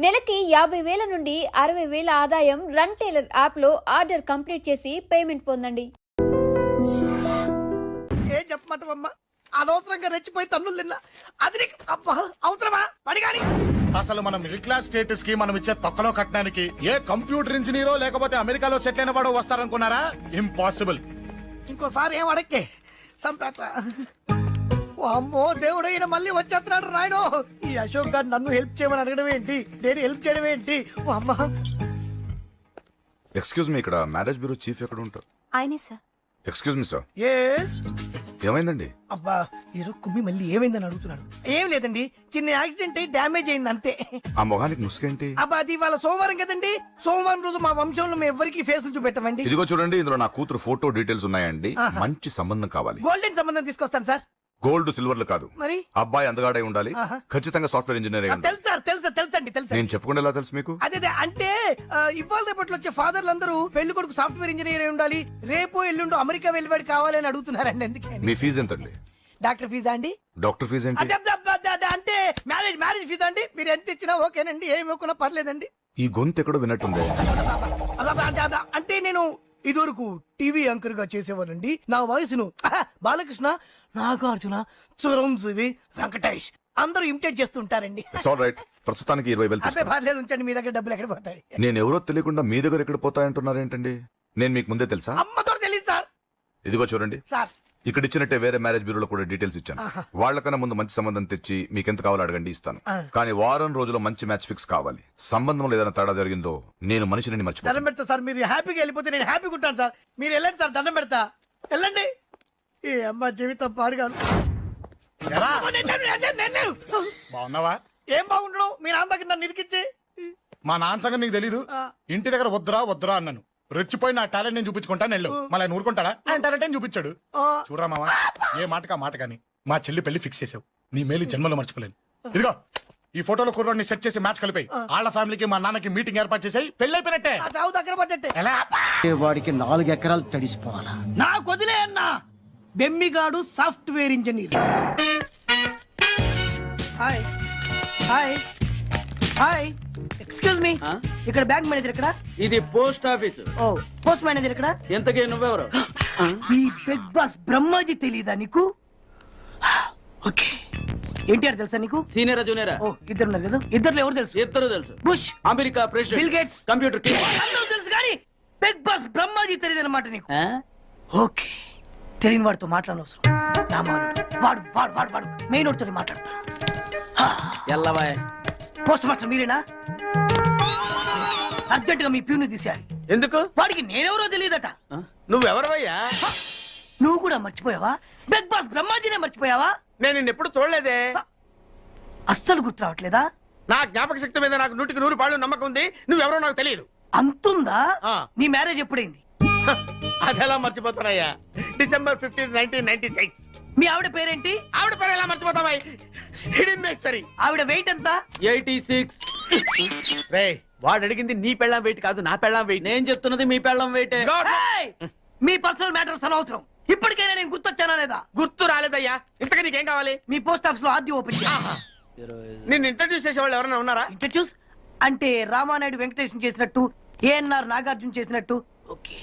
నెలకి 50,000 నుండి 60,000 ఆదాయం రన్ టైలర్ యాప్ లో ఆర్డర్ కంప్లీట్ చేసి పేమెంట్ పొందండి. ఏం చెప్పమంటావమ్మా, అనవసరంగా రెచ్చిపోయి తన్నులు తిన్నా. అది నీకు అబ్బా అవసరమా పడిగాని? అసలు మనం మిడిల్ క్లాస్ స్టేటస్ కి మనం ఇచ్చే తొక్కలో కట్టడానికి ఏ కంప్యూటర్ ఇంజనీరో లేకపోతే అమెరికాలో సెటిల్ అయిన వాడు వస్తారనుకున్నారా? ఇంపాసిబుల్. ఇంకోసారి ఏం అడక్కే సంపేట. అమ్మో దేవుడు, ఈయన మళ్ళీ వచ్చేస్తున్నాడు రాయుడు. ఈ అశోక్ గారు నన్ను హెల్ప్ చేయమని అడగడం ఏంటి, నేను హెల్ప్ చేయడం ఏంటి? అమ్మా ఎక్స్క్యూజ్ మీ, ఇక్కడ మ్యారేజ్ బ్యూరో చీఫ్ ఎక్కడ ఉంటారు? ఆయనే sir. Excuse me sir, yes. ఏమైందండి? అబ్బా ఏదో కుమ్మి మళ్ళీ ఏమైందని అడుగుతున్నాడు. ఏం లేదండి, చిన్న యాక్సిడెంట్ అయి డ్యామేజ్ అయింది అంతే. ఆ మొగానికి ముసుకేంటి? అబ్బా అది ఇవాళ సోమవారం కదండి, సోమవారం రోజు మా వంశంలో మేము ఎవరికి ఫేసులు చూపెట్టమండి. ఇదిగో చూడండి, ఇందులో నా కూతురు ఫోటో డీటెయిల్స్ ఉన్నాయండి. మంచి సంబంధం కావాలి. గోల్డెన్ సంబంధం తీసుకొస్తాను సార్. గోల్డ్ సిల్వర్లు కాదు, మరి అబ్బాయి అందగాడై ఉండాలి. ఖచ్చితంగా సాఫ్ట్వేర్ ఇంజనీర్ అయి ఉండాలి. తెలుసు సార్, తెలుసండి తెలుసండి. నేను చెప్పకుండా ఎలా తెలుసు మీకు? అదే అంటే ఇవాళ రేపట్లో వచ్చే ఫాదర్లు అందరూ పెళ్లి కొడుకు సాఫ్ట్వేర్ ఇంజనీర్ అయి ఉండాలి, రేపు ఎల్లుండు అమెరికా వెళ్ళివాడు కావాలని అడుగుతున్నారండి. అందుకే మీ ఫీజు ఎంతండి? డాక్టర్ ఫీజా అండి? డాక్టర్ ఫీజు ఏంటి? అంటే మ్యారేజ్ ఫీజా అండి. మీరు ఎంత ఇచ్చినా ఓకేనండి, ఏమి ఇవ్వకున్నా పర్లేదండి. ఈ గొంతు ఎక్కడో విన్నట్టుంది. అంటే నేను ఇదివరకు టీవీ యాంకర్ గా చేసేవాడండి. నా వయసును బాలకృష్ణ, నాగార్జున, చిరంజీవి, వెంకటేష్ అందరూ ఇమిటేట్ చేస్తుంటారండి. It's all right. ప్రస్తుతానికి 20,000 అదే తీసుకోండి. పర్లేదు, ఉంచండి. మీ దగ్గర డబ్బులు ఎక్కడ పోతాయి? నేను ఎవరో తెలియకుండా మీ దగ్గర ఎక్కడ పోతాయంటున్నారు ఏంటండి? నేను మీకు ముందే తెలుసా? అమ్మతో తెలియదు సార్. ఇదిగో చూడండి, సార్ ఇక్కడ ఇచ్చినట్టే వేరే మ్యారేజ్ బ్యూరోలో కూడా డీటెయిల్స్ ఇచ్చాను. వాళ్ళకన్నా ముందు మంచి సంబంధం తెచ్చి మీకు ఎంత కావాలో అడగండి, ఇస్తాను. కానీ వారం రోజుల్లో మంచి మ్యాచ్ ఫిక్స్ కావాలి. సంబంధంలో ఏదైనా తేడా జరిగిందో నేను మనిషిని మర్చిపోతాను. దండం పెడతా సార్. మీరు హ్యాపీగా వెళ్ళిపోతే నేను హ్యాపీగా ఉంటాను సార్. మీరు వెళ్ళండి సార్, దండం పెడతా. వెళ్ళండి. ఈ అమ్మ జీవితం పాడుగాను. ఎరా, నేను లేను. బాగున్నావా? ఏం బాగుండడం, మీ నాన్న దగ్గర నన్ను ఇరికిచ్చి. మా నాన్న సంగతి నీకు తెలీదు. ఇంటి దగ్గర వద్దురా అన్నాను. రెచ్చిపోయి నా టాలెంట్ నేను చూపించుకుంటాను వెళ్ళు. మళ్ళీ ఆయన ఊరుకుంటాడా? ఆయన టాలెంట్ నేను చూపించాడు. చూడరా మావా, ఏ మాటకా మాట కానీ మా చెల్లి పెళ్లి ఫిక్స్ చేసావు. నీ మేలు జన్మలో మర్చిపోలేను. ఇదిగో ఈ ఫోటోలో కుర్రాన్ని సెట్ చేసి మ్యాచ్ కలిపాయి. వాళ్ళ ఫ్యామిలీకి మా నాన్నకి మీటింగ్ ఏర్పాటు చేసాయి. పెళ్లి అయిపోయినట్టే. ఆ చావు దగ్గర పడ్డట్టే. ఎలా? వాడికి 4 ఎకరాలు తడిసిపోవాలా? నాకు వదిలే అన్నా. బెమ్మిగాడు software engineer. Hi hi hi, excuse me, ఇక్కడ బ్యాంక్ మేనేజర్ ఇక్కడ? ఇది పోస్ట్ ఆఫీస్. ఓ, పోస్ట్ మేనేజర్ ఇక్కడ? ఎంతకీ నువ్వెవరు? ఈ బిగ్ బాస్ బ్రహ్మాజీ తెలీదా నీకు? ఓకే, ఎన్టీఆర్ తెలుసా నీకు? సీనియరా జూనియరా? ఓ, ఇద్దరు ఉన్నారు కదా. ఇద్దరు ఎవరు తెలుసు? ఇద్దరు తెలుసు. Bush, America president, bill gates, computer king. అందరూ తెలుసు కానీ బిగ్ బాస్ బ్రహ్మాజీ తెలియదు అనమాట నీకు. ఓకే, తెలియని వాడితో మాట్లాడనవసరం. వాడు వాడు వాడు వాడు మెయిన్ వాడితో మాట్లాడతా. ఎల్లవాయ్. పోస్ట్ మాస్టర్ మీరేనా? అర్జెంట్ గా మీ ప్యూని తీసేయాలి. ఎందుకు? వాడికి నేనెవరో తెలియదట. నువ్వెవరవయ్యా? నువ్వు కూడా మర్చిపోయావా? బిగ్ బాస్ బ్రహ్మాజీనే మర్చిపోయావా? నేను నిన్నెప్పుడు చూడలేదే. అస్సలు గుర్తు రావట్లేదా? నా జ్ఞాపక శక్తి మీద నాకు 100కి 100 నమ్మకం ఉంది. నువ్వెవరో నాకు తెలియదు. అంతుందా? ఆ. నీ మ్యారేజ్ ఎప్పుడైంది? అదెలా మర్చిపోతానయ్యా? December 15, 1996. మీ ఆవిడ పేరేంటి? ఆవిడ పేరు ఎలా మర్చిపోతావా? హిడెన్మేశ్వరి. ఆవిడ వెయిట్ ఎంత? 86. రే, వాడు అడిగింది నీ పెళ్ళాం వెయిట్ కాదు, నా పెళ్ళాం వెయిట్. నేను చెప్తున్నది మీ పెళ్ళాం వెయిట్. ఏయ్! మీ పర్సనల్ మ్యాటర్స్ అనవసరం. ఇప్పటికైనా నేను గుర్తొచ్చానా లేదా? గుర్తు రాలేదయ్యా. ఇంతగా నీకేం కావాలి? మీ పోస్ట్ ఆఫీస్ లో ఆర్డీ ఓపెన్ చేయాలి. నిన్ను ఇంట్రడ్యూస్ చేసే వాళ్ళు ఎవరైనా ఉన్నారా? ఇంట్రడ్యూస్ అంటే రామానాయుడు వెంకటేశం చేసినట్టు, ఏఎన్ఆర్ నాగార్జున చేసినట్టు. ఓకే,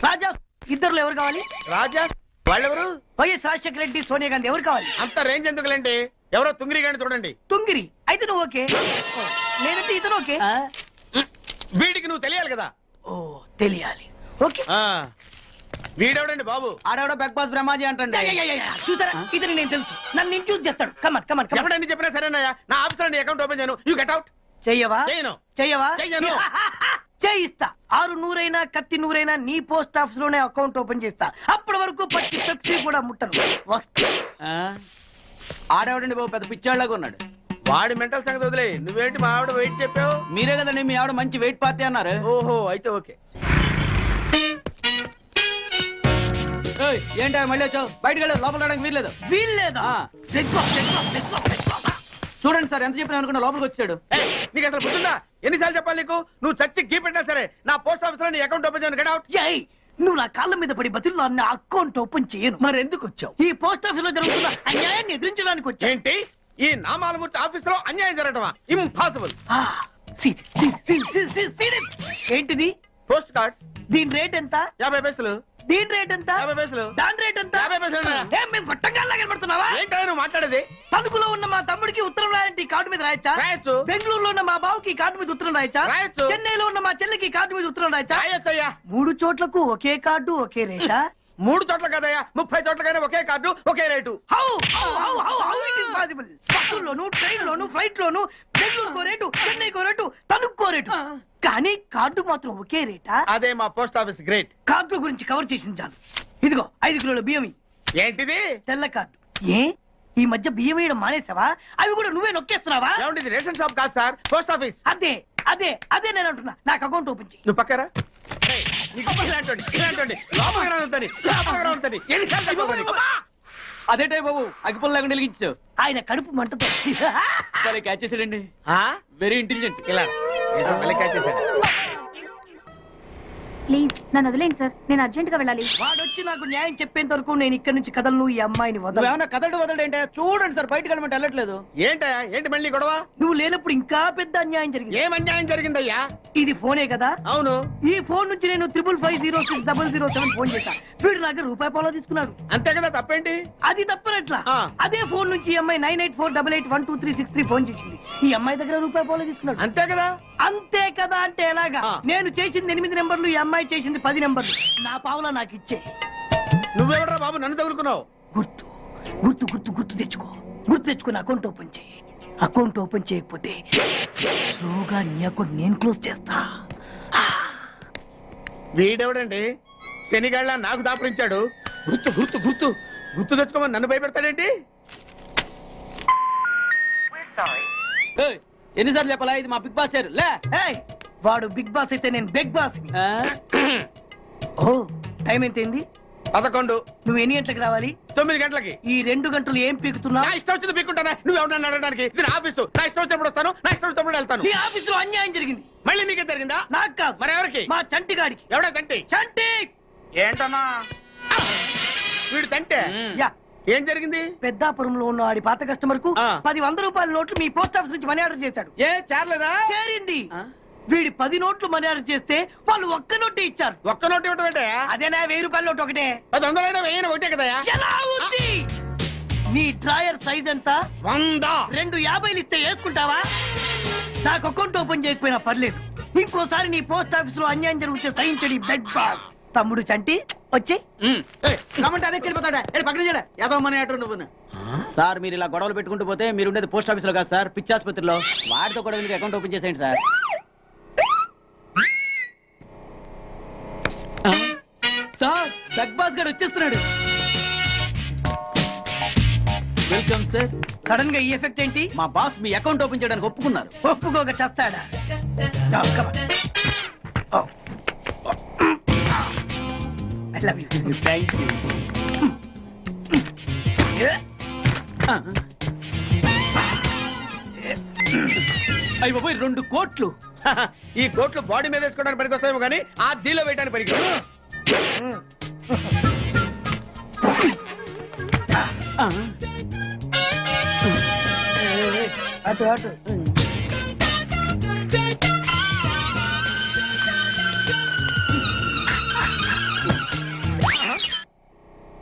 రాజా ఇద్దరులో ఎవరు కావాలి? రాజా వాళ్ళెవరు? వైఎస్ రాజశేఖర రెడ్డి, సోనియా గాంధీ ఎవరు కావాలి? అంత రేంజ్ ఎందుకులేండి, ఎవరో తుంగిరి గాని చూడండి. తుంగిరి అయితే నువ్వు ఓకే, నేనైతే ఇతను ఓకే. వీడికి నువ్వు తెలియాలి కదా. ఓ, తెలియాలి. ఓకే, వీడెవడండి బాబు? ఆడవిడ బిగ్ బాస్ బ్రహ్మాజీ అంటే. చూసారా, ఇతను నేను తెలుసు. నన్ను ఇంట్రడ్యూస్ చేస్తాడు. Come on come on come on. ఎవడని చెప్పినా సరేనయ్యా. నా ఆఫీస్ లో అకౌంట్ ఓపెన్ చేయను. You get out. చెయ్యవా? చేయను. చెయ్యవా? చెయ్యను. చేయిస్తా. 6 నూరైనా కత్తి నూరైనా నీ పోస్ట్ ఆఫీస్ లోనే అకౌంట్ ఓపెన్ చేస్తా. అప్పటి వరకు పచ్చి పెప్సీ కూడా ముట్టను. వస్తా. ఆడేవాడండి బాబు, పెద్ద పిచ్చాళ్ళగా ఉన్నాడు. వాడి మెంటల్ సంగతి వదిలే. నువ్వేంటి మా ఆవిడ వెయిట్ చెప్పావు? మీరే కదండి మీ ఆవిడ మంచి వెయిట్ పార్టీ అన్నారు. ఓహో, అయితే ఓకే. ఏంటో మళ్ళీ వచ్చావు? బయటకు వెళ్ళదు, లోపల రావడానికి వీల్లేదు. వీల్లేదా? చూడండి సార్, ఎంత చెప్పినా అనుకున్నా లోపలికి వచ్చాడు. నీకు అసలు గుర్తుందా? ఎన్నిసార్లు చెప్పాలి నీకు? నువ్వు చచ్చి గీ పెట్టినా సరే నా పోస్ట్ ఆఫీస్ లో నీ అకౌంట్ ఓపెన్ చేయను. Get out. నువ్వు నా కాళ్ళ మీద పడి బతుల్లో నా అకౌంట్ ఓపెన్ చేయను. మరి ఎందుకు వచ్చావు? ఈ పోస్ట్ ఆఫీస్ లో జరుగుతున్న అన్యాయాన్ని ఎదిరించడానికి వచ్చా. ఏంటి? ఈ నామాలమూర్తి ఆఫీస్ లో అన్యాయం జరగటమా? ఇంపాసిబుల్. ఏంటిది? Post cards. దీని రేట్ ఎంత? 50 పైసలు. దీని రేట్ ఎంత? 50 పైసలు. దాని రేట్ ఎంత? 50 పైసలు. ఏం మేము గొట్టంగాల్లా కనబడుతున్నావా? ఏంటో నువ్వు మాట్లాడేది? తణుకులో ఉన్న మా తమ్ముడికి ఉత్తరం రాయంటే ఈ కార్డు మీద రాయచ్చా? రాయచ్చు. బెంగళూరులో ఉన్న మా బావుకి ఈ కార్డు మీద ఉత్తరం రాయచ్చా? రాయచ్చు. చెన్నైలో ఉన్న మా చెల్లికి కార్డు మీద ఉత్తరం రాయచ్చా? రాయచ్చయ్యా. 3 చోట్లకు ఒకే కార్డు ఒకే రేటా? 3 చోట్ల కదయ్యా, 30 చోట్లకైనా ఒకే కార్డు ఒకే rate. How it is possible? బస్సుల్లోను, ట్రైన్ లోను, ఫ్లైట్ లోను బెంగళూరుకో రేటు, చెన్నైకో రేటు, తణుక్కో రేటు, కానీ కార్డు మాత్రం ఒకే రేటా? అదే మా పోస్ట్ ఆఫీస్ గ్రేట్. కార్డు గురించి కవర్ చేసింది చాలు. ఇదిగో 5 కిలోల బియ్యం. ఏంటిది? తెల్ల కార్డు. ఏ ఈ మధ్య బియ్యం వేయడం మానేసావా? అవి కూడా నువ్వే నొక్కేస్తున్నావా? ఏమిటి? రేషన్ షాప్ కాదు సార్, పోస్ట్ ఆఫీస్. అదే అదే అదే నేను అంటున్నా. నాకు అకౌంట్ ఓపెన్ చేయి. నువ్వు పక్కరా. అదేటే బాబు అగ్గిపుల్ల లేకుండా వెలిగించావు. ఆయన కడుపు మంటతో సరే క్యాచ్ చేసాడండి. Very intelligent. ఇలా క్యాచ్ చేశాడు. ప్లీజ్ నన్ను వదిలేండి సార్, నేను అర్జెంట్ గా వెళ్ళాలి. వాడొచ్చి నాకు న్యాయం చెప్పేంత వరకు నేను ఇక్కడ నుంచి కదలను. ఈ అమ్మాయిని వదలనా? కదలడు ఏంటో చూడండి సార్, బయటకు వెళ్ళమంటే వెళ్ళట్లేదు. ఏంటి మళ్ళీ గొడవ? నువ్వు లేనప్పుడు ఇంకా పెద్ద అన్యాయం జరిగింది. ఏం అన్యాయం జరిగిందయ్యా? ఇది ఫోనే కదా? అవును. ఈ ఫోన్ నుంచి నేను 555060007 ఫోన్ చేశా. వీడు నాకు ₹1 తీసుకున్నాడు. అంతే కదా, తప్పేంటి? అది తప్పనట్లా. అదే ఫోన్ నుంచి ఈ అమ్మాయి 9848812363 ఫోన్ చేసింది. ఈ అమ్మాయి దగ్గర ₹1 తీసుకున్నాడు. అంతే కదా? అంతే కదా అంటే ఎలాగా? నేను చేసింది 8 నెంబర్లు, ఈ అమ్మాయి చేసింది 10 నెంబర్లు. నా పావులా నాకు ఇచ్చే. నువ్వెవడరా బాబు నన్ను తగులుకున్నావు? గుర్తు గుర్తు గుర్తు గుర్తు తెచ్చుకో. గుర్తు తెచ్చుకుని అకౌంట్ ఓపెన్ చేయి. అకౌంట్ ఓపెన్ చేయకపోతే స్లోగా నీ అకౌంట్ నేను క్లోజ్ చేస్తా. వీడెవడండి శనిగాళ్ళ నాకు దాపరించాడు? గుర్తు గుర్తు గుర్తు గుర్తు తెచ్చుకోమని నన్ను భయపెడతాడేంటి? ఎన్నిసార్లు చెప్పాలా? ఇది మా బిగ్ బాస్ సార్. లే వాడు బిగ్ బాస్ అయితే నేను బిగ్ బాస్. ఓ టైం ఎంతైంది? 11. నువ్వు ఎన్ని గంటలకు రావాలి? 9 గంటలకి. ఈ 2 గంటలు ఏం పీకుతున్నా? నా ఇష్టం వచ్చింది పీకుంటానా? నువ్వు ఎవరన్నా అడగడానికి? ఇది ఆఫీసు. నా ఇష్టం వచ్చినప్పుడు వస్తాను, నా ఇష్టం వచ్చినప్పుడు వెళ్తాను. ఈ ఆఫీసులో అన్యాయం జరిగింది. మళ్ళీ నీకే జరిగిందా? నాకు కాదు. మరి ఎవరికి? మా చంటి గారికి. ఎవడా చంటి? చంటి ఏంటన్నా? వీడు చంటే? యా. ఏం జరిగింది? పెద్దాపురంలో ఉన్న వాడి పాత కస్టమర్ కు 10 రూపాయల నోట్లు మీ పోస్ట్ ఆఫీస్ నుంచి మనీ ఆర్డర్ చేశాడు. ఏ చేరలేదా? చేరింది. వీడి 10 నోట్లు మనీ ఆర్డర్ చేస్తే వాళ్ళు ఒక్క నోటే ఇచ్చారు. ఒక్క నోటు ఇవ్వడం అంటే అదేనా? 1000 రూపాయల నోటు ఒకటే. 100 1000 ఒకటే కదా? ఎలా ఉంది? నీ డ్రాయర్ సైజ్ ఎంత? 100. 2 50లు ఇస్తే వేసుకుంటావా? నాకు అకౌంట్ ఓపెన్ చేయకపోయినా పర్లేదు. ఇంకోసారి నీ పోస్ట్ ఆఫీస్ లో అన్యాయం జరిగితే సహించడి బెడ్ బాస్. తమ్ముడు చంటి వచ్చి సార్ మీరు ఇలా గొడవలు పెట్టుకుంటూ పోతే మీరు ఉండేది పోస్ట్ ఆఫీస్ లో కాదు సార్, పిచ్చి ఆసుపత్రిలో. వాడితో కూడా వెళ్ళి అకౌంట్ ఓపెన్ చేసేయండి సార్. సార్ బిగ్ బాస్ గారు వచ్చేస్తున్నాడు. Welcome sir. సడన్ గా ఈ ఎఫెక్ట్ ఏంటి? మా బాస్ మీ అకౌంట్ ఓపెన్ చేయడానికి ఒప్పుకున్నారు. ఒప్పుకోక చేస్తాడా? I love you. Thank you. అయ్యి బాబోయ్ 2 కోట్లు. ఈ కోట్లు బాడీ మీద వేసుకోవడానికి పనికొస్తాయేమో కానీ ఆ దీలో వేయడానికి పనికి. అటు అటు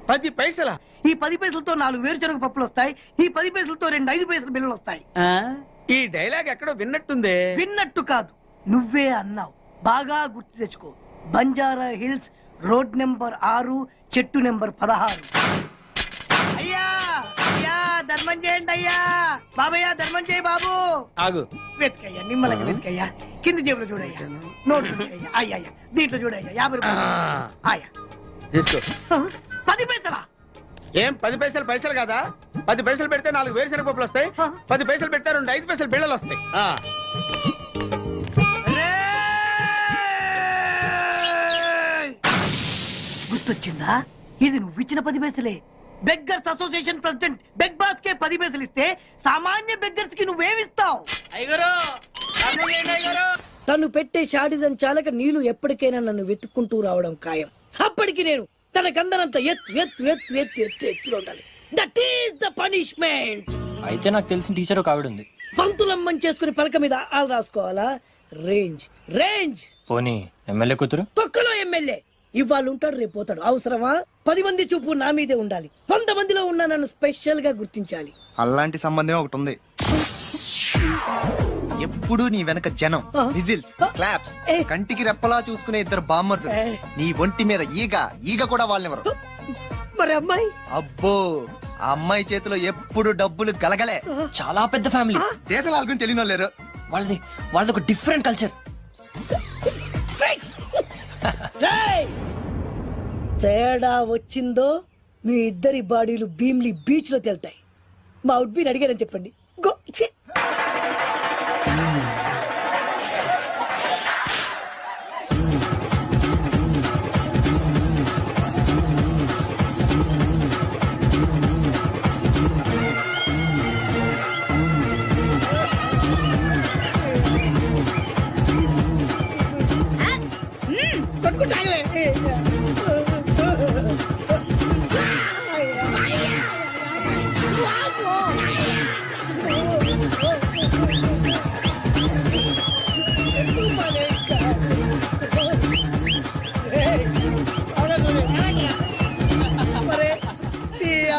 10 పైసలా? ఈ 10 పైసలతో 4 వేరుశనగ పప్పులు వస్తాయి. ఈ 10 పైసలతో 2 5 పైసల బిల్లులు వస్తాయి. ఈ డైలాగ్ ఎక్కడో విన్నట్టుంది. విన్నట్టు కాదు, నువ్వే అన్నావు. బాగా గుర్తు తెచ్చుకో. బంజారా హిల్స్, రోడ్ నెంబర్ 6, చెట్టు నెంబర్ 16. అయ్యా అయ్యా ధర్మం చేయండి అయ్యా. బాబయ్యా ధర్మం చేయి బాబు. ఆగు. వెతుకయ్యా, నిమ్మలకి వెతుకయ్యా. కింది జేబులో చూడయ్యా. నోట్ చూడయ్యా. అయ్యా దీంట్లో చూడయ్యా. 50 రూపాయలు. అయ్యా తీసుకో. 10 పైసలా? ఏం 10 పైసలు పైసలు కాదా? 10 పైసలు పెడితే 4 వేరుశనగ పప్పులు వస్తాయి. 10 పైసలు పెడితే 2 5 పైసలు బిళ్ళలు వస్తాయి. గుర్తొచ్చిందా? ఇది నువ్వు ఇచ్చిన 10 పైసలే. Beggars association president big boss కే 10 పైసలు ఇస్తే సామాన్య బెగ్గర్స్ కి నువ్వేమిస్తావు? తను పెట్టే షాడిజం చాలక నీళ్లు ఎప్పటికైనా నన్ను వెతుక్కుంటూ రావడం ఖాయం. అప్పటికి నేను తనకందనంత ఎత్తులో ఉండాలి. That is the punishment. అయితే నాకు తెలిసిన టీచర్ ఒక ఆవిడ ఉంది. పంతులమ్మని చేసుకుని పలక మీద ఆలు రాసుకోవాలా? Range range. పోనీ ఎమ్మెల్యే కూతురు? తొక్కలో ఎమ్మెల్యే. ఇవాళ ఉంటాడు రేపు పోతాడు. అవసరమా? 10 మంది చూపు నా మీదే ఉండాలి. 100 మందిలో ఉన్న నన్ను స్పెషల్ గా గుర్తించాలి. అలాంటి సంబంధం ఒకటి ఉంది. ఎప్పుడు నీ వెనక జనం, విజిల్స్, క్లాప్స్, కంటికి రెప్పలా చూసుకునే 2 బామ్మర్దులు. నీ ఒంటి మీద ఈగ కూడా వాళ్ళెవరు. మరి అమ్మాయి? అబ్బో, ఆ అమ్మాయి చేతిలో ఎప్పుడు డబ్బులు గలగలే. చాలా పెద్ద ఫ్యామిలీ. దేశాల ఆల్గుని తెలియని లేరు. వాళ్ళది ఒక డిఫరెంట్ కల్చర్. తేడా వచ్చిందో మీ ఇద్దరి బాడీలు భీమ్లీ బీచ్ లో తేలుతాయి. మా ఉడ్బీని అడిగారని చెప్పండి. గో. ఛీ.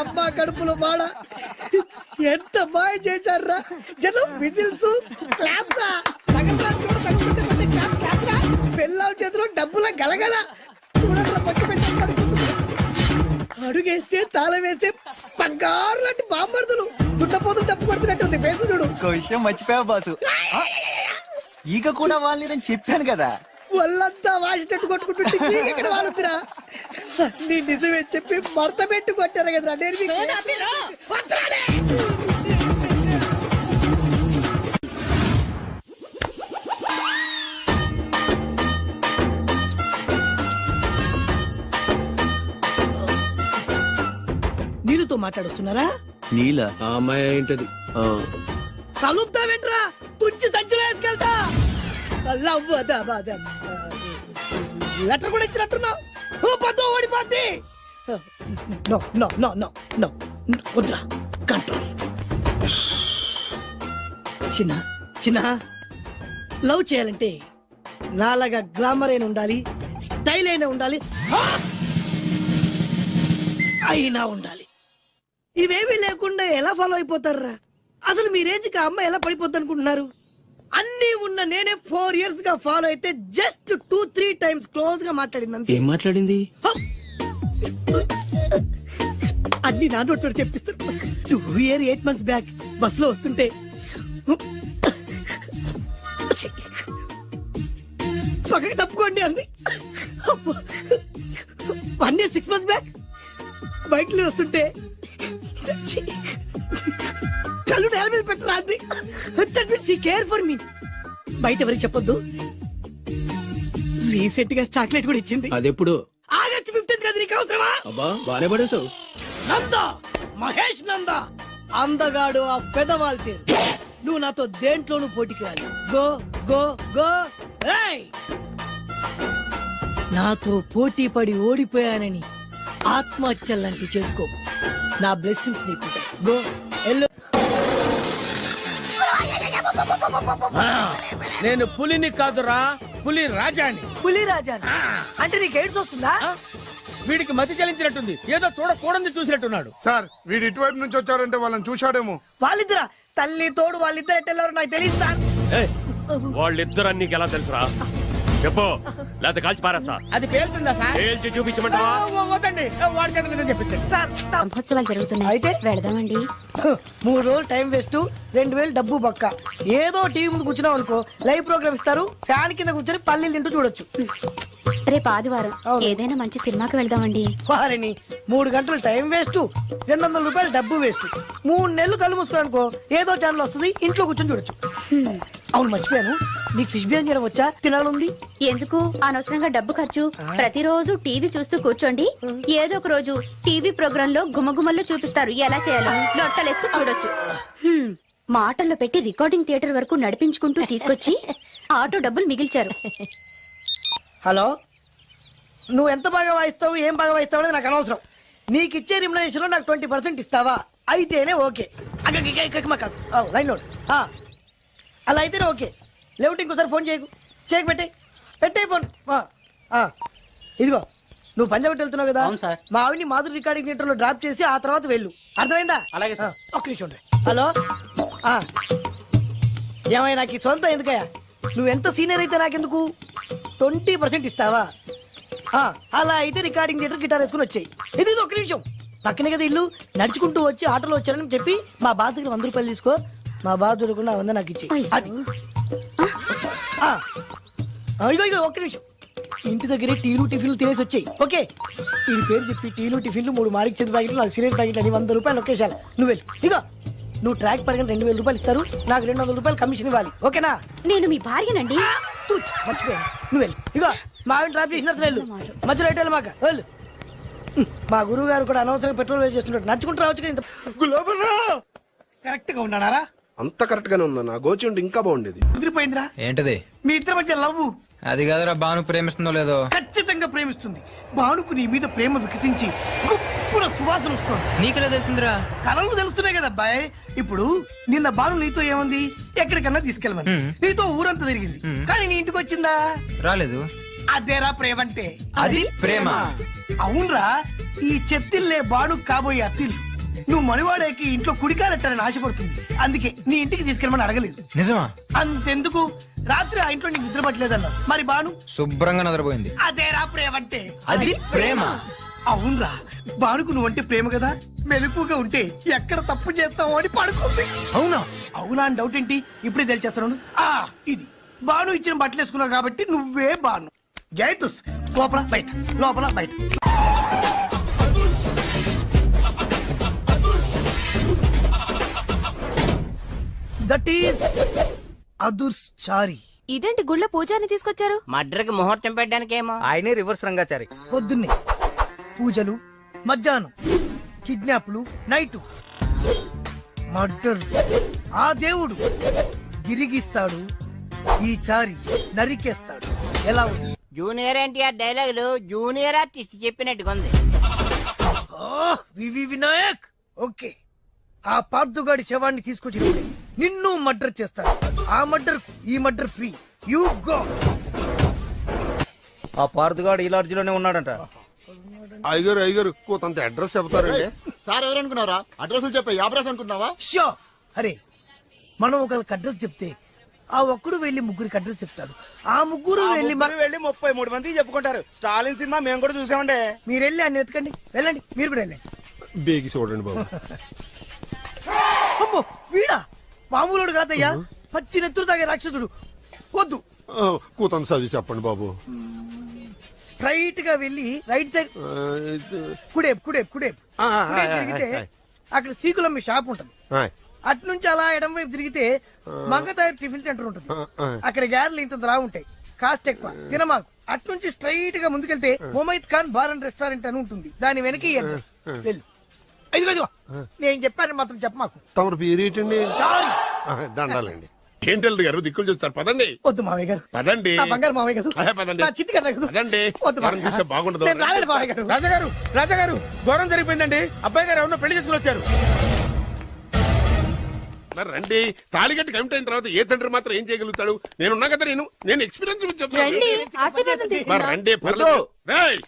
అబ్బా కడుపులో బాడ ఎంత బాగా చేశారా జనం. Whistles, claps. పిల్లల చేతిలో డబ్బుల గలగల. అడుగేస్తే తాళం వేసే బంగారు లాంటి బాంబర్దులు. దుట్టపోతు డబ్బు కొడుతున్నట్టుంది ఫేసు చూడు. ఇంకో విషయం మర్చిపోయావు బాసు, ఈగ కూడా వాళ్ళని చెప్పాను కదా. వాళ్ళంతా వాసినట్టు కొట్టుకుంటుంటే ఇక్కడ వాళ్ళురా. నీ నిజమే చెప్పి మడత పెట్టి కొట్టారు కదరా. నేను నీళ్ళతో మాట్లాడుస్తున్నారా? నీల ఆ అమ్మాయి ఏంటది? కలుపుతావేంట్రా? తుంచి సంచులో వేసుకెళ్తా. లెటర్ కూడా ఇచ్చినట్టున్నావు. పద్దు ఓడిపోద్ది. No no no no no వద్దురా. కంట్రోల్. చిన్న చిన్న లవ్ చేయాలంటే నాలాగా గ్లామర్ అయినా ఉండాలి, స్టైల్ అయినా ఉండాలి, అయినా ఉండాలి. ఇవేమీ లేకుండా ఎలా ఫాలో అయిపోతారా? అసలు మీ రేంజ్కి ఆ అమ్మాయి ఎలా పడిపోద్ది అనుకుంటున్నారు? అన్ని ఉన్న నేనే 4 years గా ఫాలో అయితే జస్ట్ 2-3 times క్లోజ్ గా మాట్లాడింది. ఏం మాట్లాడింది? అన్ని నా నోట్ చెప్పిస్తాను. 8 months బ్యాక్ బస్ లో వస్తుంటే పక్కకి తప్పుకోండి అంది. 1 year 6 months బ్యాక్ బైక్ లో వస్తుంటే కళ్ళు నేల మీద పెట్టరా అంది. That means she care for me. బయట ఎవరికి చెప్పొద్దు. రీసెంట్ గా చాక్లెట్ కూడా ఇచ్చింది. అదెప్పుడు? ఆగస్ట్ 15th కదా. నీకు అవసరమా? అబ్బా బానే పడేసావు. నందా, మహేష్ నందా, అందగాడు ఆ పెదవాల్తే. నువ్వు నాతో దేంట్లోనూ పోటీకి రాలి. Go go go. ఏయ్, నాతో పోటీ పడి ఓడిపోయానని ఆత్మహత్యలాంటివి చేసుకో. నా బ్లెస్సింగ్స్ నీకు. Go yellow. నేను పులిని కాదురా, పులి రాజాని. పులి రాజా అంటే నీకు ఎయిడ్స్ వస్తుందా? వీడికి మతి చలించినట్టుంది. ఏదో చూడకూడదు చూసినట్టున్నాడు. సార్ వీడు ఇటువైపు నుంచి వచ్చారంటే వాళ్ళని చూశాడేమో. వాళ్ళిద్దరా? తల్లి తోడు వాళ్ళిద్దరు ఎట్టెళ్ళారో నాకు తెలియదు సార్. వాళ్ళిద్దరు నీకు ఎలా తెలుసురా? చెప్పు, లేకపోతే కాల్చి పారేస్తా. అది పేలుతుందా సార్? పేల్చి చూపించమంటావా? వద్దండి, వాడికంటే చెప్పించండి సార్ బ్రహ్మోత్సవాలు జరుగుతున్నాయి. అయితే వెళదామండి. 3 రోజులు టైం వేస్ట్, 2000 డబ్బు పక్క. ఏదో టీవీ ముందు కూర్చున్నావు అనుకో, లైవ్ ప్రోగ్రామ్ ఇస్తారు. ఫ్యాన్ కింద కూర్చొని పల్లీలు తింటూ చూడొచ్చు. రేపు ఆదివారం ఏదైనా మంచి సినిమాకి వెళ్దామండి. వారిని 3 గంటలు టైం వేస్ట్, 200 రూపాయలు డబ్బు వేస్ట్. 3 నెలలు కళ్ళు మూసుకో అనుకో, ఏదో ఛానల్ వస్తుంది, ఇంట్లో కూర్చొని చూడొచ్చు. అవును మర్చిపోయాను, నీకు ఫిష్ బిర్యానీ చేయడం వచ్చా? తినాలంది. ఎందుకు అనవసరంగా డబ్బు ఖర్చు? ప్రతిరోజు టీవీ చూస్తూ కూర్చోండి. ఏదో ఒక రోజు టీవీ ప్రోగ్రామ్ లో గుమగుమల్లో చూపిస్తారు ఎలా చేయాలో. లొట్టలేస్తూ చూడొచ్చు. మాటల్లో పెట్టి రికార్డింగ్ థియేటర్ వరకు నడిపించుకుంటూ తీసుకొచ్చి ఆటో డబ్బులు మిగిల్చారు. హలో, నువ్వు ఎంత బాగా వాయిస్తావు, ఏం బాగా వాయిస్తావు అనేది నాకు అనవసరం. నీకు ఇచ్చే రిమ్యునరేషన్ లో నాకు 20% ఇస్తావా? అయితేనే ఓకే లైన్ లో అలా అయితేనే ఓకే. లేవుంటే ఇంకోసారి ఫోన్ చేయకు పెట్టే ఫోన్. ఇదిగో నువ్వు పంజాబ్ వెళ్తున్నావు కదా, మా ఆవిడ్ని మాధురి రికార్డింగ్ థియేటర్ లో డ్రాప్ చేసి ఆ తర్వాత వెళ్ళు, అర్థమైందా? అలాగే సార్. ఒక్క నిమిషం ఉండే. హలో ఏమైనా నాకు ఈ సొంత ఎందుకయ్యా, నువ్వెంత సీనియర్ అయితే నాకెందుకు, 20% ఇస్తావా? అలా అయితే రికార్డింగ్ థియేటర్ గిటార్ వేసుకుని వచ్చాయి. ఇది ఒక్క నిమిషం, పక్కనే కదా ఇల్లు, నడుచుకుంటూ వచ్చి ఆటోలో వచ్చానని చెప్పి మా బాస్ దగ్గర 100 రూపాయలు తీసుకో, మా బాస్ దొరకకుండా 100 నాకు ఇచ్చి. అది ఇగో ఒక్క నిమిషం, ఇంటి దగ్గరే టీలు టిఫిన్లు తినేసి వచ్చాయి. ఓకే, ఈ పేరు చెప్పి టీలు టిఫిన్లు 3 మారికి చేతి ప్యాకెట్లు, 4 సిగరెట్ ప్యాకెట్లు అని 100 రూపాయలు ఒకేసారి. నువ్వు వెళ్ళు. ఇగో నువ్వు ట్రాక్ పడగానే 2000 రూపాయలు ఇస్తారు, నాకు 200 రూపాయలు కమిషన్ ఇవ్వాలి. ఓకేనా? నేను మీ భార్యనండి. మర్చిపోయాను. నువ్వు వెళ్ళు. ఇగో మా ఆవిడ డ్రాప్ చేసిన వెళ్ళు, మధ్యలో ఎటు మాకు వెళ్ళు. మా గురువు గారు కూడా అనవసరంగా పెట్రోల్ వేస్ట్ చేస్తున్నాడు, నడుచుకుంటూ రావచ్చు. ఇంత కరెక్ట్ గా ఉన్నారా? అంత కరెక్ట్ గానే ఉందా? నా గోచి ఉంటే ఇంకా బాగుండేది. కుదిరిపోయిందిరా. ఏంటది? మీ ఇద్దరి మధ్య లవ్. అది కాదురా, బాను ప్రేమిస్తుందో లేదో. ఖచ్చితంగా ప్రేమిస్తుంది. బానుకు నీ మీద ప్రేమ వికసించి గుప్పుల సువాసన వస్తుంది. నీకెలా తెలిసిందిరా? కళలు తెలుస్తున్నాయి కదా అబ్బాయి. ఇప్పుడు నిన్న బాను నీతో ఏముంది, ఎక్కడికన్నా తీసుకెళ్ళమని నీతో ఊరంతా తిరిగింది, కానీ నీ ఇంటికి వచ్చిందా? రాలేదు. అదేరా ప్రేమ అంటే. అది ప్రేమ. అవునరా, ఈ చెత్తిల్లే బాను కాబోయే అత్తిల్లు. నువ్వు మనివాడేకి ఇంట్లో కుడికాలెట్టాలని ఆశపడుతుంది, అందుకే నీ ఇంటికి తీసుకెళ్ళమని అడగలేదు. నిజమా? అంతెందుకు, రాత్రి ఆ ఇంట్లో నీకు నిద్ర పట్టలేదన్నా, మరి బాను శుభ్రంగా నిద్రపోయింది. అదేరా ప్రేమ అంటే. అది ప్రేమ. అవునరా, బానుకు నువ్వంటే ప్రేమ కదా, మెలకుగా ఉంటే ఎక్కడ తప్పు చేస్తావు అని పడుకుంది. అవునా? అవునా అని డౌట్ ఏంటి, ఇప్పుడే తెలిచేస్తాను. ఇది బాను ఇచ్చిన బట్టలు వేసుకున్నావు కాబట్టి నువ్వే బాను. జైతుస్ లోపల బయట, లోపల బయట. దట్ ఈస్ అదుర్స్ చారి. ఇదేంటి గుళ్ళ పూజాని తీసుకొచ్చారు? మడ్రకి ముహూర్తం పెట్టడానికేమో. ఆయనే రివర్స్ రంగాచారి. పొద్దున్నే పూజలు, మధ్యాహ్నం కిడ్నాప్లు, నైటు మర్డర్. ఆ దేవుడు గిరిగిస్తాడు, ఈ చారి నరికేస్తాడు. ఎలా ఉంది? జూనియర్ ఎన్టీఆర్ డైలాగులు జూనియర్ ఆర్టిస్ట్ చెప్పినట్టుగా ఉంది. వివి వినాయక్. ఓకే, ఆ పార్థుగాడి శవాన్ని తీసుకొచ్చినప్పుడే నిన్ను మర్డర్ చేస్తాడు. ఆ మర్డర్ ఈ మర్డర్ ఫ్రీ. You go. ఆ పార్థగాడు ఈ లాడ్జిలోనే ఉన్నాడంట. అయ్యగారు కొంత అడ్రస్ చెప్తారండి. సార్ ఎవరనుకున్నారా? అడ్రస్ చెప్పే అడ్రస్ అనుకుంటున్నావా? షో. అరే, మనం ఒకరికి అడ్రస్ చెప్తే ఆ ఒక్కడు వెళ్ళి ముగ్గురికి అడ్రస్ చెప్తాడు, ఆ ముగ్గురు వెళ్ళి 33 మంది చెప్పుకుంటారు. స్టాలిన్ సినిమా మేము కూడా చూసామండి. మీరు వెళ్ళి అన్ని వెతకండి, వెళ్ళండి, మీరు కూడా వెళ్ళండి. బేగి చూడండి బాబు. అమ్మో, వీడా? మామూలుడు కాదయ్యా, పచ్చి నెత్తురు తాగే రాక్షసుడు. వద్దు, కూతంత చదివి చెప్పండి బాబు. స్ట్రైట్ గా వెళ్ళి రైట్ సైడ్ కుడేపు కుడేపు కుడేపు తిరిగితే అక్కడ శ్రీకులమ్మి షాప్ ఉంటుంది. అటు నుంచి అలా ఎడం వైపు తిరిగితే మంగతాయర్ టిఫిన్ సెంటర్ ఉంటుంది. అక్కడ గ్యారెలు ఇంత లా ఉంటాయి, కాస్ట్ ఎక్కువ, తినమాకు. అటు నుంచి స్ట్రైట్ గా ముందుకెళ్తే Mumaith Khan bar and restaurant అని ఉంటుంది, దాని వెనక అడ్రస్. వెళ్ళు. ఇదిగో నేను చెప్పాను మాత్రం చెప్పమాకు. తమరు పేరేటండి? చారి. దండాలండి. ఏంటి గారు దిక్కులు చూస్తారు, పదండి. వద్దు మావయ్య గారు, పదండి. నా బంగారు మావయ్య గారు, పదండి. నా చిట్టి గారు కదా. పదండి. వద్దు మనం చూస్తే బాగుండదు. నేను రాలేదు మావయ్య గారు. రాజాగారు ఘోరం జరిగిపోయిందండి. అబ్బాయి గారు ఎవరినో పెళ్లి చేసుకుని వచ్చారు. మరి రండి. తాళిగట్టి కమిట్ అయిన తర్వాత ఏ తండ్రి మాత్రం ఏం చేయగలుగుతాడు? నేనున్నా కదా, నేను ఎక్స్పీరియన్స్ చెప్తాను. మరి రండి, పర్లేదు. రేయ్,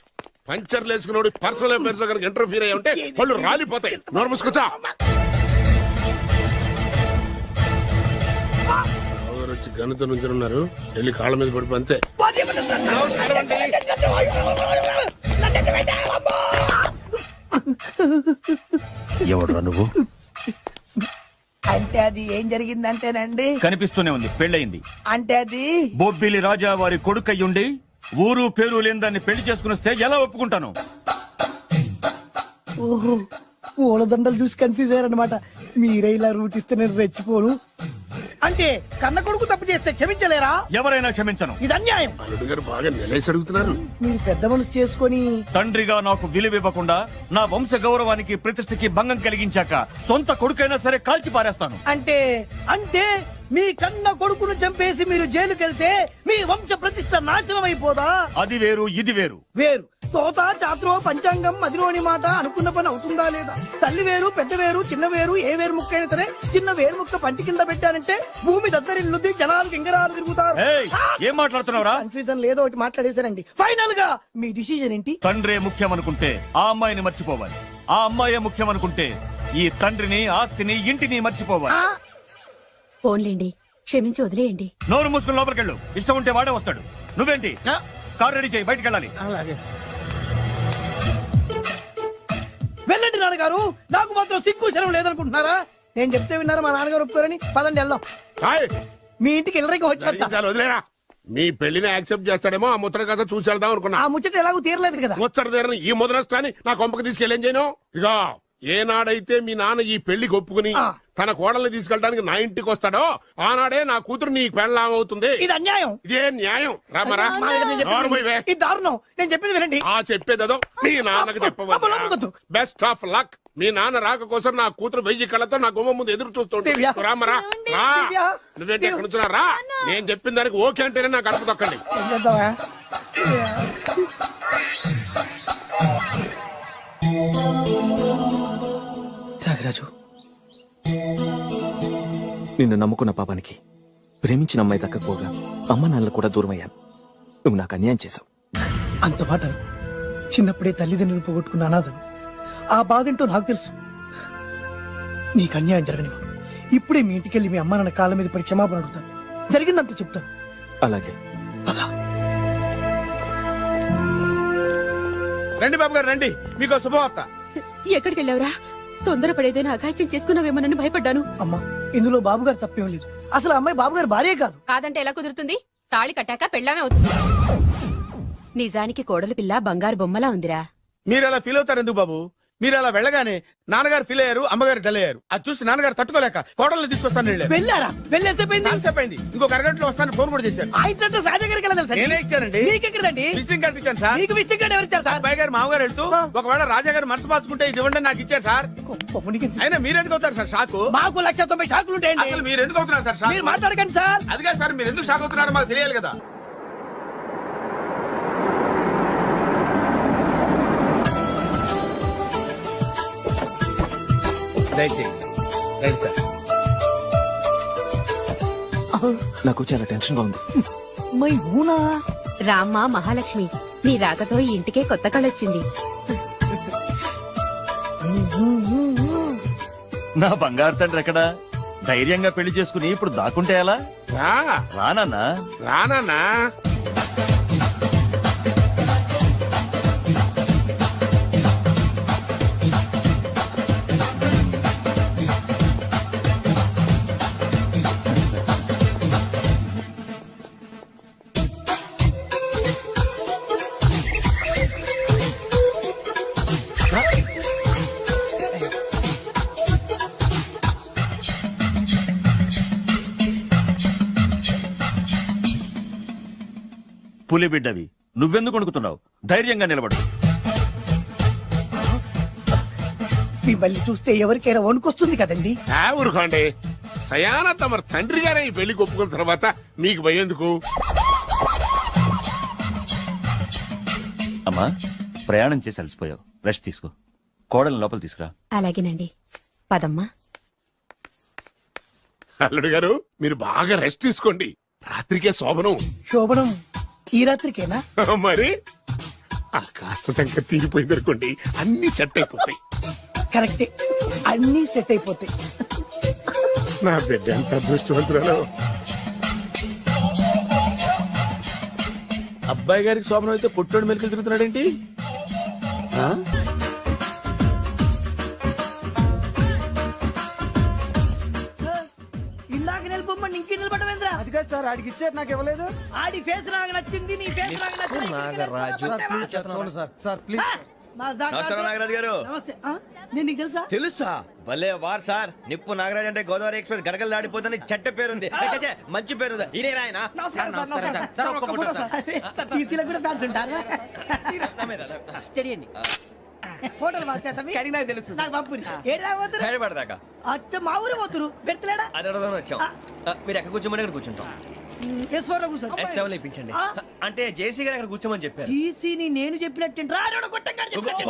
పంచర్లు వేసుకున్నాడు పర్సనల్ అఫైర్స్ లో కనుక ఇంటర్ఫీర్ అయ్యి ఉంటే వాళ్ళు రాలిపోతాయి. నోరు మూసుకొచ్చా. వచ్చి గనుత నుంచి ఉన్నారు, వెళ్ళి కాళ్ళ మీద పడిపో అంతే. ఎవడ్రా నువ్వు? అంటే అది ఏం జరిగిందంటేనండి, కనిపిస్తూనే ఉంది, పెళ్ళయింది. అంటే అది బొబ్బిలి రాజా వారి కొడుకయ్యుండి ఊరు పేరు లేని దాన్ని పెళ్లి చేసుకుని వస్తే ఎలా ఒప్పుకుంటాను? ఓహో, పూలదండలు చూసి కన్ఫ్యూజ్ అయ్యారనమాట. మీరే ఇలా రూట్ ఇస్తే నేను రెచ్చిపోను. అంటే కన్న కొడుకు తప్పు చేస్తే క్షమించలేరా? ఎవరైనా క్షమించను. ఇది అన్యాయం. అల్లుడు గారు బాగా నిలేసి అడుగుతున్నారు. మీరు పెద్ద మనసు చేసుకొని తండ్రిగా నాకు విలువివ్వకుండా నా వంశ గౌరవానికి ప్రతిష్టకి భంగం కలిగించాక సొంత కొడుకైనా సరే కాల్చి పారేస్తాను. అంటే అంటే మీ కన్న కొడుకును చంపేసి మీరు జైలుకెళ్తే మీ వంశ ప్రతిష్ట నాశనం అయిపోదా? అది వేరు, ఇది వేరు. వేరు. తోత చాత్రో పంచాంగం మదిలోని మాట అనుకున్న పని అవుతుందా లేదా? తల్లి వేరు పెద్ద వేరు చిన్న వేరు ఏ వేరు ముక్క అయినా సరే చిన్న వేరు ముక్క పంటి కింద పెట్టారంటే భూమి దద్దరిల్లుద్ది, జనాలు గింగరాలు తిరుగుతారు. ఏయ్, ఏం మాట్లాడుతున్నావురా? కన్ఫ్యూజన్ లేదో ఒకటి మాట్లాడేశారండి. ఫైనల్ గా మీ డిసిజన్ ఏంటి? తండ్రే ముఖ్యం అనుకుంటే ఆ అమ్మాయిని మర్చిపోవాలి. ఆ అమ్మాయే ముఖ్యం అనుకుంటే ఈ తండ్రిని, ఆస్తిని, ఇంటిని మర్చిపోవాలి. ఫోన్లేండి, క్షమించి వదిలేయండి. నోరు మూసుకుని లోపలికెళ్ళు. ఇష్టం ఉంటే వాడే వస్తాడు. నువ్వేంటి? కార్ రెడీ చేయి, బయటికి వెళ్ళాలి. అలాగే వెళ్ళండి నాన్నగారు. నాకు మాత్రం సిగ్గు శరం లేదనుకుంటున్నారా? నేను చెప్తే విన్నారా? మా నాన్నగారు ఒప్పుకోరని. పదండి వెళ్దాం. మీ ఇంటికి ఎల్లరికి వచ్చేస్తా. వదిలేరా, మీ పెళ్లిని యాక్సెప్ట్ చేస్తాడేమో ఆ ముద్ర కథ చూసి వెళ్దాం అనుకున్నా. ఆ ముచ్చట ఎలాగో తీరలేదు కదా. ముచ్చట తీరని ఈ ముద్రష్టాన్ని నా కొంపకి తీసుకెళ్ళేం చేయను. ఇక ఏనాడైతే మీ నాన్న ఈ పెళ్లికి ఒప్పుకుని తన కోడల్ని తీసుకెళ్ళడానికి నా ఇంటికి వస్తాడో ఆనాడే నా కూతురు నీ పెళ్ళాం అవుతుంది. ఇది అన్యాయం. ఇదే న్యాయం. రామరా, ఇది దారుణం. నేను చెప్పేది వినండి. ఆ చెప్పేదో మీ నాన్నకు చెప్పవచ్చు. Best of luck. మీ నాన్న రాక కోసం నా కూతురు 1000 కళ్ళతో నా గుమ్మ ముందు ఎదురు చూస్తుంటే రామరా, నువ్వేంటి ఎక్కడ నుంచున్నా రా. నేను చెప్పిన దానికి ఓకే అంటేనే నా గడప తొక్కండి. త్యాగరాజు, నిన్ను నమ్ముకున్న పాపానికి ప్రేమించిన అమ్మాయి దక్కకపోగా అమ్మ నాన్నలు కూడా దూరం అయ్యాను. నువ్వు నాకు అన్యాయం చేశావు. అంత మాట చిన్నప్పుడే తల్లిదండ్రులు పోగొట్టుకున్న అనాథను. ఆ బాధేంటో నాకు తెలుసు. నీకు అన్యాయం జరగనివ్వ. ఇప్పుడే మీ ఇంటికెళ్ళి మీ అమ్మ నాన్న కాళ్ళ మీద పడి క్షమాపణ అడుగుతాను. జరిగిందంత చెప్తాను. అలాగే. రండి బాబు గారు రండి, మీకు శుభవార్త. ఎక్కడికి వెళ్ళావురా? తొందరపడేదైనా అఘాయిత్యం చేసుకున్నావేమోనని భయపడ్డాను. అమ్మా, ఇందులో బాబు గారు తప్పేం లేదు. అసలు అమ్మాయి బాబు గారు భార్యే కాదు. కాదంటే ఎలా కుదురుతుంది? తాళి కట్టాక పెళ్ళామే అవుతుంది. నిజానికి కోడలి పిల్ల బంగారు బొమ్మలా ఉందిరా. మీరు అలా ఫీల్ అవుతారు ఎందుకు బాబు? మీరు అలా వెళ్ళగానే నాన్నగారు ఫీల్ అయ్యారు, అమ్మగారు డల్ అయ్యారు. అది చూసి నాన్నగారు తట్టుకోలేక కోడల్ని తీసుకొస్తాను వెళ్ళారా? వెళ్ళేసేపోయింది. ఇంకొక అరగంటలో వస్తాను ఫోన్ కూడా చేశారు. నేనే ఇచ్చానండి. విజిటింగ్ కార్డు ఇచ్చాను సార్. మీకు విజిటింగ్ కార్డు ఎవరు ఇచ్చారు సార్? అబ్బాయి గారు మామగారు వెళ్తూ ఒకవేళ రాజా గారు మనసు మార్చుకుంటే ఇది ఇవ్వండి నాకు ఇచ్చారు సార్. అయినా మీరు ఎందుకు అవుతారు సార్ షాక్? మాకు 190 షాకులు ఉంటాయండి. అసలు మీరు ఎందుకు అవుతున్నారు సార్ షాక్? మీరు మాట్లాడకండి సార్. అదిగా సార్, మీరు ఎందుకు షాక్ అవుతున్నారో మాకు తెలియాలి కదా. నాకు చాలా టెన్షన్ గా ఉంది. రామ్మ మహాలక్ష్మి, నీ రాకతో ఈ ఇంటికే కొత్త కళొచ్చింది. నా బంగారు తండ్రి ఎక్కడా? ధైర్యంగా పెళ్లి చేసుకుని ఇప్పుడు దాక్కుంటే ఎలా? రానన్నా. రానన్నా. పులి బిడ్డవి, నువ్వెందుకు వణుకుతున్నావు? ధైర్యంగా నిలబడు. మిమ్మల్ని చూస్తే ఎవరికైనా వణుకొస్తుంది కదండి. ఊరుకోండి. సయానా తమ తండ్రి గారే ఈ పెళ్లి ఒప్పుకున్న తర్వాత మీకు భయందుకు? అమ్మా, ప్రయాణం చేసి అలసిపోయావు, రెస్ట్ తీసుకో. కోడలు లోపల తీసుకురా. అలాగేనండి, పదమ్మా. అల్లుడు గారు, మీరు బాగా రెస్ట్ తీసుకోండి. రాత్రికే శోభనం. శోభనం ఈ రాత్రికేనా? మరి ఆ కాస్త సంఖ్య తీరిపోయింది అనుకోండి, అన్ని సెట్ అయిపోతాయి. కరెక్టే, అన్ని సెట్ అయిపోతాయి. నా బిడ్డ ఎంత అదృష్టవంతురాలు. అబ్బాయి గారికి శోభనం అయితే పుట్టోడు మెలికలు తిరుగుతున్నాడేంటి? ఇందాక నిలబొమ్మని ఇంకే నిలబడమేంద్రా? అది కాదు సార్, ఆడికి ఇచ్చారు, నాకు ఇవ్వలేదు. ఆడి ఫేస్ నాకు నచ్చింది, నీ ఫేస్ నాకు నచ్చింది. Sir please. నమస్కారం నాగరాజు గారు. నమస్తే. నేను నీకు తెలుసా? తెలుసా? భలే వార్ సార్. నిప్పు నాగరాజ్ అంటే గోదావరి ఎక్స్ప్రెస్ గడగలు దాడిపోతుంది చెట్ట పేరుంది. మంచి పేరు. ఈయన ఆయన. నమస్కారం సార్. నమస్కారం సార్. ఒక్క ఫోటో సార్. సార్ టీసీలో కూడా ఫ్యాన్స్ ఉంటారా? స్టడీ అండి. ఫోటోలు మార్చేస్తాం. కడిగి నాకు తెలుసు. నాకు పంపుని. ఏడా పోతురు? హైదరాబాద్ దాకా. అచ్చ మా ఊరు పోతురు. పెడతలేడా? అది అడగదామని వచ్చాం. మీరు ఎక్కడ కూర్చోమని అక్కడ కూర్చుంటాం. S4 లో కూర్చో S7 ఇప్పించండి అంటే జేసీ గారు అక్కడ కూర్చోమని చెప్పారు. టీసీని నేను చెప్పినట్టు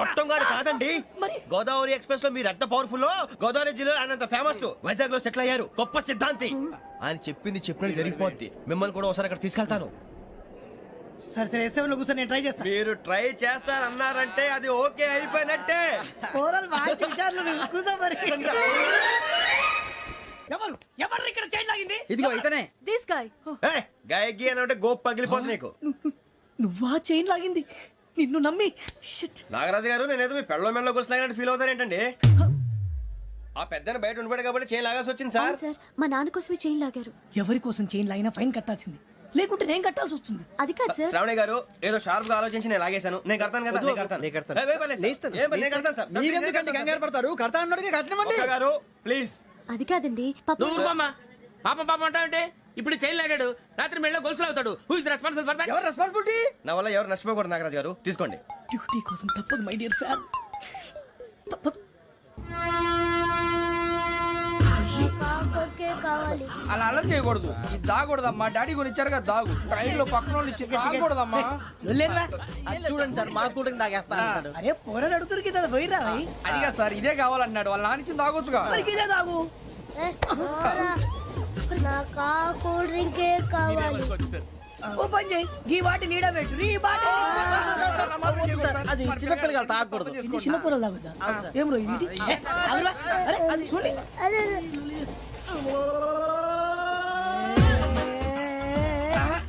గొట్టంగాడు కాదండి మరి? గోదావరి ఎక్స్ప్రెస్ లో మీరు ఎంత పవర్ఫుల్ గోదావరి జిల్లా ఆయన ఫేమస్ వైజాగ్ లో సెటిల్ అయ్యారు గొప్ప సిద్ధాంతి ఆయన చెప్పింది చెప్పినట్టు జరిగిపోద్ది మిమ్మల్ని కూడా ఒకసారి అక్కడ తీసుకెళ్తాను. సరే S7 లో కూర్చో, నేను ట్రై చేస్తా. మీరు ట్రై చేస్తారన్నారంటే అది ఓకే అయిపోయినట్టే. ఓవరాల్ వాయిస్ విషయాలు కూర్చో మరి. ఎవరు ఇక్కడ చైన్ లాగింది? ఇదిగో ఇతనే. This guy. గాయకి అని అంటే గోప్ పగిలిపోతుంది నీకు. నువ్వా చైన్ లాగింది? నిన్ను నమ్మి షిట్. నాగరాజు గారు నేనేదో మీ పెళ్ళ మెళ్ళ గురిసిలాగినట్టు ఫీల్ అవుతారేంటండి? ఆ పెద్దని బయట ఉండిపోయాడు కాబట్టి చైన్ లాగాల్సి వచ్చింది సార్. సార్ మా నాన్న కోసమే చైన్ లాగారు. ఎవరి కోసం చైన్ లాగినా ఫైన్ కట్టాల్సింది, లేకుంటే నేను కట్టాల్సి వస్తుంది. అది కాదు సార్. శ్రావణి గారు ఏదో షార్ప్ గా ఆలోచించి నేను లాగేశాను. నేను కడతాను కదా. నేను కడతాను. నేను కడతాను సార్. మీరెందుకంటే కంగారు పడతారు? కడతా అన్నాడుగా కట్టమండి. గారు ప్లీజ్. అది కాదండి పాపం. పాపం అంటే ఇప్పుడు చైన్ లాగాడు, రాత్రి మెళ్ళ గొలుసులు అవుతాడు. Who is responsible for that? ఎవరు రెస్పాన్సిబిలిటీ? నా వల్ల ఎవరు నష్టపోకూడదు నాగరాజు గారు, తీసుకోండి. డ్యూటీ కోసం తప్పదు మై డియర్ ఫ్యాన్, తప్పదు. అలా అలర్ట్ చేయకూడదు. ఇది దాగకూడదమ్మా. డాడీ కొని ఇచ్చారు కదా దాగు. ట్రైన్ లో పక్కన వాళ్ళు ఇచ్చి దాగకూడదమ్మా. చూడండి సార్ మా కూడా దాగేస్తా. అరే పోరాడు అడుగుతారు కదా, పోయిరా అదిగా సార్ ఇదే కావాలన్నాడు. వాళ్ళ నాన్న ఇచ్చింది తాగొచ్చుగా. మరి ఇదే తాగు. ఓ పని చేయి, ఈ బాటి లీడ పెట్టు. ఈ బాటి అది చిన్నపిల్లలు తాగకూడదు. ఇది చిన్న పొరలు తాగుతా. ఏం రో ఇది? అరే అది చూడండి.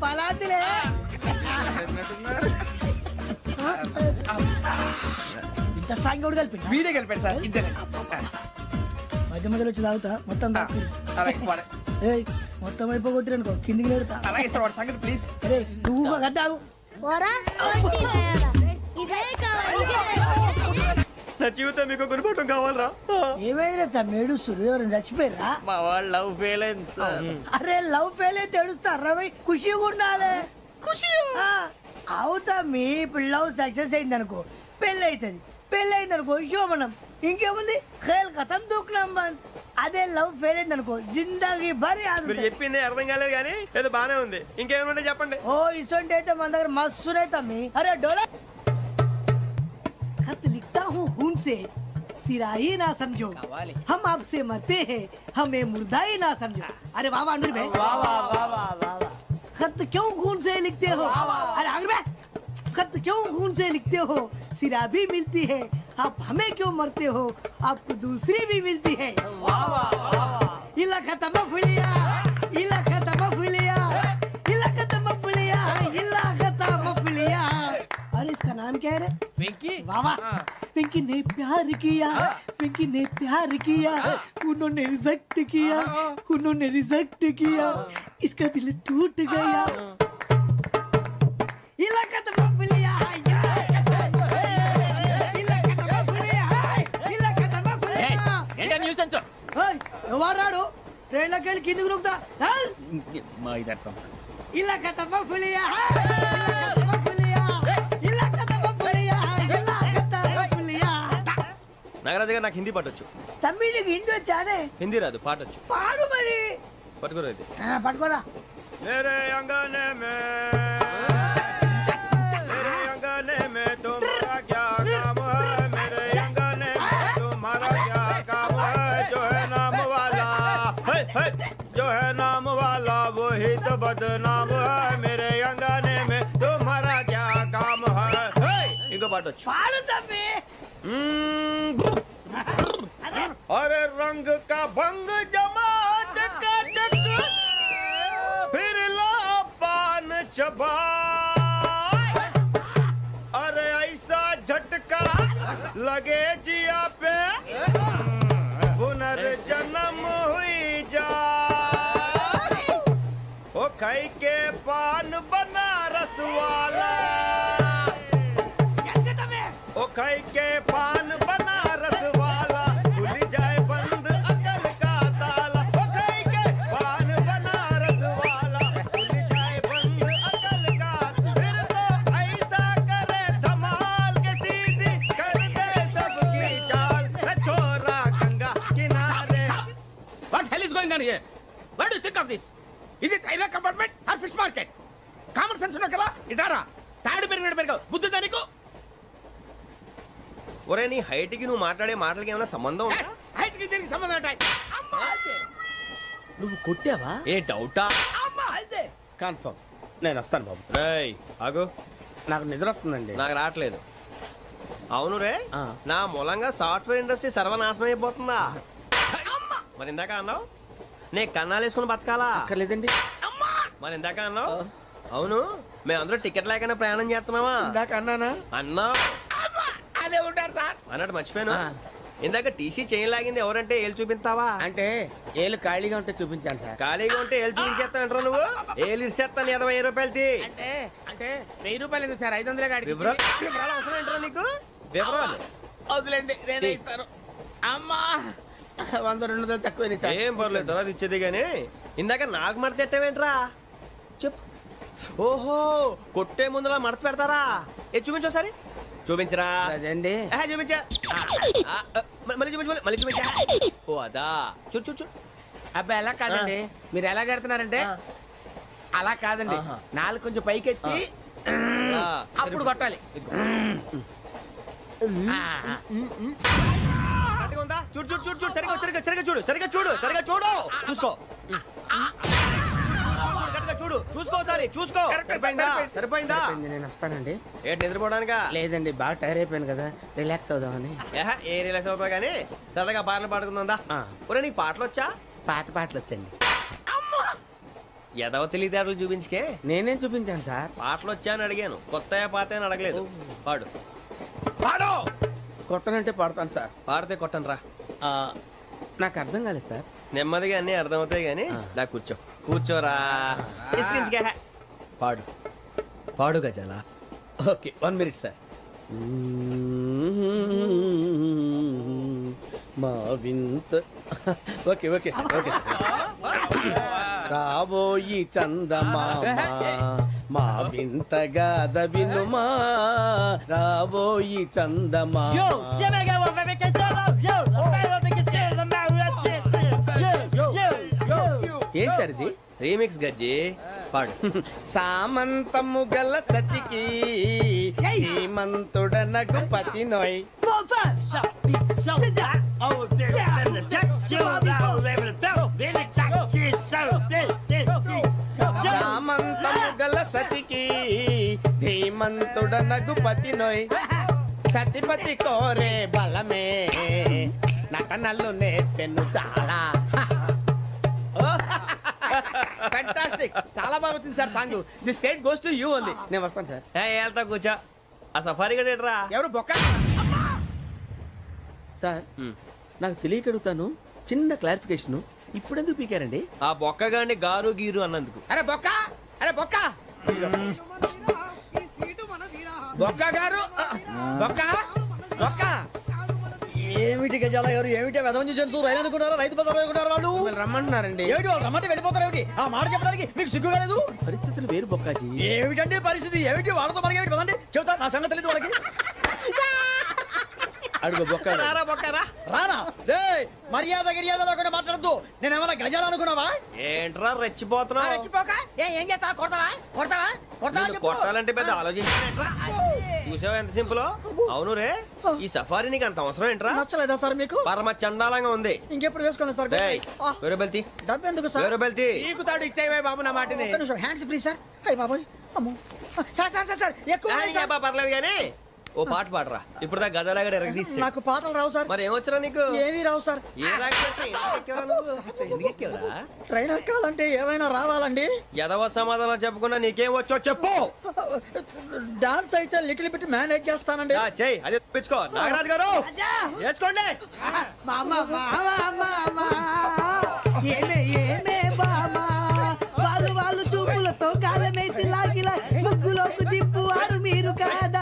పలాతిలే. ఇంత స్ట్రాంగ్ కూడా కలిపి వీడే కలిపాడు సార్. ఇద్దరే మధ్య మధ్యలో వచ్చి తాగుతా, మొత్తం తాగు. ఏయ్ మొత్తం అయిపోగొట్టిరనుకో కిందికి నేడుతా. అలాగే సార్ వాడి సంగతి ప్లీజ్. అరే నువ్వు కద్దాగు. నా జీవితం మీకు గురిపటం కావాలరా? ఏమైనా తమ్మేడు ఎవరైనా చచ్చిపోయిరా? మా వాళ్ళు లవ్ ఫెయిల్ అయింది సార్. అరే లవ్ ఫెయిల్ అయితే ఏడుస్తారా? ఖుషిగా ఉండాలి. ఖుషి అవుతా. మీ పిల్లవ్ సక్సెస్ అయింది అనుకో పెళ్ళి అవుతుంది. పెళ్ళి అయింది అనుకో శోభనం. ఇంకేముంది ఖేల్ ఖతం దూకునాం బంద్. అదే లవ్ ఫెయిల్ అయింది అనుకో జిందగీ భరి. మీరు చెప్పింది అర్థం కాలేదు కానీ ఏదో బానే ఉంది. ఇంకేమైనా చెప్పండి. ఓ ఇసొంటి అయితే మన దగ్గర మస్తునే తమ్మి. అరే డోలా खत लिखता हूँ खून से सिरा ही ना समझो, हम आपसे मरते हैं हमें मुर्दा ही ना समझो. अरे वाह वाह अनुर भाई, वाह वाह वाह वाह वाह. खत क्यों खून से लिखते हो? अरे अनुर भाई खत क्यों खून से लिखते हो? सिरा भी मिलती है, आप हमें क्यों मरते हो? आपको दूसरी भी मिलती है. वाह वाह वाह. इला खत्म फुलिया, इला खत्म फुलिया, इला खत्म फुलिया, इला खत्म फुलिया. अरे इसका नाम क्या है रे? వెంకీ. वाह वाह. पिंकी ने प्यार किया, पिंकी ने प्यार किया, उन्होंने रिजेक्ट किया, उन्होंने रिजेक्ट किया, इसका दिल टूट गया. इलाका तो बबलिया, इलाका तो बबलिया, इलाका तो बबलिया. ఏంటా న్యూసెన్స్? ओए ఎవరాడు ట్రైన్ లోకి వెళ్ళి కిందికి నొక్కుతా. మా ఇదర్సం. इलाका तो बबलिया, इलाका तो बबलिया, इलाका तो बबलिया, इलाका तो बबलिया. నాగరాజు గారు నాకు హిందీ పాటొచ్చు. తమ్మి నీకు హిందీ వచ్చానే? హిందీ రాదు, పాటొచ్చు. పాడు మరి. పట్టుకోరు అయితే. పట్టుకోరా. मेरे अंगने में तुम्हारा क्या काम है? मेरे अंगने में तुम्हारा क्या काम है? जो है नाम वाला जो है नाम वाला वही तो बदनाम है. मेरे अंगने में तुम्हारा क्या काम है? इनको बाटो పాడు తమ్మి. अरे रंग का भंग जमा चकाचक फिर ला पान चबा. अरे ऐसा झटका लगे जिया पे पुनर्जन्म हुई जा. ओ खाई के पान बनारस वाला, ओ खाई के पान बनारस वाला खुल जाए बंद अकल का ताला. ओ खाई के पान बनारस वाला खुल जाए बंद अकल का. फिर तो ऐसा करे धमाल के सीधी कर दे सबकी चाल. छोरा गंगा किनारे. What hell is going on here? What do you think of this? Is it railway compartment or common sense ఉన్నా కదా ఇటారా తాడు పెరిగినట్టు పెరగవు బుద్ధి దానికి ఒరే నీ హైట్ కి నువ్వు మాట్లాడే మాటలకి ఏమైనా సంబంధం ఉందా? హైట్ కి దీనికి సంబంధం ఉంటాయి నువ్వు కొట్టావా? ఏ డౌటా? కన్ఫర్మ్ నేను వస్తాను బాబు. రేయ్ ఆగు, నాకు నిద్ర వస్తుందండి. నాకు రావట్లేదు. అవును రే, నా మూలంగా సాఫ్ట్వేర్ ఇండస్ట్రీ సర్వనాశనం అయిపోతుందా? మరి ఇందాక అన్నావు నే కన్నాలు వేసుకుని బతకాలా? అక్కర్లేదండి. మరి ఇందాక అన్నావు అవును మేమందరూ టికెట్ లేకుండా ప్రయాణం చేస్తున్నావా? ఇందాక అన్నానా? అన్నావు అదే ఉంటారు సార్ అన్నట్టు మర్చిపోయాను. ఇందాక టీసీ చేయి లాగింది ఎవరంటే ఏళ్ళు చూపిస్తావా? అంటే ఏళ్ళు ఖాళీగా ఉంటే చూపించాను సార్. ఖాళీగా ఉంటే ఏళ్ళు చూపించేస్తావు నువ్వు? ఏళ్ళు ఇచ్చేస్తాను 20 రూపాయలది. అంటే అంటే 1000 రూపాయలు ఎందుకు సార్? 500 గాడికి వివరాలు అవసరం ఏంట్రా నీకు? వివరాలు వదిలేండి నేనే ఇస్తాను. అమ్మా 100-200 తక్కువ సార్. ఏం పర్లేదు తర్వాత ఇచ్చేది గానీ ఇందాక నాకు మడత ఎట్టవేంట్రా చెప్పు. ఓహో కొట్టే ముందులా మడత పెడతారా? ఏ చూపించు ఒకసారి. చూపించరా? అదండి చూపించా. మళ్ళీ చూపించు మళ్ళీ చూపించా. ఓ అదా చూడు చూడు చూడు. అబ్బాయి ఎలా కాదండి, మీరు ఎలా కడుతున్నారంటే అలా కాదండి, నాలుగు కొంచెం పైకెత్తి అప్పుడు కొట్టాలి. కరెక్ట్గా ఉందా? చూడు చూడు చూడు చూడు సరిగా సరిగా సరిగా చూడు సరిగా చూడు సరిగా చూడు చూసుకో. కరెక్ట్గా చూడు చూసుకో ఒకసారి చూసుకో. సరిపోయిందా? సరిపోయిందా? నేను వస్తానండి. ఏంటి నిద్రపోవడానికా? లేదండి బాగా టైర్ అయిపోయాను కదా, రిలాక్స్ అవుదామని. ఏ రిలాక్స్ అవుతావు కానీ సరదాగా పాటలు పాడుకుందా? ఒరే నీకు పాటలు వచ్చా? పాత పాటలు వచ్చండి. ఎదవ తెలివితేటలు చూపించుకే. నేనేం చూపించాను సార్? పాటలు వచ్చా అని అడిగాను, కొత్త పాత అని అడగలేదు. పాడు పాడు. కొట్టనంటే పాడతాను సార్. పాడితే కొట్టను రా. నాకు అర్థం కాలేదు సార్. నెమ్మదిగా అన్నీ అర్థమవుతాయి కానీ దా కూర్చో. కూర్చోరా. ఇసుకించుకే. పాడు పాడు గజాల. Okay 1 minute sir. మా వింత okay okay sir okay sir. రాబోయి చందమామ మా వింత గాథ వినుమా, రాబోయి చందమామ. ఏం సార్ ఇది? రీమిక్స్ గజ్జి. పాడు. సామంతము గల సతికి హేమంతుడనగు పతి నోయ్. సామంతము గల సతికి ధీమంతుడనగు పతి నోయ్. సతిపతి కోరే బలమే నటనలు నేర్పెను చాలా. ఫ్యాంటాస్టిక్, చాలా బాగా వచ్చింది sir song. The state goes to you only. నేను వస్తాను సార్. వెళ్తా కూర్చో. ఆ సఫారీ గడేట్రా ఎవరు బొక్క సార్? నాకు తెలియకడుగుతాను, చిన్న క్లారిఫికేషన్. ఇప్పుడెందుకు పీకారండి? ఆ బొక్కగాండి గారు గీరు అన్నందుకు. అరే బొక్క, అరే బొక్క, బొక్క గారు, బొక్క బొక్క. ఏమిటి గజాల గారు? ఏమిటి వెదవని తెలుసు? రైలు అనుకున్నారా? రైతు బజార్ అనుకున్నారు వాళ్ళు? రమ్మంటున్నారండి. ఏమిటి వాళ్ళు రమ్మంటే వెళ్ళిపోతారు? ఏమిటి ఆ మాట చెప్పడానికి మీకు సిగ్గు కాలేదు? పరిస్థితులు వేరు బొక్కాజీ. ఏమిటంటే పరిస్థితి? ఏమిటి వాళ్ళతో మనకి ఏమిటి? పదండి చెబుతా, నా సంగతి తెలియదు వాళ్ళకి. అడుగు బొక్క. రారా బొక్కరా. రానా రే? మర్యాద గిర్యాద లేకుండా మాట్లాడద్దు. నేనేమన్నా గజాలు అనుకున్నావా? ఏంట్రా రెచ్చిపోతున్నావు? రెచ్చిపోక ఏం చేస్తావా? కొడతావా కొడతావా కొడతావా? నిన్ను కొట్టాలంటే పెద్ద ఆలోచించానేంట్రా? చూసావా ఎంత సింపుల్? అవును రే, ఈ సఫారీ నీకు అంత అవసరం ఏంట్రా? నచ్చలేదా సార్ మీకు? పరమ చండాలంగా ఉంది. ఇంకెప్పుడు వేసుకోండి సార్. వేరే బెల్తి. డబ్బు ఎందుకు సార్? వేరే బెల్తి. నీకు తాడు ఇచ్చాయి బాబు నా మాటని. Hands free sir. అయ్యి బాబోయ్, అమ్మో సార్ సార్ సార్ సార్ ఎక్కువ ఉన్నాయి సార్. పర్లేదు కానీ ఓ పాట పాడరా. ఇప్పుడు దా గజలాగడ ఎరగదీసి. నాకు పాటలు రావు సార్. మరి ఏమొచ్చరా నీకు? ఏమీ రావు సార్. ఏ రాకెవరా? ట్రైన్ ఎక్కాలంటే ఏమైనా రావాలండి. ఎదవ సమాధానం చెప్పకుండా నీకేం వచ్చో చెప్పు. డాన్స్ అయితే లిటిల్ బిట్ మేనేజ్ చేస్తానండి. చెయ్యి, అది తెప్పించుకో. నాగరాజు గారు వేసుకోండి. వాళ్ళు చూపులతో కాలమేసి లాగిలా ముగ్గులోకి దిప్పువారు మీరు కాదా?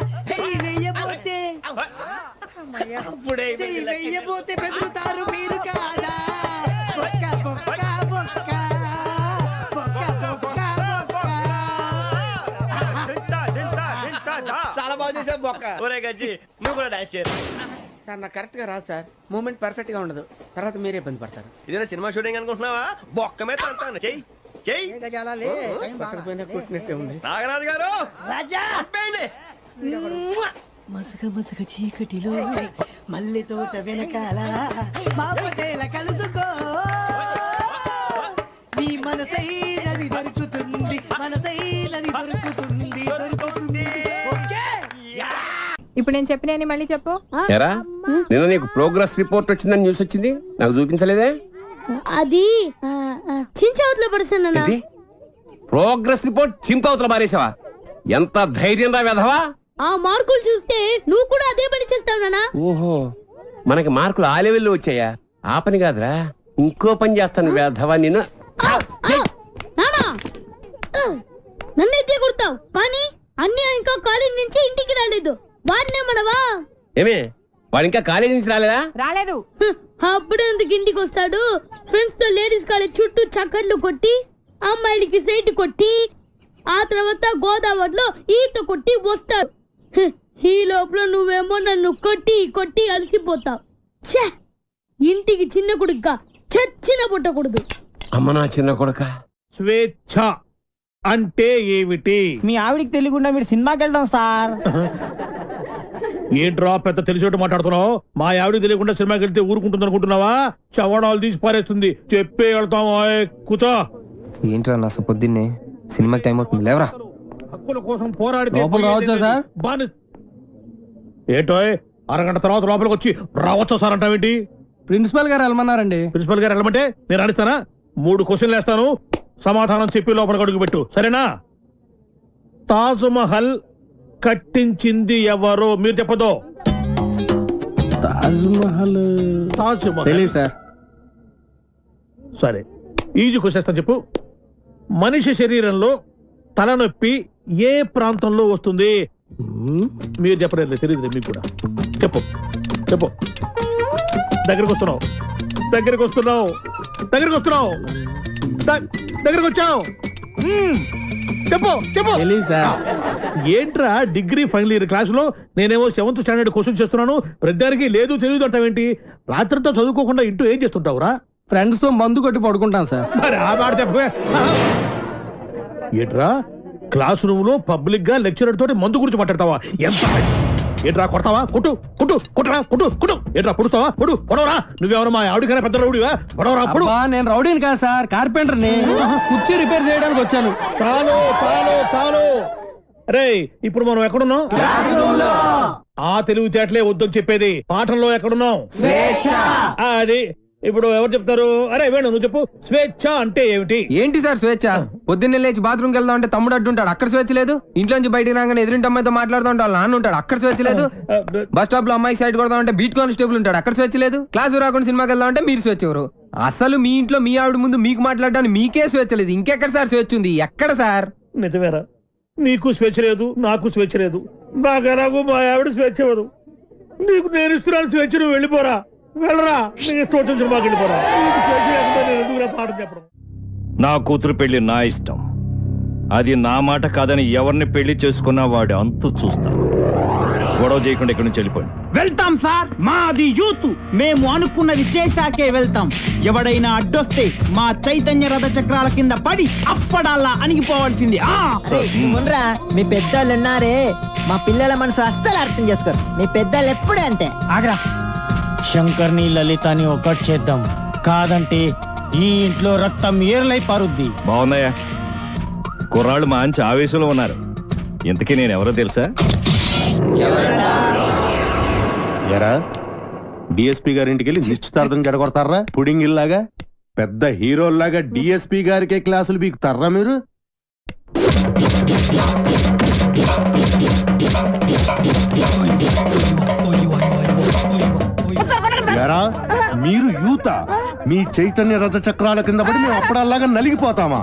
వెయ్యబోతే బెదురుతారు మీరు కాదా? బొక్క బొక్క బొక్క బొక్క బొక్క బొక్క. చాలా బాగా చేసావు బొక్క. ఒరే గజ్జి నువ్వు కూడా డాన్స్ చేయరు సార్. నాకు కరెక్ట్ గా రాదు సార్. మూమెంట్ పర్ఫెక్ట్ గా ఉండదు, తర్వాత మీరే ఇబ్బంది పడతారు. ఇదేనా సినిమా షూటింగ్ అనుకుంటున్నావా? బొక్క మీద అంటాను. చెయ్యి నాగరాజు గారు రాజా మసగ మసగ చీకటిలో మల్లె తోట వెనకాల మాపటేల కలుసుకో నీ మనసైనది దొరుకుతుంది మనసైనది దొరుకుతుంది దొరుకుతుంది ఓకే ఇప్పుడు నేను చెప్పిన మళ్ళీ చెప్పు ఎరా నిన్న నీకు ప్రోగ్రెస్ రిపోర్ట్ వచ్చిందని న్యూస్ వచ్చింది నాకు చూపించలేదే అది చించవతలో పడుతున్నా ప్రోగ్రెస్ రిపోర్ట్ చింపవతల మారేసావా ఎంత ధైర్యం రా వెధవా ఆ మార్కులు చూస్తే నువ్వు కూడా అదే పని చేస్తావు నానా ఓహో మనకి మార్కులు ఆ లెవెల్లో వచ్చాయా ఆ పని కాదురా ఇంకో పని చేస్తాను వెధవా నిన్ను నానా నన్నైతే కొడతావు కానీ అన్నీ ఇంకా కాలేజ్ నుంచి ఇంటికి రాలేదు వాడినే మనవా ఏమే వాడు ఇంకా కాలేజీ నుంచి రాలేదా రాలేదు అప్పుడే ఎందుకు ఇంటికి వస్తాడు ఫ్రెండ్స్ తో లేడీస్ కాలేజ్ చుట్టూ చక్కర్లు కొట్టి అమ్మాయిలకి సైట్ కొట్టి ఆ తర్వాత గోదావరిలో ఈత కొట్టి వస్తాడు ఈ లోపల నువ్వేమో నన్ను కొట్టి కొట్టి అలసిపోతావు ఛే ఇంటికి చిన్న కొడుగ్గా చచ్చిన పుట్టకూడదు అమ్మ నా చిన్న కొడుక స్వేచ్ఛ అంటే ఏమిటి? మీ ఆవిడికి తెలియకుండా మీరు సినిమాకి వెళ్దాం సార్. ఏంట్రా పెద్ద తెలిసేట్టు మాట్లాడుతున్నావు? మా ఆవిడికి తెలియకుండా సినిమాకి వెళ్తే ఊరుకుంటుంది అనుకుంటున్నావా? చవడాలు తీసి పారేస్తుంది. చెప్పే వెళ్తాం. కూర్చో. ఏంట్రా నా పొద్దున్నే సినిమాకి టైం అవుతుంది లేవరా. హక్కుల కోసం పోరాడితే లోపల రావచ్చా సార్? ఏంటో అరగంట తర్వాత లోపలికి వచ్చి రావచ్చా సార్ అంటావేంటి? ప్రిన్సిపల్ గారు వెళ్ళమన్నారండి. ప్రిన్సిపల్ గారు వెళ్ళమంటే నేను అడుగుతానా? 3 క్వశ్చన్లు వేస్తాను, సమాధానం చెప్పి లోపలికి అడుగు పెట్టు, సరేనా? తాజ్ మహల్ కట్టించింది ఎవరు? మీరు చెప్పదో. తాజ్ మహల్ సార్. సరే, ఈజీ క్వశ్చన్ చెప్పు. మనిషి శరీరంలో తలనొప్పి ఏ ప్రాంతంలో వస్తుంది? మీరు చెప్పలేదు, తెలియదు మీకు కూడా. చెప్పు చెప్పు. దగ్గరకు వస్తున్నావు, దగ్గరకు వస్తున్నావు, దగ్గరకు వస్తున్నావు, దగ్గరకు వచ్చావు. చెప్పు చెప్పు. ఏంట్రా డిగ్రీ ఫైనల్ ఇయర్ క్లాసులో నేనేమో 7th స్టాండర్డ్ క్వశ్చన్ చేస్తున్నాను, ప్రతిదానికి లేదు తెలియదు అంటావేంటి? రాత్రితో చదువుకోకుండా ఇంటూ ఏం చేస్తుంటావురా? ఫ్రెండ్స్ తో మందు కొట్టి పడుకుంటాను సార్. మరి ఆ మాట చెప్పే. ఏంట్రా క్లాస్ రూమ్ లో పబ్లిక్ గా లెక్చరర్ తోటి మందు గురించి మాట్లాడతావా? ఎంత ఏంట్రా కొడతావా? కొట్టు కొట్టు కొట్టరా కొట్టు కొట్టు. ఏంట్రా పొడుస్తావా? పొడు పొడవరా. నువ్వేమన్నా మా ఆవిడకైనా పెద్ద రౌడీవా? పొడవరా పొడు. నేను రౌడీని కాదు సార్, కార్పెంటర్ ని. కుర్చీ రిపేర్ చేయడానికి వచ్చాను. చాలు చాలు చాలు. రే ఇప్పుడు మనం ఎక్కడున్నాం? ఆ తెలివితేటలే వద్దని చెప్పేది. పాఠంలో ఎక్కడున్నాం? అది ఇప్పుడు ఎవరు చెప్తారు? అరే వేణు నువ్వు చెప్పు. స్వేచ్ఛ అంటే ఏమిటి? ఏంటి సార్ స్వేచ్ఛ? పొద్దున్నే లేచి బాత్రూమ్కి వెళ్దాం అంటే తమ్ముడు అడ్డుంటాడు, అక్కడ స్వేచ్ఛ లేదు. ఇంట్లోంచి బయటికి రాగానే ఎదురింటి అమ్మాయితో మాట్లాడుతూ ఉంటాడు, నాన్న ఉంటాడు, అక్కడ స్వేచ్ఛ లేదు. బస్ స్టాప్ లో అమ్మాయికి సైడ్ కొడదాం అంటే బీట్ కానిస్టేబుల్ ఉంటాడు, అక్కడ స్వేచ్ఛ లేదు. క్లాసు రాకుండా సినిమాకి వెళ్దాం అంటే మీరు స్వేచ్ఛ ఎవరు? అసలు మీ ఇంట్లో మీ ఆవిడ ముందు మీకు మాట్లాడడానికి మీకే స్వేచ్ఛ లేదు, ఇంకెక్కడ సార్ స్వేచ్ఛ ఉంది? ఎక్కడ సార్? నిజమేరా, నీకు స్వేచ్ఛ లేదు, నాకు స్వేచ్ఛ లేదు. నాకు మా ఆవిడ స్వేచ్ఛ ఇవ్వదు. నీకు నేను ఇస్తున్నాను స్వేచ్ఛ, నువ్వు వెళ్ళిపోరా. వెళ్ళరా, నీ తోట సినిమాకి వెళ్ళిపోరా. పాఠం చెప్పడం. నా కూతురు పెళ్లి నా ఇష్టం, అది నా మాట కాదని ఎవరిని పెళ్లి చేసుకున్నా వాడు అంతు చూస్తాను. గొడవ చేయకుండా ఇక్కడి నుంచి వెళ్ళిపోండి. వెళ్తాం సార్, మాది యూత్, మేము అనుకున్నది చేశాకే వెళ్తాం. ఎవడైనా అడ్డొస్తే మా చైతన్య రథ చక్రాల కింద పడి అప్పడాలా అణిగిపోవాల్సింది. మీ పెద్దోళ్ళు ఉన్నారే, మా పిల్లల మనసు అస్సలు అర్థం చేసుకోరు. మీ పెద్దోళ్ళు ఎప్పుడే అంతే. ఆగ్రా, శంకర్ని లలితని ఒకటి చేద్దాం, కాదంటే ఈ ఇంట్లో రక్తం ఏర్లై పారుద్ది. బాగున్నాయా? కుర్రాళ్ళు మంచి ఆవేశంలో ఉన్నారు. ఇంతకీ నేను ఎవరో తెలుసా? ఎరా డిఎస్పీ గారింటికి వెళ్ళి నిశ్చితార్థం జడగొడతారా? పుడింగ్ ఇల్లాగా పెద్ద హీరోల్లాగా డిఎస్పీ గారికే క్లాసులు బీకుతారా మీరు? ఎరా మీరు యూత, మీ చైతన్య రథ చక్రాల కింద పడి మేము అప్పుడల్లాగా నలిగిపోతామా?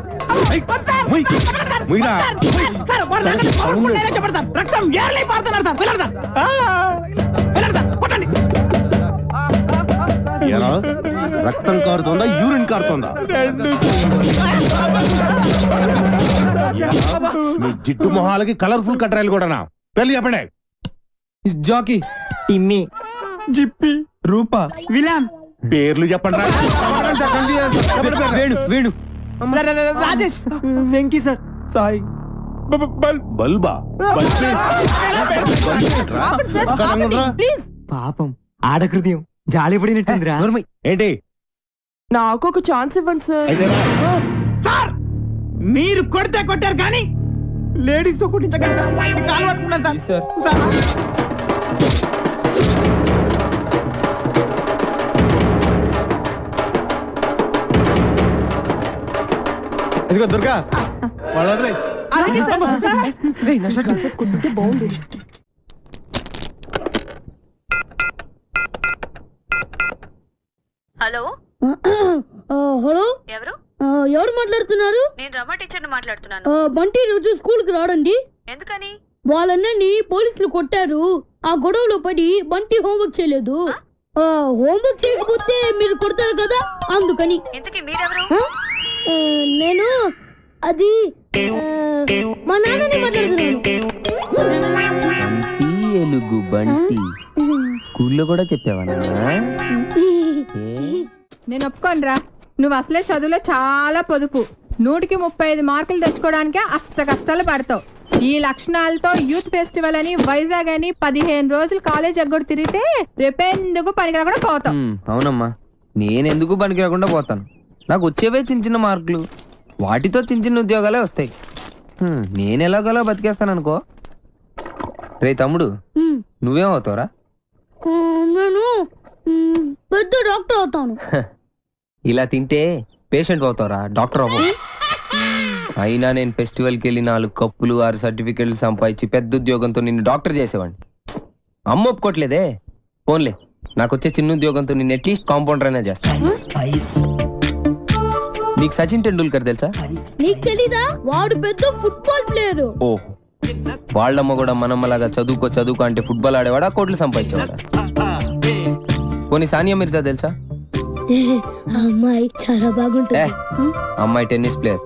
ఎరా రక్తం కారుతోందా, యూరిన్ కారుతోందా? మీ జిడ్డు మొహాలకి కలర్ఫుల్ కట్రాయలు కూడానా? పెళ్లి చెప్పండి. జాకీ, టిమ్మి, జిప్పి, రూపా, విలాన్ పేర్లు చెప్పండి. వేణు వేణు రాజేష్ వెంకీ సార్ సాయి బల్బా పాపం ఆడకృత్యం జాలి పడినట్టుందిరా ఏంటి నాకు ఒక ఛాన్స్ ఇవ్వండి సార్ మీరు కొడితే కొట్టారు కానీ లేడీస్ తో కొట్టించగలరు సార్ మీకు కాలు పట్టుకున్నాను సార్ ఇదిగో దుర్గా వాళ్ళ బాగుంది. హలో హలో ఎవరు? ఎవరు మాట్లాడుతున్నారు? నేను రమ టీచర్ని మాట్లాడుతున్నాను. బంటి రోజు స్కూల్ కి రాడండి. ఎందుకని? వాళ్ళన్నీ పోలీసులు కొట్టారు. ఆ గొడవలో పడి బంటి హోంవర్క్ చేయలేదు. హోంవర్క్ చేయకపోతే మీరు కొడతారు కదా, అందుకని. ఇంతకీ మీరెవరు? నేను అది మా నాన్నని మాట్లాడుతున్నాను. ఎలుగు బంటి స్కూల్లో కూడా చెప్పావా? నేను ఒప్పుకోనరా. నువ్వు అసలే చదువులో చాలా పొదుపు. 100కి 35 మార్కులు తెచ్చుకోవడానికే అష్ట కష్టాలు పడతావు. ఈ లక్షణాలతో యూత్ ఫెస్టివల్ అని వైజాగ్ అని 15 రోజులు కాలేజ్ ఎగ్గొడు తిరిగితే రేపెందుకు పనికిరాకుండా పోతావు. అవునమ్మా, నేనెందుకు పనికి రాకుండా పోతాను. నాకు వచ్చేవే చిన్న చిన్న మార్కులు, వాటితో చిన్న చిన్న ఉద్యోగాలే వస్తాయి. నేను ఎలాగోలా బతికేస్తాను అనుకో. రే తమ్ముడు, నువ్వేమవుతావురా? నేను పెద్ద డాక్టర్ అవుతాను. ఇలా తింటే పేషెంట్ అవుతావురా, డాక్టర్ అవ్వవు. అయినా నేను ఫెస్టివల్కి వెళ్ళి 4 కప్పులు 6 సర్టిఫికెట్లు సంపాదించి పెద్ద ఉద్యోగంతో నిన్ను డాక్టర్ చేసేవాడిని. అమ్మ ఒప్పుకోవట్లేదే. ఫోన్లే, నాకు వచ్చే చిన్న ఉద్యోగంతో నిన్ను అట్లీస్ట్ కాంపౌండర్ అయినా చేస్తాను. నీకు సచిన్ టెండూల్కర్ తెలుసా? నీకు తెలీదా? వాడు పెద్ద ఫుట్బాల్ ప్లేయర్. ఓ, వాళ్ళమ్మ కూడా మనమ్మలాగా చదువుకో అంటే ఫుట్బాల్ ఆడేవాడా, కోట్లు సంపాదించేవాడా? పోనీ సానియా మిర్జా తెలుసా? అమ్మాయి చాలా బాగుంటుంది. అమ్మాయి టెన్నిస్ ప్లేయర్.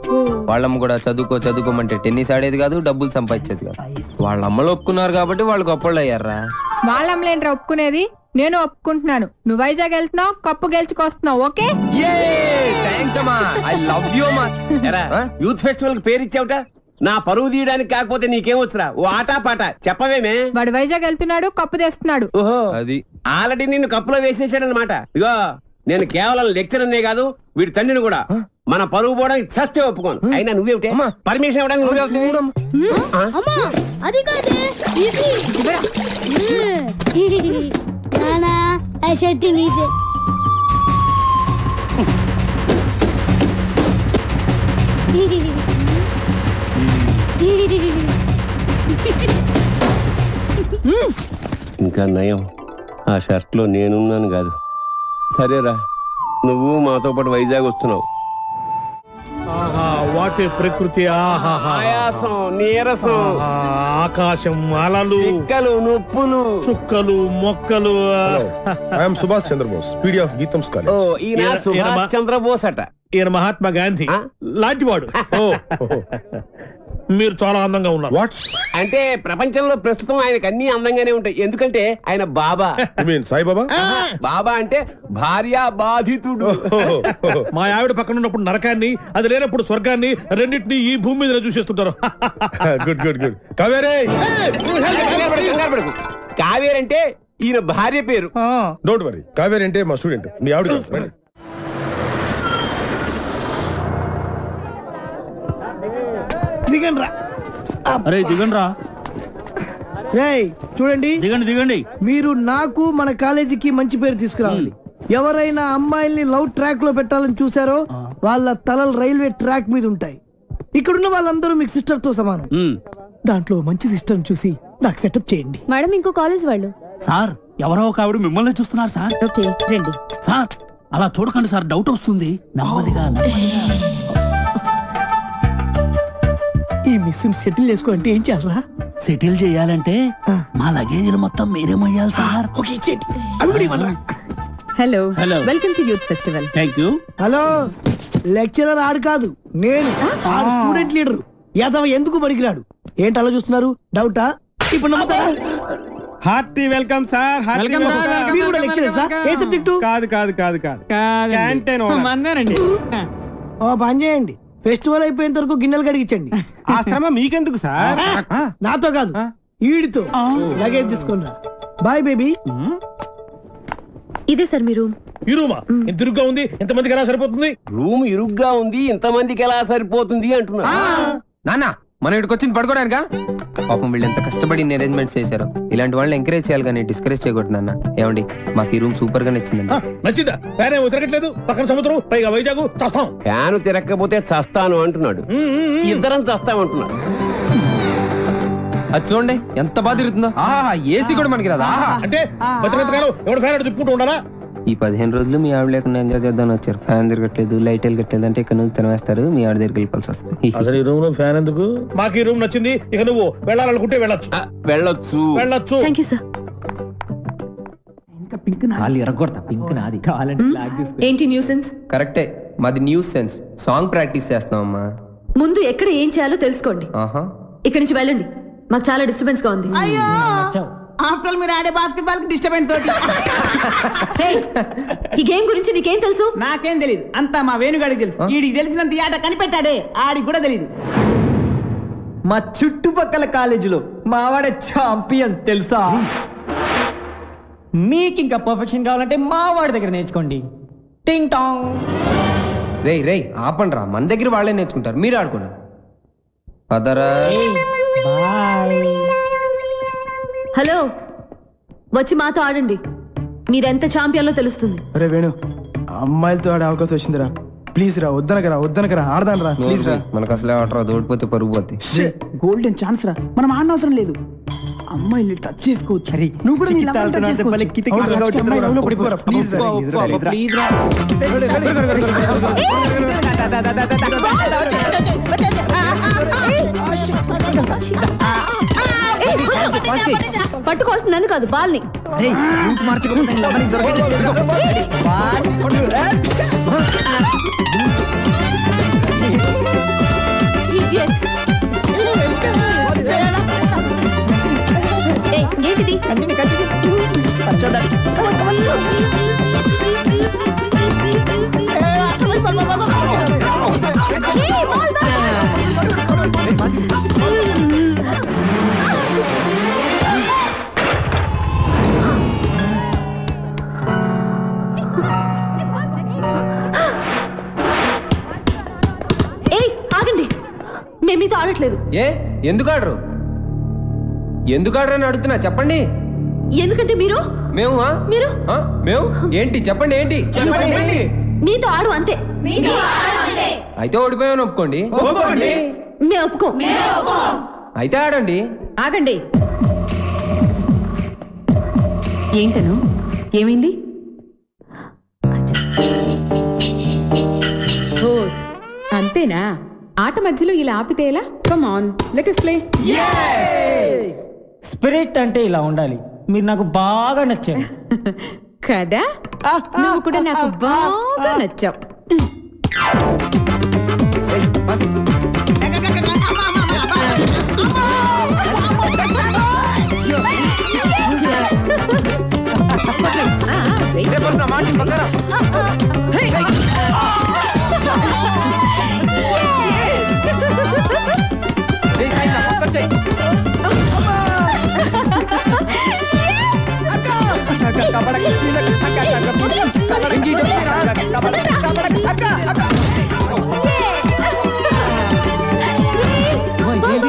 వాళ్ళమ్మ కూడా చదువుకోమంటే టెన్నిస్ ఆడేది కాదు, డబ్బులు సంపాదించేది కాదు. వాళ్ళ అమ్మలు ఒప్పుకున్నారు కాబట్టి వాళ్ళు గొప్పళ్ళు అయ్యారా. వాళ్ళమ్మలేంట్రా ఒప్పుకునేది? నేను ఒప్పుకుంటున్నాను. నువ్వు వైజాగ్ వెళ్తున్నావు, కప్పు గెలుచుకొస్తున్నావు. ఓకే, యూత్ ఫెస్టివల్ పేరు ఇచ్చావుట. నా పరువు తీయడానికి కాకపోతే నీకేమొచ్చురా? ఓ ఆటా పాట చెప్పవేమే. వాడు వైజాగ్ వెళ్తున్నాడు, కప్పు తెస్తున్నాడు. ఓహో, అది ఆల్రెడీ నిన్ను కప్పులో వేసేసాడు అనమాట. ఇగో, నేను కేవలం లెక్చరర్నే కాదు, వీడి తండ్రిని కూడా. మన పరువు పోవడానికి చస్తే ఒప్పుకోను. అయినా నువ్వేమిటే పర్మిషన్ ఇవ్వడానికి అది కాదే నానా ఆ షర్ట్ నీదే. ఇంకా నయం, ఆ షర్ట్ లో నేనున్నాను కాదు. సరేరా, నువ్వు మాతో పాటు వైజాగ్ వస్తున్నావు. వాటి ప్రకృతి, ఆయాసం, నీరసం, ఆకాశం, అలలు, పిక్కలు, నొప్పులు, చుక్కలు, మొక్కలు. I'm Subhash Chandrabose, PD of GITAM's college. ఈయన సుభాష్ చంద్రబోస్ అట. ఈయన మహాత్మా గాంధీ లాంటివాడు. మీరు చాలా అందంగా ఉన్నారు. వాట్ అంటే ప్రపంచంలో ప్రస్తుతం ఆయనకు అన్ని అందంగానే ఉంటాయి. ఎందుకంటే ఆయన బాబా. సాయిబాబా? బాబా అంటే భార్య బాధితుడు. మా ఆవిడ పక్కన ఉన్నప్పుడు నరకాన్ని, అది లేనప్పుడు స్వర్గాన్ని, రెండింటినీ ఈ భూమి మీద చూసేస్తుంటారు. Good good good. కావేరే, కావేరి అంటే ఈయన భార్య పేరు. డోంట్ వరీ, కావేరి అంటే మా స్టూడెంట్, మీ ఆవిడ. దిగండి రా. అరే దిగండి రా. చూడండి, దిగండి. మీరు నాకు మన కాలేజీకి మంచి పేరు తీసుకురావాలి. ఎవరైనా అమ్మాయిల్ని లవ్ ట్రాక్ లో పెట్టాలని చూసారో వాళ్ళ తలలు రైల్వే ట్రాక్ మీద ఉంటాయి. ఇక్కడున్న వాళ్ళందరూ మీకు సిస్టర్ తో సమానం. దాంట్లో మంచి సిస్టర్ చూసి నాకు సెటప్ చేయండి. మేడం, ఇంకో కాలేజ్ వాళ్ళు. సార్, ఎవరో ఒక ఆవిడ మిమ్మల్ని చూస్తున్నారు సార్. ఓకే, రండి. సార్, అలా చూడకండి సార్, డౌట్ వస్తుంది. నెమ్మదిగా. ఈ మిస్ సెటిల్ చేసుకో అంటే ఏం చేయాలరా? సెటిల్ చేయాలంటే మా లగేజీలు మొత్తం మీరే మొయ్యాలి sir. Hello, hello. Welcome to youth festival. Thank you. Hello, lecturer ఆడు కాదు, నేను ఆడు స్టూడెంట్ లీడర్. యాదవ ఎందుకు పనికిరాడు? ఏంటి అలా చూస్తున్నారు? డౌటా? ఇప్పుడు నమ్ముతారా? Hearty welcome sir. మీరు కూడా లెక్చరర్ సార్? ఏ సబ్జెక్టు? కాదు, క్యాంటీన్. ఓ పని చేయండి, ఫెస్టివల్ అయిపోయేంత వరకు గిన్నెలు కడిగించండి. ఆ శ్రమ మీకెందుకు సార్? నాతో కాదు, ఈడితో. లగేజ్ తీసుకుని రా. Boy baby. ఇదే సార్ మీ రూమ్. ఈ రూమా ఎంత ఇరుగ్గా ఉంది, ఎంతమందికి ఎలా సరిపోతుంది? రూమ్ ఇరుగ్గా ఉంది, ఇంతమందికి ఎలా సరిపోతుంది అంటున్నా. నాన్న మనం ఇక్కడికి వచ్చింది పడుకోవడానికా? పాపం వీళ్ళు ఎంత కష్టపడి అరేంజ్మెంట్స్ చేశారు. ఇలాంటి వాళ్ళని ఎంకరేజ్ చేయాలి కానీ డిస్కరేజ్ చేయకూడదు నాన్న. ఏమండి మాకు ఈ రూమ్ సూపర్ గా నచ్చిందండి. నచ్చిందా? ఫ్యాన్ ఏమో తిరగట్లేదు, పక్కన సముద్రం, పైగా వైజాగ్, చస్తాం. ఫ్యాను తిరగకపోతే చస్తాను అంటున్నాడు, ఇద్దరం చస్తామంటున్నాడు. అది చూడండి ఎంత బాగా తిరుగుతుందో. ఆహా ఏసీ కూడా మనకి రాదా? అంటే బతికెంతకాలం ఎవడు ఫ్యాన్ తిప్పుకుంటూ ఉండాలా? ఈ 15 రోజులు మీ ఆవిడ లేకుండా ఎంజాయ్ చేద్దామని వచ్చారు. ఫ్యాన్ తిరగట్లేదు, లైట్ వెళ్ళగట్లేదు అంటే ఇక్కడ నుంచి తినవేస్తారు, మీ ఆవిడ దగ్గరికి వెళ్ళిపోవాల్సి వస్తుంది. అసలు ఈ రూమ్ లో ఫ్యాన్ ఎందుకు? మాకు ఈ రూమ్ నచ్చింది, ఇక నువ్వు వెళ్ళాలనుకుంటే వెళ్ళొచ్చు. వెళ్ళొచ్చు వెళ్ళొచ్చు. Thank you sir. ఏంటి న్యూసెన్స్? కరెక్టే, మాది న్యూస్ సెన్స్. సాంగ్ ప్రాక్టీస్ చేస్తున్నామమ్మా. ముందు ఎక్కడ ఏం చేయాలో తెలుసుకోండి. ఆహా ఇక్కడి నుంచి వెళ్ళండి, మాకు చాలా డిస్టర్బెన్స్ గా ఉంది. ఆఫ్టర్ మీరు ఆడే బాస్కెట్బాల్ డిస్టర్బెన్స్ తోటి Hey, ఈ గేమ్ గురించి నీకేం తెలుసు? నాకేం తెలియదు, అంతా మా వేణుగాడికి తెలుసు. వీడికి తెలిసినంత ఈ ఆట కనిపెట్టాడే, ఆడికి కూడా తెలియదు. మా చుట్టుపక్కల కాలేజీలో మావాడే ఛాంపియన్ తెలుసా? మీకు ఇంకా పర్ఫెక్షన్ కావాలంటే మావాడి దగ్గర నేర్చుకోండి. టింగ్ టాంగ్. రేయ్ రేయ్ ఆపండి రా, మన దగ్గర వాళ్ళే నేర్చుకుంటారు, మీరు ఆడుకోండి. పదరా. హలో, వచ్చి మాతో ఆడండి, మీరెంత ఛాంపియన్లో తెలుస్తుంది. అరే వేణు, అమ్మాయిలతో ఆడే అవకాశం వచ్చిందిరా. ప్లీజ్ రా, వద్దనకరా ఆడదాను రా, ప్లీజ్ రా. మనకు అసలే ఆటరా, దోడిపోతే పరుగు పోతే. గోల్డెన్ ఛాన్స్ రా, మనం ఆడనవసరం లేదు. అమ్మాయిని టచ్ చేసుకోవచ్చు. నువ్వు కూడా నీ లవర్ టచ్ చేసుకోవచ్చు. అమ్మాయి లవ్లో పడిపోరా, ప్లీజ్ రా, ప్లీజ్ రా. పట్టుకోవాల్సింది నన్ను కాదు, బాల్ని. ఏంటిది? ఆగండి, మేము మీతో ఆడట్లేదు. ఏ ఎందుకు ఆడరు? ఎందుకు ఆడరని అడుగుతున్నా, చెప్పండి. ఎందుకంటే మీరు మేము మేము ఏంటి చెప్పండి, ఏంటి మీతో ఆడు అంతే. అయితే ఓడిపోయామని ఒప్పుకోండి. మేము ఒప్పుకో. అయితే ఆడండి. ఆగండి. ఏంటను ఏమైంది? అంతేనా? ఆట మధ్యలో ఇలా ఆపితే ఎలా? Come on, let us play. Spirit అంటే ఇలా ఉండాలి. మీరు నాకు బాగా నచ్చారు కదా, నువ్వు కూడా నాకు బాగా నచ్చావు.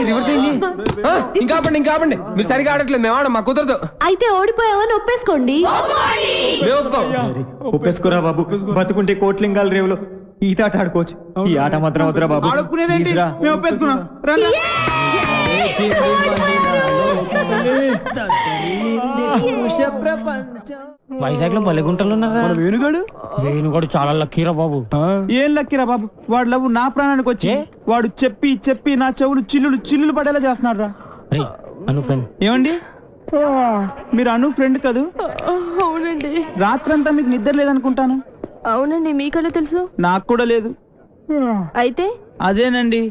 రివర్స్ అయింది. ఇంకా ఆపండి, మీరు సరిగా ఆడట్లేదు, మేము ఆడం, మా కుదరదు. అయితే ఓడిపోయావని ఒప్పేసుకోండి. ఒప్పేసుకోరా బాబు, బతుకుంటే కోట్లింగాల రేవులో ఈత ఆట ఆడుకోవచ్చు. ఈ ఆట మాత్రం వద్దురా బాబు. మేము ఒప్పేసుకున్నాం. వైజాగ్ లో బలెగుంటలు ఉన్నారా? వేణుగాడు చాలా లక్కీరా బాబు. ఏం లక్కీరా బాబు, వాడు లవ్ నా ప్రాణానికి వచ్చి వాడు చెప్పి చెప్పి నా చెవులు చిల్లులు పడేలా చేస్తున్నాడు రా. ఏమండి, మీరు అను ఫ్రెండ్ కదూ? అవునండి. రాత్రంతా మీకు నిద్ర లేదనుకుంటాను. అవునండి, మీకన్నా తెలుసు? నాకు కూడా లేదు. అయితే అదేనండి,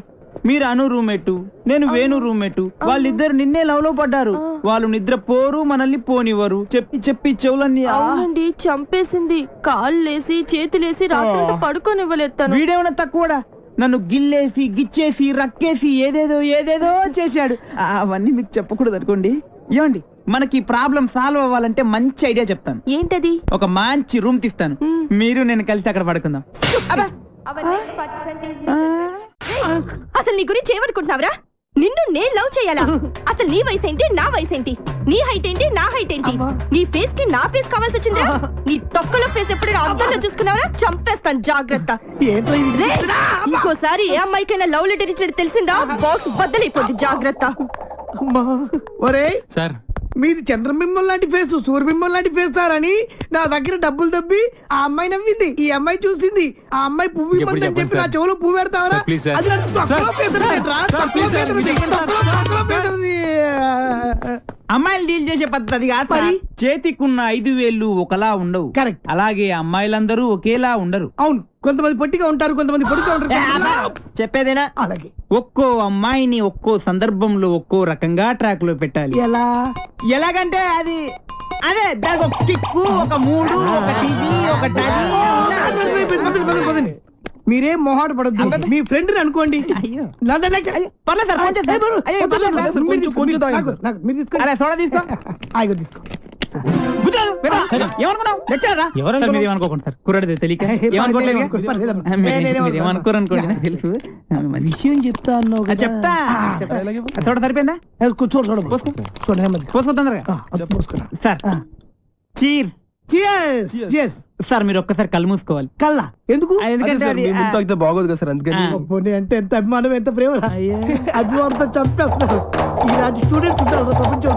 మీరు అను రూమ్మేట్, నేను వేణు రూమ్మేట్. వాళ్ళిద్దరు నిన్నే లవ్ లో పడ్డారు. వాళ్ళు నిద్ర పోరు, మనల్ని పోనివ్వరు. చెప్పి చెప్పి చెవులన్నీ అవునండి, చంపేసింది. కాళ్ళేసి చేతులేసి రాత్రి పడుకోనివ్వలేదు. వీడేమన్నా తక్కువడా? నన్ను గిల్లేసి గిచ్చేసి రక్కేసి ఏదేదో చేశాడు. అవన్నీ మీకు చెప్పకూడదు అనుకోండి. ఏమండి, మనకి ప్రాబ్లం సాల్వ్ అవ్వాలంటే మంచి ఐడియా చెప్తాను. ఏంటది? ఒక మంచి రూమ్ తీస్తాను, మీరు నేను కలిసి అక్కడ పడుకుందాం. అసలు నీ గురించి ఏమనుకుంటున్నావురా? నిన్ను నేను లవ్ చేయాలా? అసలు నీ వయసు ఏంటి, నా వయసు ఏంటి? నీ హైట్ ఏంటి, నా హైట్ ఏంటి? నీ ఫేస్ కి నా ఫేస్ కావాల్సి వచ్చిందా? నీ తొక్కలో ఫేస్ ఎప్పుడైనా అద్దంలో చూసుకున్నావా? చంపేస్తాను, జాగ్రత్త. ఇంకోసారి ఏ అమ్మాయికైనా లవ్ లెటర్ ఇచ్చేది తెలిసిందా? బాక్స్ బద్దలైపోద్ది, జాగ్రత్త. ఒరే సార్, మీది చంద్రబింబం లాంటి ఫేస్, సూర్యబింబం లాంటి ఫేస్ సార్ అని నా దగ్గర డబ్బులు దబ్బి ఆ అమ్మాయి నవ్వింది, ఈ అమ్మాయి చూసింది. ఆ అమ్మాయి పువ్వు ఇవ్వమని చెప్పి నా చెవులో పువ్వు పెడతావరా? అది నా తొక్కలో పేదలనేట్రా, తొక్కలో పేదలది, తొక్కలో పేదలది. అమ్మాయిలు డీల్ చేసే పద్ధతి కాదు మరి. చేతికున్న 5 వేళ్ళు ఒకలా ఉండవు. కరెక్ట్. అలాగే అమ్మాయిలందరూ ఒకేలా ఉండరు. అవును, కొంతమంది పొట్టిగా ఉంటారు, కొంతమంది పొడిగా ఉంటారు. చెప్పేదేనా? అలాగే ఒక్కో అమ్మాయిని ఒక్కో సందర్భంలో ఒక్కో రకంగా ట్రాక్ లో పెట్టాలి. ఎలాగంటే అదే దానికి ఒక కిక్కు, ఒక మూడు, ఒకటి పదండి. మీరేం మొహాట పడద్దు, మీ ఫ్రెండ్ అనుకోండి. విషయం చెప్తా అన్నావు, చెప్తా. సరిపోయిందా? పోసుకో తొందరగా. Sir cheer. సార్ మీరు ఒక్కసారి కళ్ళు మూసుకోవాలి. కళ్ళ ఎందుకు? ఎందుకంటే బాగోదు కదా సార్, అందుకని. అంటే ఎంత అభిమానం, ఎంత ప్రేమ. అభిమానంతో చంపేస్తున్నారు. ఇలాంటి స్టూడెంట్స్ ఉంటారు ప్రపంచం.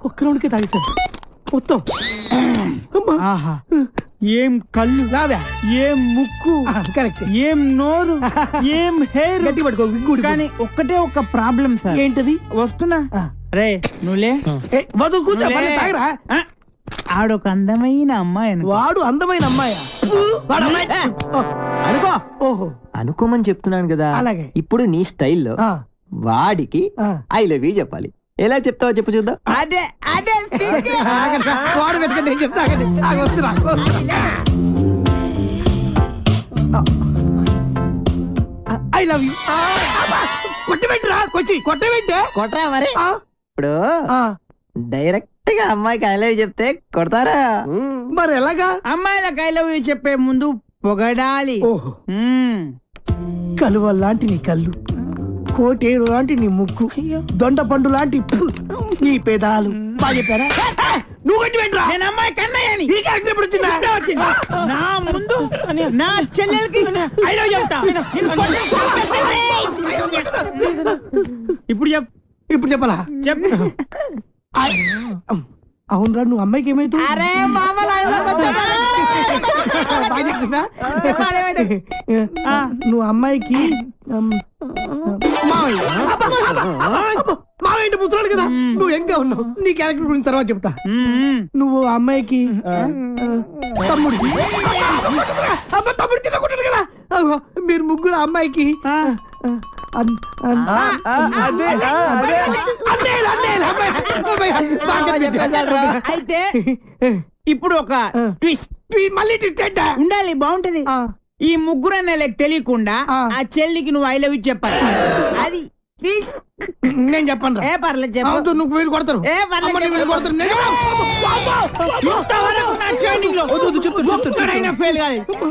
ఒక్క రౌండ్కే తాగేశారు మొత్తం. ఏం కళ్ళు, ఏం ముక్కు, కరెక్ట్, ఏం నోరు, ఏం హెయిర్. గట్టి పట్టుకో. కానీ ఒక్కటే ఒక ప్రాబ్లం సార్. ఏంటది? వస్తున్నా. రే నువ్వులే, ఆడొక అందమైన అమ్మాయి. వాడు అందమైన అమ్మాయి అనుకో. ఓహో, అనుకోమని చెప్తున్నాను కదా. అలాగే. ఇప్పుడు నీ స్టైల్లో వాడికి ఐ లవ్ యూ చెప్పాలి. ఎలా చెప్తావో చెప్పు చూద్దాం. అదే వాడు పెట్టుకుని నేను చెప్తా. I love you. కొట్టబెట్టరా, కొట్టబెట్టే కొట్టరా మరి. ఇప్పుడు డైరెక్ట్ గా అమ్మాయికి ఐ లవ్ యూ చెప్తే కొడతారా? మరి ఎలాగా? అమ్మాయిలకు ఐ లవ్ యూ చెప్పే ముందు పొగడాలి. కలువ లాంటి నీ కళ్ళు, కోటేరు లాంటి నీ ముక్కు, దొండ పండు లాంటి నీ పేదాలు. బాగా చెప్పారా? నువ్వు కొట్టి పెట్టరా. నేను అమ్మాయి కన్నయ్యని. ఈ క్యారెక్టర్ ఎప్పుడు వచ్చిందా? నా ముందు నా చెల్లెలకి ఐ లవ్ చెప్తా. ఇప్పుడు చెప్పాలా? చెప్పు. అవునరా, నువ్వు అమ్మాయికి ఏమైతే నువ్వు అమ్మాయికి మావేంటి ముసలాడు కదా, నువ్వు ఎంగా ఉన్నావు. నీ క్యారెక్టర్ గురించి తర్వాత చెప్తా. నువ్వు అమ్మాయికి తమ్ముడు తినకుంటాడు కదా. మీరు ముగ్గురు అమ్మాయికి అయితే ఇప్పుడు ఒక ట్విస్ట్. మళ్ళీ ట్విస్ట్ ఉండాలి, బాగుంటది. ఈ ముగ్గురు అన్నయ్యలకు తెలియకుండా ఆ చెల్లికి నువ్వు ఐ లవ్ యూ చెప్పాలి. అది నేను చెప్పను. ఏ పర్లేదు చెప్పు. నువ్వు వీళ్ళు కొడతారు. ఏ పర్లేదు కొడతారు.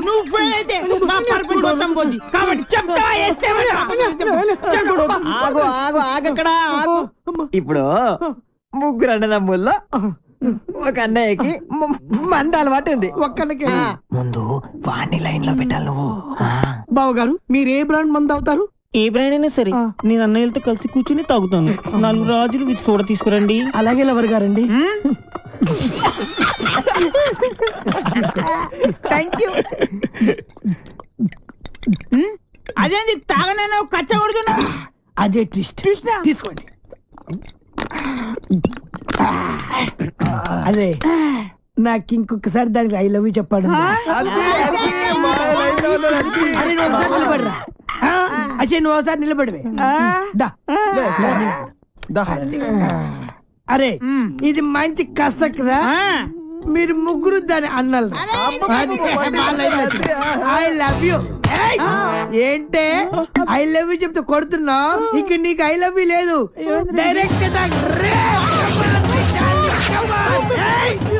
నువ్వు ఫెయిల్ అయితే మా పర్పస్ మొత్తం పోద్ది. కాబట్టి చెప్తా. ఇప్పుడు ముగ్గురు అన్నదమ్ముల్లో ఒక అన్నయ్యకి మంద అలవాటు ఉంది. ఒక్కళ్ళకి ముందు వాణ్ణి లైన్ లో పెట్టాలి నువ్వు. బావగారు, మీరు ఏ బ్రాండ్ మందు అవుతారు? ఏ బ్రాండ్ అయినా సరే నేను అన్నయ్యలతో కలిసి కూర్చుని తాగుతాను. 4 రాజులు వీటి సోడ తీసుకురండి. అలాగే లవర్ గారండి. Thank you. అదేంటి తాగనైనా కచ్చ కొడుతున్నా? అదే ట్విస్ట్. తీసుకోండి. అదే నాకు ఇంకొకసారి దానికి ఐ లవ్ యూ చెప్పాడు. అరే నువ్వు ఒకసారి నిలబడరా. అసలు నువ్వు ఒకసారి నిలబడివే. అరే ఇది మంచి కసక్రా. మీరు ముగ్గురు దాని అన్నలు. I love you. ఏంటే ఐ లవ్ యూ చెప్తే కొడుతున్నావు? ఇక నీకు ఐ లవ్ యూ లేదు, డైరెక్ట్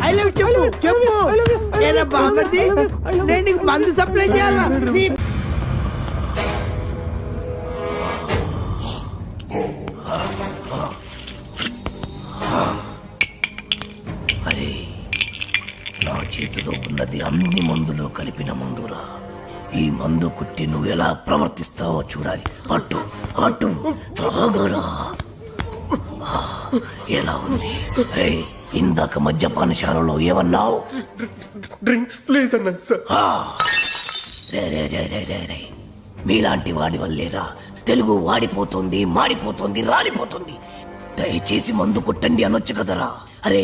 ఐ లవ్ చెప్పు చెప్పు. ఏనా బామ్మర్ది, నేను నీకు మందు సప్లై చేయాలా? అరే నా చేతిలో ఉన్నది అన్ని మందులు కలిపిన మందురా. ఈ మందు కుట్టి నువ్వు ఎలా ప్రవర్తిస్తావో చూడాలి. అటు అటు తాగరా. ఎలా ఉంది? ఏయ్, ఇందాక మద్యపానశాలలో ఏమన్నావు? డ్రింక్స్ ప్లీజ్ అన్నా సార్. రే మీలాంటి వాడి వల్లేరా తెలుగు వాడిపోతుంది, మాడిపోతుంది, రాలిపోతుంది. దయచేసి మందు కొట్టండి అనొచ్చు కదరా. అరే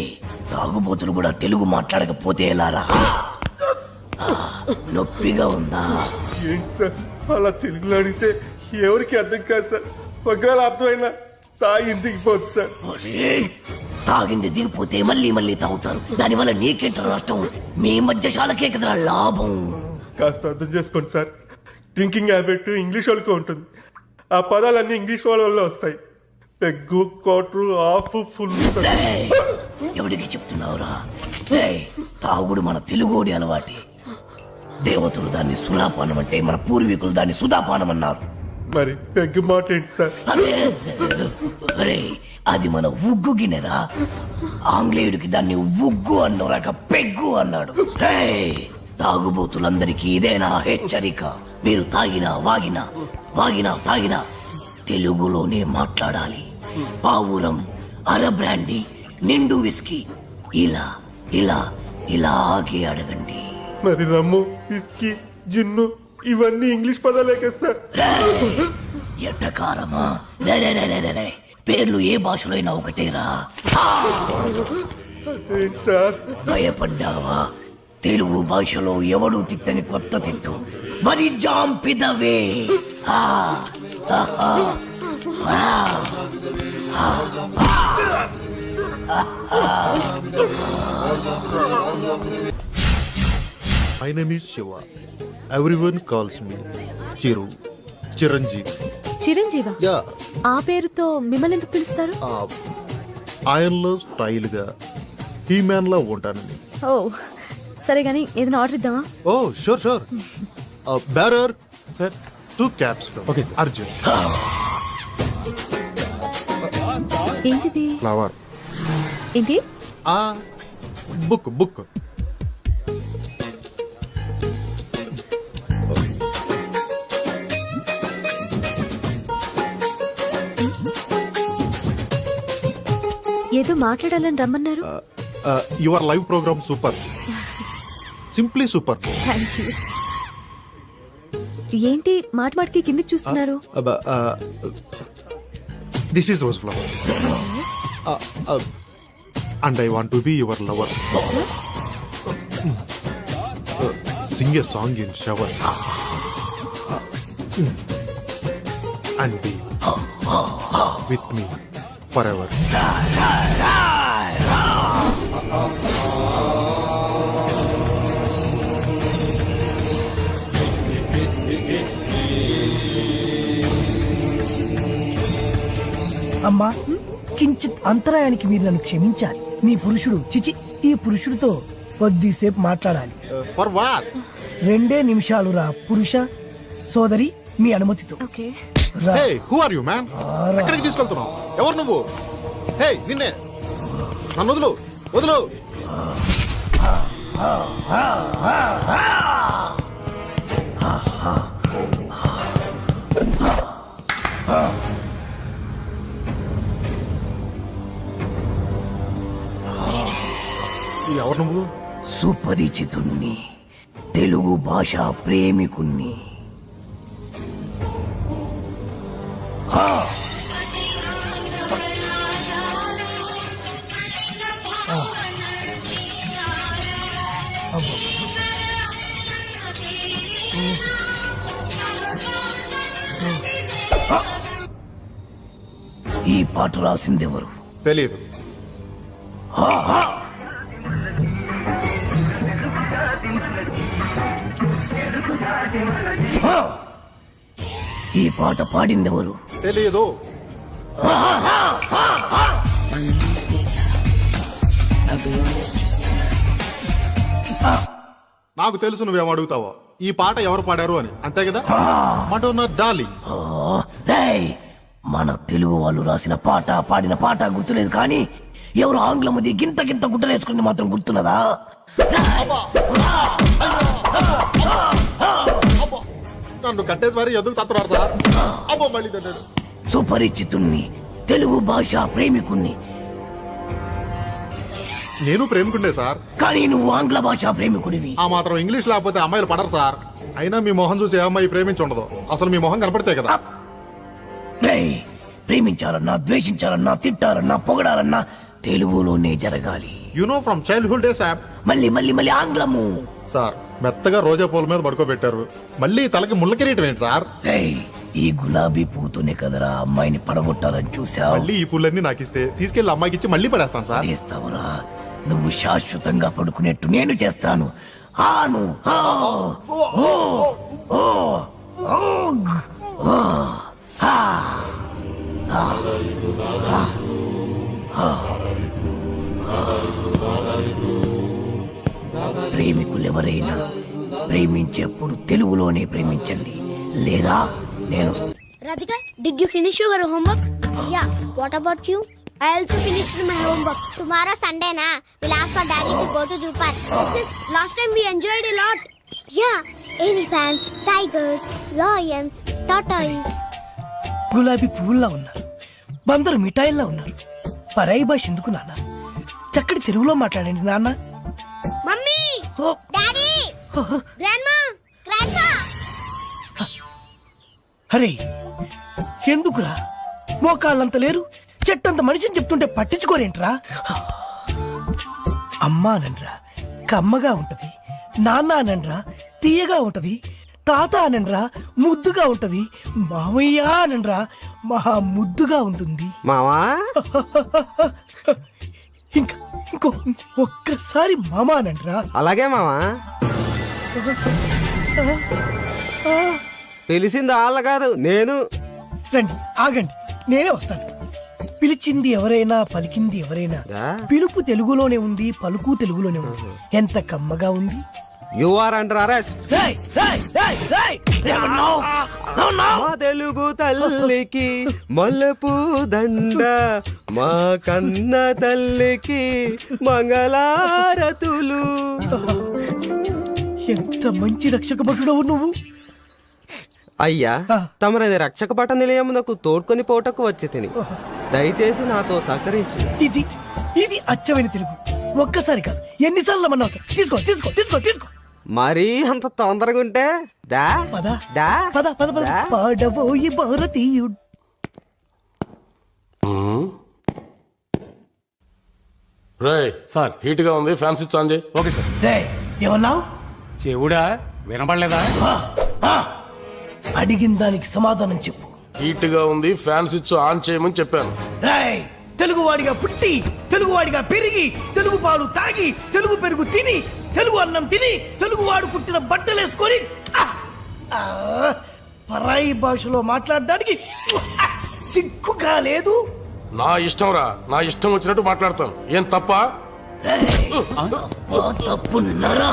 తాగుబోతులు కూడా తెలుగు మాట్లాడకపోతే ఎలారా? నొప్పిగా ఉందా? ఏంటి సార్ అలా తెలుగులో అడిగితే ఎవరికి అర్థం కాదు సార్. ఒకవేళ అర్థమైనా తాగింది దిగిపోతుంది సార్. తాగింది దిగిపోతే మళ్ళీ మళ్ళీ తాగుతారు. దానివల్ల నీకేంట నష్టం? మీ మధ్యశాలకే కదరా లాభం. కాస్త అర్థం చేసుకోండి సార్. డ్రింకింగ్ హ్యాబిట్ ఇంగ్లీష్ వాళ్ళకి ఉంటుంది. ఆ పదాలన్నీ ఇంగ్లీష్ వాళ్ళ వల్ల వస్తాయి. Peg, quarter, half, full. ఎవడికి చెప్తున్నావురా? తాగుడు మన తెలుగోడి అలవాటి. దేవతలు దాన్ని సులాపానం అంటే మన పూర్వీకులు దాన్ని సుధాపానం అన్నారు. మరి పెగ్గు మాట ఏంటి సార్? అరే అది మన ఉగ్గు గిన్నెరా. ఆంగ్లేయుడికి దాన్ని ఉగ్గు అన్నాక పెగ్గు అన్నాడు. తాగుబోతులందరికీ ఇదేనా హెచ్చరిక? మీరు తాగినా తాగినా తెలుగులోనే మాట్లాడాలి. పావురం, అర బ్రాండీ, నిండు విస్కీ ఇలా ఇలా ఇలాగే అడగండి. మరి రమ్ము, విస్కీ, జిన్ను ఇవన్నీ ఇంగ్లీష్ పదాలే కదా సార్. ఎట్టకారమా? పేర్లు ఏ భాషలో అయినా ఒకటేరా. సార్ భయపడ్డావా? తెలుగు భాషలో ఎవడు తిట్టని కొత్త తిట్టు వరి జాంపిదవే. My name is Shiva. Everyone calls me Chiranjeevi. చిరంజీవా? యా. ఆ పేరుతో మిమ్మల్ని ఎందుకు పిలుస్తారు? ఆయనలో స్టైల్ గా హీమ్యాన్ లా ఉంటానని. ఓ సరే గానీ ఏదైనా ఆర్డర్ ఇద్దామా? ఓ sure. Bearer sir 2 caps. Okay sir. Arjun. ఏంటిది? ఫ్లవర్. ఏంటి? బుక్. ఏదో మాట్లాడాలని రమ్మన్నారు. Your live programme super, simply super. Thank you. ఏంటి మాటికి కిందికి చూస్తున్నారు? This is rose flower and I want to be your lover. Sing a song in shower and be with me forever. అమ్మా, కించిత్ అంతరాయానికి మీరు నన్ను క్షమించాలి. నీ పురుషుడు చిచి ఈ పురుషుడితో కొద్దిసేపు మాట్లాడాలి. For what? 2 నిమిషాలు రా పురుష. సోదరి మీ అనుమతితో. Hey who are you man? ఎక్కడికి తీసుకెళ్తున్నావు? ఎవరు నువ్వు? హే నిన్నే. నన్ను వదులు. ఎవరు నువ్వు? సుపరిచితుణ్ణి, తెలుగు భాషా ప్రేమికుణ్ణి. ఈ పాట రాసిందెవరు? తెలియదు. ఈ పాట పాడిందెవరు? తెలియదు. నాకు తెలుసు నువ్వేం అడుగుతావో. ఈ పాట ఎవరు పాడారు అని, అంతే కదా? Madonna darling. మన తెలుగు వాళ్ళు రాసిన పాట పాడిన పాట గుర్తులేదు, కానీ ఎవరు ఆంగ్లముది గింత గింత గుట్టలేసుకుంది మాత్రం గుర్తున్నదా? నన్ను కట్టేసి మరి ఎందుకు తత్తున్నారు సార్? అబ్బో మళ్ళీ తిన్నాడు. సుపరిచితుణ్ణి, తెలుగు భాష ప్రేమికుణ్ణి. నేను ప్రేమికుండే సార్, కానీ నువ్వు ఆంగ్ల భాష ప్రేమికుడివి. ఆ మాత్రం ఇంగ్లీష్ లేకపోతే అమ్మాయిలు పడరు సార్. అయినా మీ మొహం చూసి ఏ అమ్మాయి ప్రేమించి ఉండదు. అసలు మీ మొహం కనపడితే కదా. ప్రేమించాలన్నా, ద్వేషించాలన్నా, తిట్టాలన్నా, పొగడాలన్నా తెలుగులోనే జరగాలి. You know from childhood days. మళ్ళీ మళ్ళీ మళ్ళీ ఆంగ్లము. సార్ మెత్తగా రోజా పూల మీద పడుకోబెట్టారు, మళ్ళీ తలకి ముళ్ళ కిరీటం ఏంటి సార్? ఈ గులాబీ పూతోనే కదరా అమ్మాయిని పడగొట్టాలని చూసావు. మళ్ళీ ఈ పూలన్నీ నాకు ఇస్తే తీసుకెళ్లి అమ్మాయికి ఇచ్చి మళ్ళీ పడేస్తాను సార్. చేస్తావురా? నువ్వు శాశ్వతంగా పడుకునేట్టు నేను చేస్తాను. ఆను ప్రేమికులెవరైనా ప్రేమించేప్పుడు తెలుగులోనే ప్రేమించండి, లేదా నేను. Radhika, did you finish your homework? Yeah. What about you? I also finished my homework. Tomorrow Sunday na, we'll ask for daddy to go to zoo park. Last time we enjoyed a lot. Yeah. Elephants, tigers, lions, tortoise. గులాబీ పువ్వుల్లా ఉన్నారు, బందరు మిఠాయిల్లా ఉన్నారు. పరాయి భాష ఎందుకు నాన్న? చక్కటి తెలుగులో మాట్లాడండి నాన్న. Mummy, daddy, grandma, grandpa. అరే ఎందుకురా? మోకాళ్ళంత లేరు, చెట్టంత మనిషిని చెప్తుంటే పట్టించుకోరేంట్రా? అమ్మా అనండ్రా, కమ్మగా ఉంటది. నాన్న అనండ్రా, తీయగా ఉంటది. తాత అనండ్రా, ముద్దుగా ఉంటది. మామయ్య అనండ్రా, మహా ముద్దుగా ఉంటుంది. మావా ఇంకో ఒక్కసారి మామ అనండ్రా. అలాగే మావా. పిలిచింది వాళ్ళ కాదు, నేను. రండి, ఆగండి, నేనే వస్తాను. పిలిచింది ఎవరైనా, పలికింది ఎవరైనా, పిలుపు తెలుగులోనే ఉంది, పలుకు తెలుగులోనే ఉంది. ఎంత కమ్మగా ఉంది. You are under arrest. మా తెలుగు తల్లికి మల్లెపూ దండ, మా కన్న తల్లికి మంగళారతులు. ఎంత మంచి రక్షక భటుడవు నువ్వు. అయ్యా, తమరది రక్షక పట నిలయమునకు తోడ్కొని పోటకు వచ్చి తిని, దయచేసి నాతో సహకరించు. ఇది అచ్చమైన తెలుగు. ఒక్కసారి కాదు, ఎన్నిసార్లు మన తీసుకో తీసుకో తీసుకో తీసుకో. మరీ అంత తొందరగా ఉంటే దా పద దా పద పద పద. పాడబోయి భారతీయుడు. సార్ హీట్ గా ఉంది, ఫ్యాన్ స్విచ్ ఆన్ చేయి. Okay sir. ఏమన్నావు? చెవుడా వినపడలేదా? అడిగిన దానికి సమాధానం చెప్పు. హీట్ గా ఉంది, ఫ్యాన్ స్విచ్ ఆన్ చేయమని చెప్పాను. తెలుగువాడిగా పుట్టి, తెలుగువాడిగా పెరిగి, తెలుగు పాలు తాగి, తెలుగు పెరుగు తిని, తెలుగు అన్నం తిని, తెలుగువాడు పుట్టిన బట్టలేసుకొని పరాయి భాషలో మాట్లాడడానికి సిగ్గుగా లేదు. నా ఇష్టం రా, నా ఇష్టం వచ్చినట్టు మాట్లాడతాను. ఏం తప్ప? తప్పున్నారా?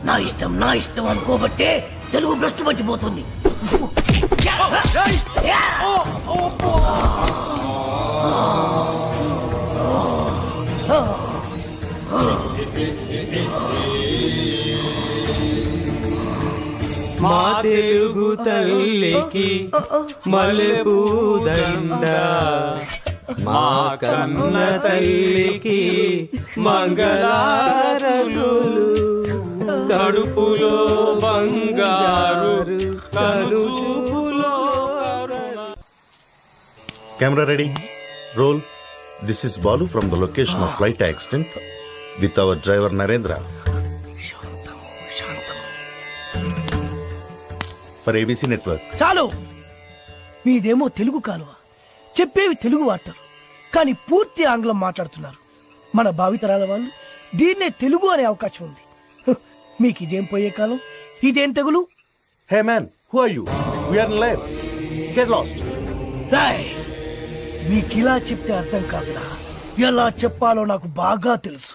నా ఇష్టం నా ఇష్టం అనుకోబట్టే తెలుగు భ్రష్టు పట్టిపోతుంది. మా తెలుగు తల్లికి మల్లెపూ దండ, మా కన్న తల్లికి మంగళారతులు. కడుపులో బంగారు, కనుచూపులో. Camera ready, roll. This is Balu from the location of flight accident with our driver Narendra for ABC network. చాలు, మీదేమో తెలుగు కాలువ, చెప్పేవి తెలుగు వార్తలు, కానీ పూర్తి ఆంగ్లం మాట్లాడుతున్నారు. మన భావితరాల వాళ్ళు దీన్నే తెలుగు అనే అవకాశం ఉంది. మీకు ఇదేం పోయే కాలం, ఇదేం తెగులు? Hey man, who are you? We are in live. Get lost. Roy, మీకు ఇలా చెప్తే అర్థం కాదురా, ఎలా చెప్పాలో నాకు బాగా తెలుసు.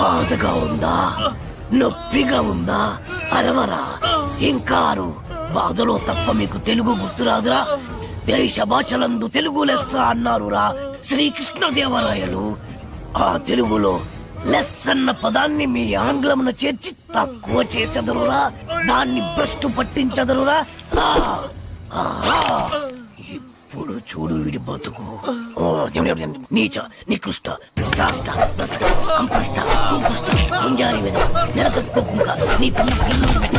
బాధగా ఉందా, నొప్పిగా ఉందా? అరవరా, ఇంకారు. బాధలో తప్ప మీకు తెలుగు గుర్తురాదురా? దేశ భాషలందు తెలుగు లెస్స అన్నారురా శ్రీకృష్ణదేవరాయలు. ఆ తెలుగులో లెస్ అన్న పదాన్ని మీ ఆంగ్లమున చేర్చి తక్కువ చేసెదరురా, దాన్ని భ్రష్టు పట్టించదరురా. ఇప్పుడు చూడు వీడి బతుకు. నీచ, నికృష్ట, రాష్ట, భ్రష్ట, అంప్రష్ట, కుంకుష్ట, గుంజారి మీద నెలకొక్క నీ పిల్ల పిల్లలు పెట్ట,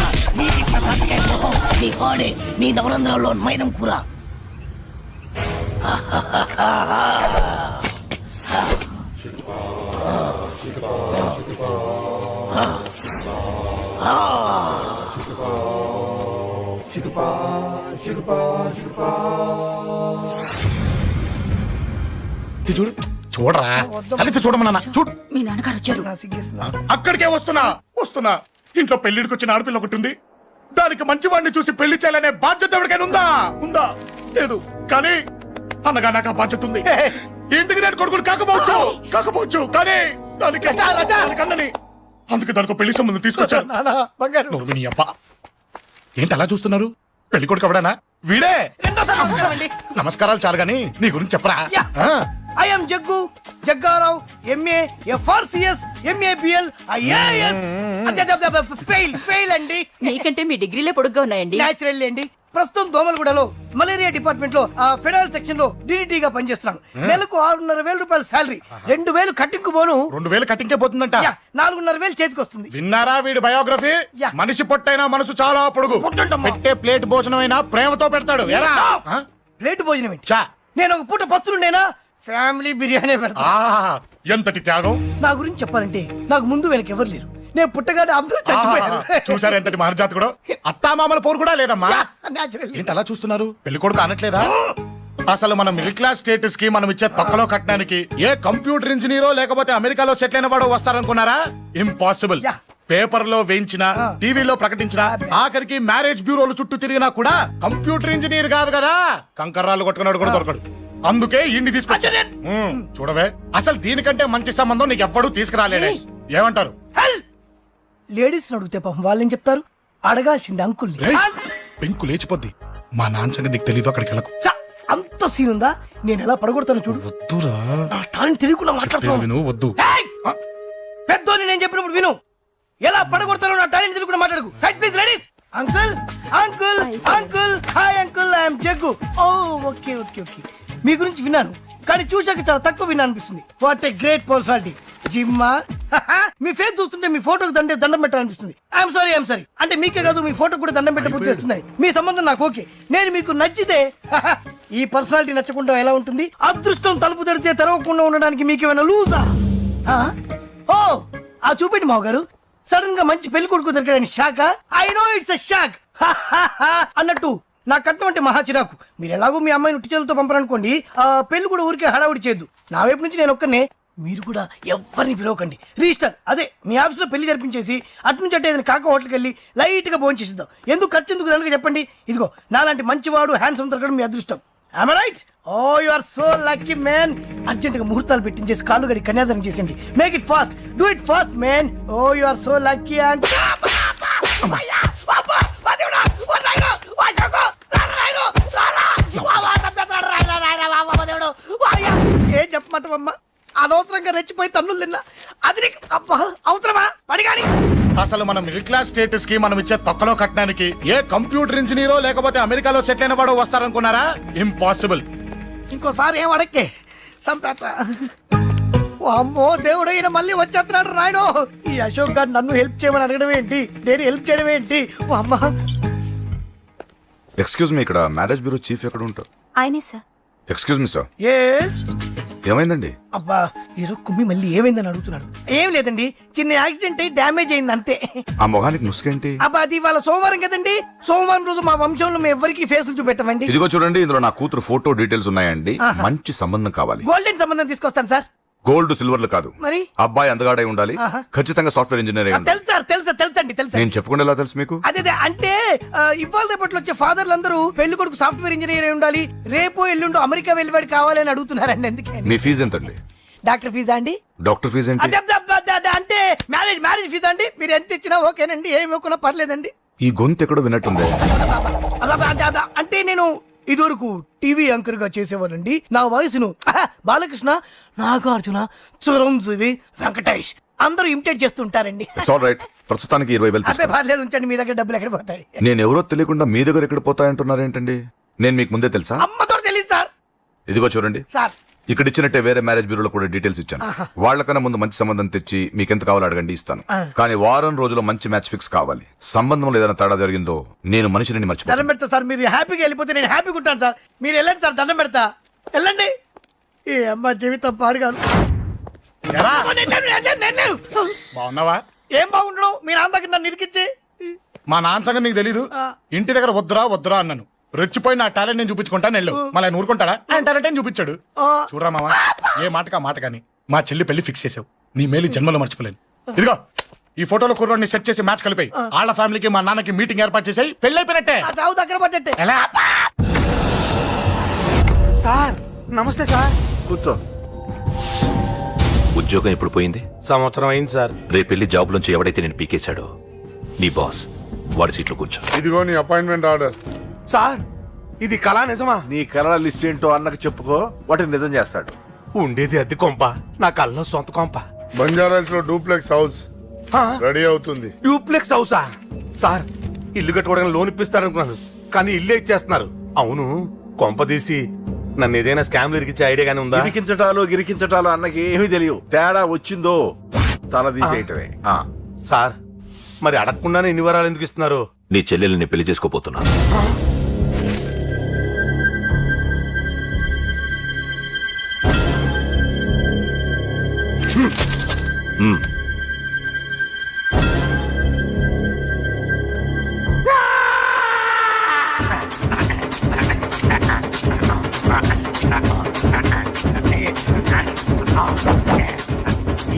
నీ పాడే, నీ నవరంధ్రాల్లో మైనం కూర. చూడు, చూడరా, అది చూడమన్నా. చూడు, మీ నాన్నగారు వచ్చారు. అక్కడికే వస్తున్నా. ఇంట్లో పెళ్లిడికి వచ్చిన ఆడపిల్ల ఒకటి ఉంది. దానికి మంచివాడిని చూసి పెళ్లి చేయాలనే బాధ్యత ఎవరికైనా ఉందా? లేదు. కానీ అన్నగా నాకు ఆ బాధ్యత ఉంది. ఇంటికి నేను కొడుకుని కాకపోవచ్చు, కానీ దానికి అన్నని, అందుకే దానికి పెళ్లి సంబంధం తీసుకొచ్చాను. నీ అబ్బా, ఏంటి అలా చూస్తున్నారు? పెళ్లి కొడుకు ఎవడానా? వీడే. నమస్కారాలు చాలు గాని నీ గురించి చెప్పరా. I'm Jaggu Jaggarao, MA FRCS, MABL, IAS. Fail అండి. మీకంటే మీ డిగ్రీలే పొడుగ్గా ఉన్నాయండి. న్యాచురల్ అండి. ప్రస్తుతం దోమలగూడలో మలేరియా డిపార్ట్మెంట్ లో ఫెడరల్ సెక్షన్ లో డిడిటీగా పనిచేస్తున్నాను. నెలకు 6,500 రూపాయల శాలరీ, 2,000 కట్టింకు పోను. 2,000 కట్టింకే పోతుందంట. 4,500 చేతికి వస్తుంది. విన్నారా వీడి బయోగ్రఫీ? మనిషి పొట్టైనా మనసు చాలా పొడుగు. పెట్టే ప్లేట్ భోజనం అయినా ప్రేమతో పెడతాడు. ప్లేట్ భోజనం నేను ఒక పూట పస్తులుండేనా, ఫ్యామిలీ బిర్యానీ పెడతా. ఎంతటి త్యాగం! నా గురించి చెప్పాలంటే నాకు ముందు వెనక ఎవరు లేరు. నేను పుట్టగానే అందరూ చచ్చిపోయారు. చూసారు ఎంతటి మహర్జాత్ కూడా. అత్తామామల పోరు కూడా లేదమ్మా. ఏంటి అలా చూస్తున్నారు? పెళ్లి కొడుకు అనట్లేదా? అసలు మన మిడిల్ క్లాస్ స్టేటస్ కి మనం ఇచ్చే తక్కువ కట్టడానికి ఏ కంప్యూటర్ ఇంజనీరో లేకపోతే అమెరికాలో సెటిల్ అయిన వాడు వస్తారనుకున్నారా? ఇంపాసిబుల్. పేపర్ లో వేయించిన, టీవీలో ప్రకటించిన, ఆఖరికి మ్యారేజ్ బ్యూరోలు చుట్టూ తిరిగినా కూడా కంప్యూటర్ ఇంజనీర్ కాదు కదా, కంకర్రాలు కొట్టుకున్నాడు కూడా దొరకడు. అందుకే ఇండి తీసుకొచ్చా. చూడవే, అసలు దీనికంటే మంచి సంబంధం నీకు ఎవ్వడూ తీసుకురాలేడే. ఏమంటారు? లేడీస్ అడిగితే పాపం వాళ్ళేం చెప్తారు? అడగాల్సింది అంకుల్. పెంకు లేచిపోద్ది. మా నాన్న సంగతి నీకు తెలీదు, అక్కడికి వెళ్ళకు. అంత సీన్ ఉందా? నేను ఎలా పడగొడతాను చూడు. వద్దురా, నా టాలెంట్ తెలియకుండా మాట్లాడుతున్నాను. వద్దు. పెద్దోని నేను చెప్పినప్పుడు విను. ఎలా పడగొడతారో నా టాలెంట్ తెలియకుండా మాట్లాడకు. Side please ladies. Uncle uncle uncle, hi uncle, I'm Jaggu. Oh okay okay okay. మీ గురించి విన్నాను, కానీ చూశాక చాలా తక్కువ విన్నా అనిపిస్తుంది. What a great personality. జిమ్మా, మీ ఫేస్ చూస్తుంటే మీ ఫోటోకి దండం పెట్టాలనిపిస్తుంది. ఐఎమ్ సారీ అంటే మీకే కాదు, మీ ఫోటో కూడా దండం పెట్టబుద్ధి చేస్తున్నాయి. మీ సంబంధం నాకు ఓకే. నేను మీకు నచ్చితే, ఈ పర్సనాలిటీ నచ్చకుండా ఎలా ఉంటుంది? అదృష్టం తలుపు తడితే తెరవకుండా ఉండడానికి మీకేమైనా లూజా? ఓ, ఆ చూపెట్టి మావ గారు. సడన్ గా మంచి పెళ్లి కొడుకు దొరికాడని shock. I know it's a shock అన్నట్టు నా కట్నం అంటే మహా చిరాకు. మీరు ఎలాగో మీ అమ్మాయిని ఉట్టి చేతులతో పంపరనుకోండి, ఆ పెళ్లి కూడా ఊరికే హడావుడి చేయొద్దు. నా వైపు నుంచి నేను ఒక్కనే, మీరు కూడా ఎవరిని పిలవకండి. రిజిస్టర్ అదే మీ ఆఫీస్లో పెళ్లి జరిపించేసి అటు నుంచి అంటే ఏదైనా కాక హోటల్కి వెళ్ళి లైట్ గా భోజనం చేసిద్దాం. ఎందుకు ఖర్చు ఎందుకు దానికి చెప్పండి. ఇదిగో నాలాంటి మంచివాడు హ్యాండ్సమ్ దొరకడం మీ అదృష్టం. Am I right? Oh, you are so lucky, man. Urgent గా ముహూర్తాలు పెట్టించేసి కాళ్ళు గడి కన్యాదానం చేసేయండి. Make it fast, do it fast, man. Oh, you are so lucky. And ఏం చెప్పమంటావమ్మా? అనవసరంగా రెచ్చిపోయి తన్నులు తిన్నా. అది నీకు అవసరమా? పడిగాని అసలు మన మిడిల్ క్లాస్ స్టేటస్ కి మనం ఇచ్చే తక్కువ కట్టడానికి ఏ కంప్యూటర్ ఇంజనీరో లేకపోతే అమెరికాలో సెటిల్ అయిన వాడు వస్తారనుకున్నారా? ఇంపాసిబుల్. ఇంకోసారి ఏం అడక్కే సంపేట. అమ్మో దేవుడు, ఈయన మళ్ళీ వచ్చేస్తున్నాడు రాయడు. ఈ అశోక్ గారు నన్ను హెల్ప్ చేయమని అడగడం ఏంటి, నేను హెల్ప్ చేయడం ఏంటి? అమ్మ, ఎక్స్క్యూజ్ మీ, ఇక్కడ మ్యారేజ్ బ్యూరో చీఫ్ ఎక్కడ ఉంటారు? ఆయనే sir. Excuse me sir. yes ఏమైందండి? అబ్బా ఈరోజు కుమ్మి మళ్ళీ ఏమైందని అడుగుతున్నాడు. ఏం లేదండి, చిన్న యాక్సిడెంట్ అయి డ్యామేజ్ అయింది అంతే. ఆ మొహానికి ముసుకేంటి? అబ్బా అది ఇవాళ సోమవారం కదండి, సోమవారం రోజు మా వంశంలో మేము ఎవరికి ఫేసులు చూపెట్టమండి. ఇదిగో చూడండి, ఇందులో నా కూతురు ఫోటో డీటెయిల్స్ ఉన్నాయండి. మంచి సంబంధం కావాలి. గోల్డెన్ సంబంధం తీసుకొస్తాను సార్. గోల్డ్ సిల్వర్లు కాదు, మరి అబ్బాయి అందగాడై ఉండాలి. ఖచ్చితంగా సాఫ్ట్వేర్ ఇంజనీర్ అయి ఉండాలి. తెలుసు సార్, తెలుసండి. నేను చెప్పకుండా ఎలా తెలుసు మీకు? అదే అంటే ఇవాళ రేపట్లో వచ్చే ఫాదర్లు అందరూ పెళ్లి కొడుకు సాఫ్ట్వేర్ ఇంజనీర్ అయి ఉండాలి, రేపు ఎల్లుండు అమెరికా వెళ్ళివాడు కావాలని అడుగుతున్నారండి. అందుకే మీ ఫీజు ఎంతండి? డాక్టర్ ఫీజా అండి? డాక్టర్ ఫీజు ఏంటి? అంటే మ్యారేజ్ ఫీజా అండి. మీరు ఎంత ఇచ్చినా ఓకేనండి, ఏమి ఇవ్వకున్నా పర్లేదండి. ఈ గొంతు ఎక్కడో విన్నట్టుంది. అంటే నేను ఇదివరకు టీవీ యాంకర్ గా చేసేవాడండి. నా వయసును బాలకృష్ణ, నాగార్జున, చిరంజీవి, వెంకటేష్ అందరూ ఇమిటేట్ చేస్తుంటారండి. ప్రస్తుతానికి 20,000 అదే పర్లేదు, ఉంచండి. మీ దగ్గర డబ్బులు ఎక్కడ పోతాయి? నేను ఎవరో తెలియకుండా మీ దగ్గర ఎక్కడ పోతాయంటున్నారు ఏంటండి? నేను మీకు ముందే తెలుసా? అమ్మతో తెలియదు సార్. ఇదిగో చూడండి సార్, ఇక్కడ ఇచ్చినట్టే వేరే మ్యారేజ్ బ్యూరోలో కూడా డీటెయిల్స్ ఇచ్చాను. వాళ్ళకన్నా ముందు మంచి సంబంధం తెచ్చి మీకు ఎంత కావాలో అడగండి, ఇస్తాను. కానీ వారం రోజుల్లో మంచి మ్యాచ్ ఫిక్స్ కావాలి. సంబంధంలో ఏదైనా తేడా జరిగిందో నేను మనిషిని మర్చిపోతాను. దండం పెడతా సార్, మీరు హ్యాపీగా వెళ్ళిపోతే నేను హ్యాపీగా ఉంటాను సార్. మీరు వెళ్ళండి సార్, దండం పెడతా, వెళ్ళండి. ఏ అమ్మ జీవితం పాడుగాను. బాగున్నావా? ఏం బాగుండడం, మీ నాన్న దగ్గర నన్ను ఇరికిచ్చి. మా నాన్న సంగతి నీకు తెలీదు. ఇంటి దగ్గర వద్దురా అన్నాను. రెచ్చిపోయి నా టాలెంట్ నేను చూపించుకుంటాను వెళ్ళు. మళ్ళీ ఆయన ఊరుకుంటాడా? ఆయన టాలెంట్ చూపించాడు. చూడరా మావా, ఏ మాటకా మాట కానీ మా చెల్లి పెళ్లి ఫిక్స్ చేసావు. నీ మేలు జన్మలో మర్చిపోలేను. ఇదిగో ఈ ఫోటోలో కుర్రాడిని సెట్ చేసి మ్యాచ్ కలిపాయి. వాళ్ళ ఫ్యామిలీకి మా నాన్నకి మీటింగ్ ఏర్పాటు చేసాయి. పెళ్లి అయిపోయినట్టే. చావు దగ్గర పడ్డట్టే. ఎలా? సార్ నమస్తే సార్. కూర్చో. ఉద్యోగం ఎప్పుడు పోయింది? సంవత్సరం అయింది సార్. రేపెళ్ళి జాబ్ నుంచి ఎవడైతే నేను పీకేశాడో నీ బాస్ వాడి సీట్లో కూర్చో. ఇదిగో నీ అపాయింట్మెంట్ ఆర్డర్. సార్ ఇది కళా నిజమా? నీ కళల లిస్ట్ ఏంటో అన్నకు చెప్పుకో, వాటిని నిజం చేస్తాడు. ఉండేది అద్దె కొంప, నా కళ్ళలో సొంత కొంప. బంజారాస్ లో డూప్లెక్స్ హౌస్ రెడీ అవుతుంది. డూప్లెక్స్ హౌసా? సార్ ఇల్లు కట్టుకోవడానికి లోన్ ఇప్పిస్తారనుకున్నాను, కానీ ఇల్లే ఇచ్చేస్తున్నారు. అవును, కొంప తీసి నన్ను ఏదైనా స్కామ్ ఇరికించే ఐడియా గానీ ఉందా? గిరికించటాలు అన్నకి ఏమీ తెలియదు. తేడా వచ్చిందో తల తీసేయటమే. సార్ మరి అడగకుండానే ఇన్ని వరాలు ఎందుకు ఇస్తున్నారు? నీ చెల్లెల్ని పెళ్లి చేసుకోపోతున్నా.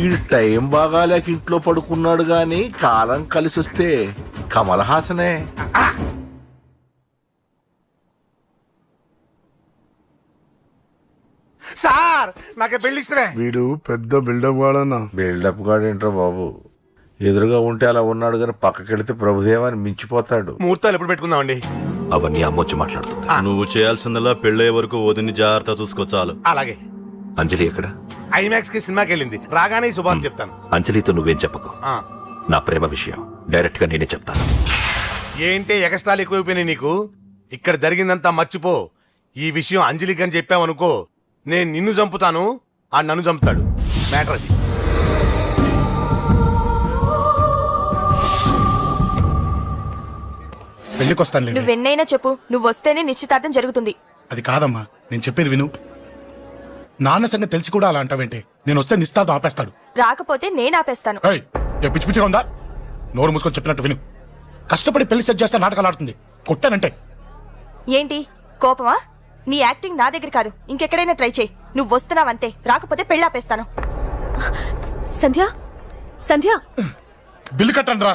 ఈ టైం బాగాలేక ఇంట్లో పడుకున్నాడు గాని కాలం కలిసి వస్తే కమల్ హాసనే. సార్ నాకే పెళ్లి ఇష్టమే. వీడు పెద్ద బిల్డప్ వాడన్నా. బిల్డప్ గాడేంట్రా బాబు, ఎదురుగా ఉంటే అలా ఉన్నాడు గాని పక్కకెడితే ప్రభుదేవాన్ని మించిపోతాడు. ముహూర్తాలు ఎప్పుడు పెట్టుకుందామండి? అవన్నీ అమ్మొచ్చి మాట్లాడుతుంది. నువ్వు చేయాల్సిందల్లా పెళ్ళే వరకు వదిని జాగ్రత్త చూసుకో చాలు. అలాగే. అంజలి ఎక్కడ? ఐమాక్స్ కి సినిమాకి వెళ్ళింది, రాగానే ఈ శుభాన్ని చెప్తాను. అంజలితో నువ్వేం చెప్పకు. నా ప్రేమ విషయం డైరెక్ట్ గా నేనే చెప్తాను. ఏంటి ఎగస్ట్రాలు ఎక్కువైపోయినాయి నీకు? ఇక్కడ జరిగిందంతా మర్చిపో. ఈ విషయం అంజలికి అని చెప్పావనుకో, నేను నిన్ను చంపుతాను, ఆ నన్ను చంపుతాడు. మ్యాటర్ అది. పెళ్లికి వస్తాను. నువ్వెన్నైనా చెప్పు, నువ్వు వస్తేనే నిశ్చితార్థం జరుగుతుంది. అది కాదమ్మా, నేను చెప్పేది విను. నాన్న సంగతి తెలిసి కూడా అలా అంటావేంటి? నేను వస్తే నిస్తార్థం ఆపేస్తాడు. రాకపోతే నేను ఆపేస్తాను. పిచ్చి పిచ్చిగా ఉందా? నోరు మూసుకొని చెప్పినట్టు విను. కష్టపడి పెళ్లి సెట్ చేస్తే నాటకాలు ఆడుతుంది. కొట్టానంటే ఏంటి కోపమా? నీ యాక్టింగ్ నా దగ్గర కాదు, ఇంకెక్కడైనా ట్రై చేయి. నువ్వు వస్తున్నావంతే, రాకపోతే పెళ్లి ఆపేస్తాను. సంధ్య సంధ్య బిల్లు కట్టండి రా.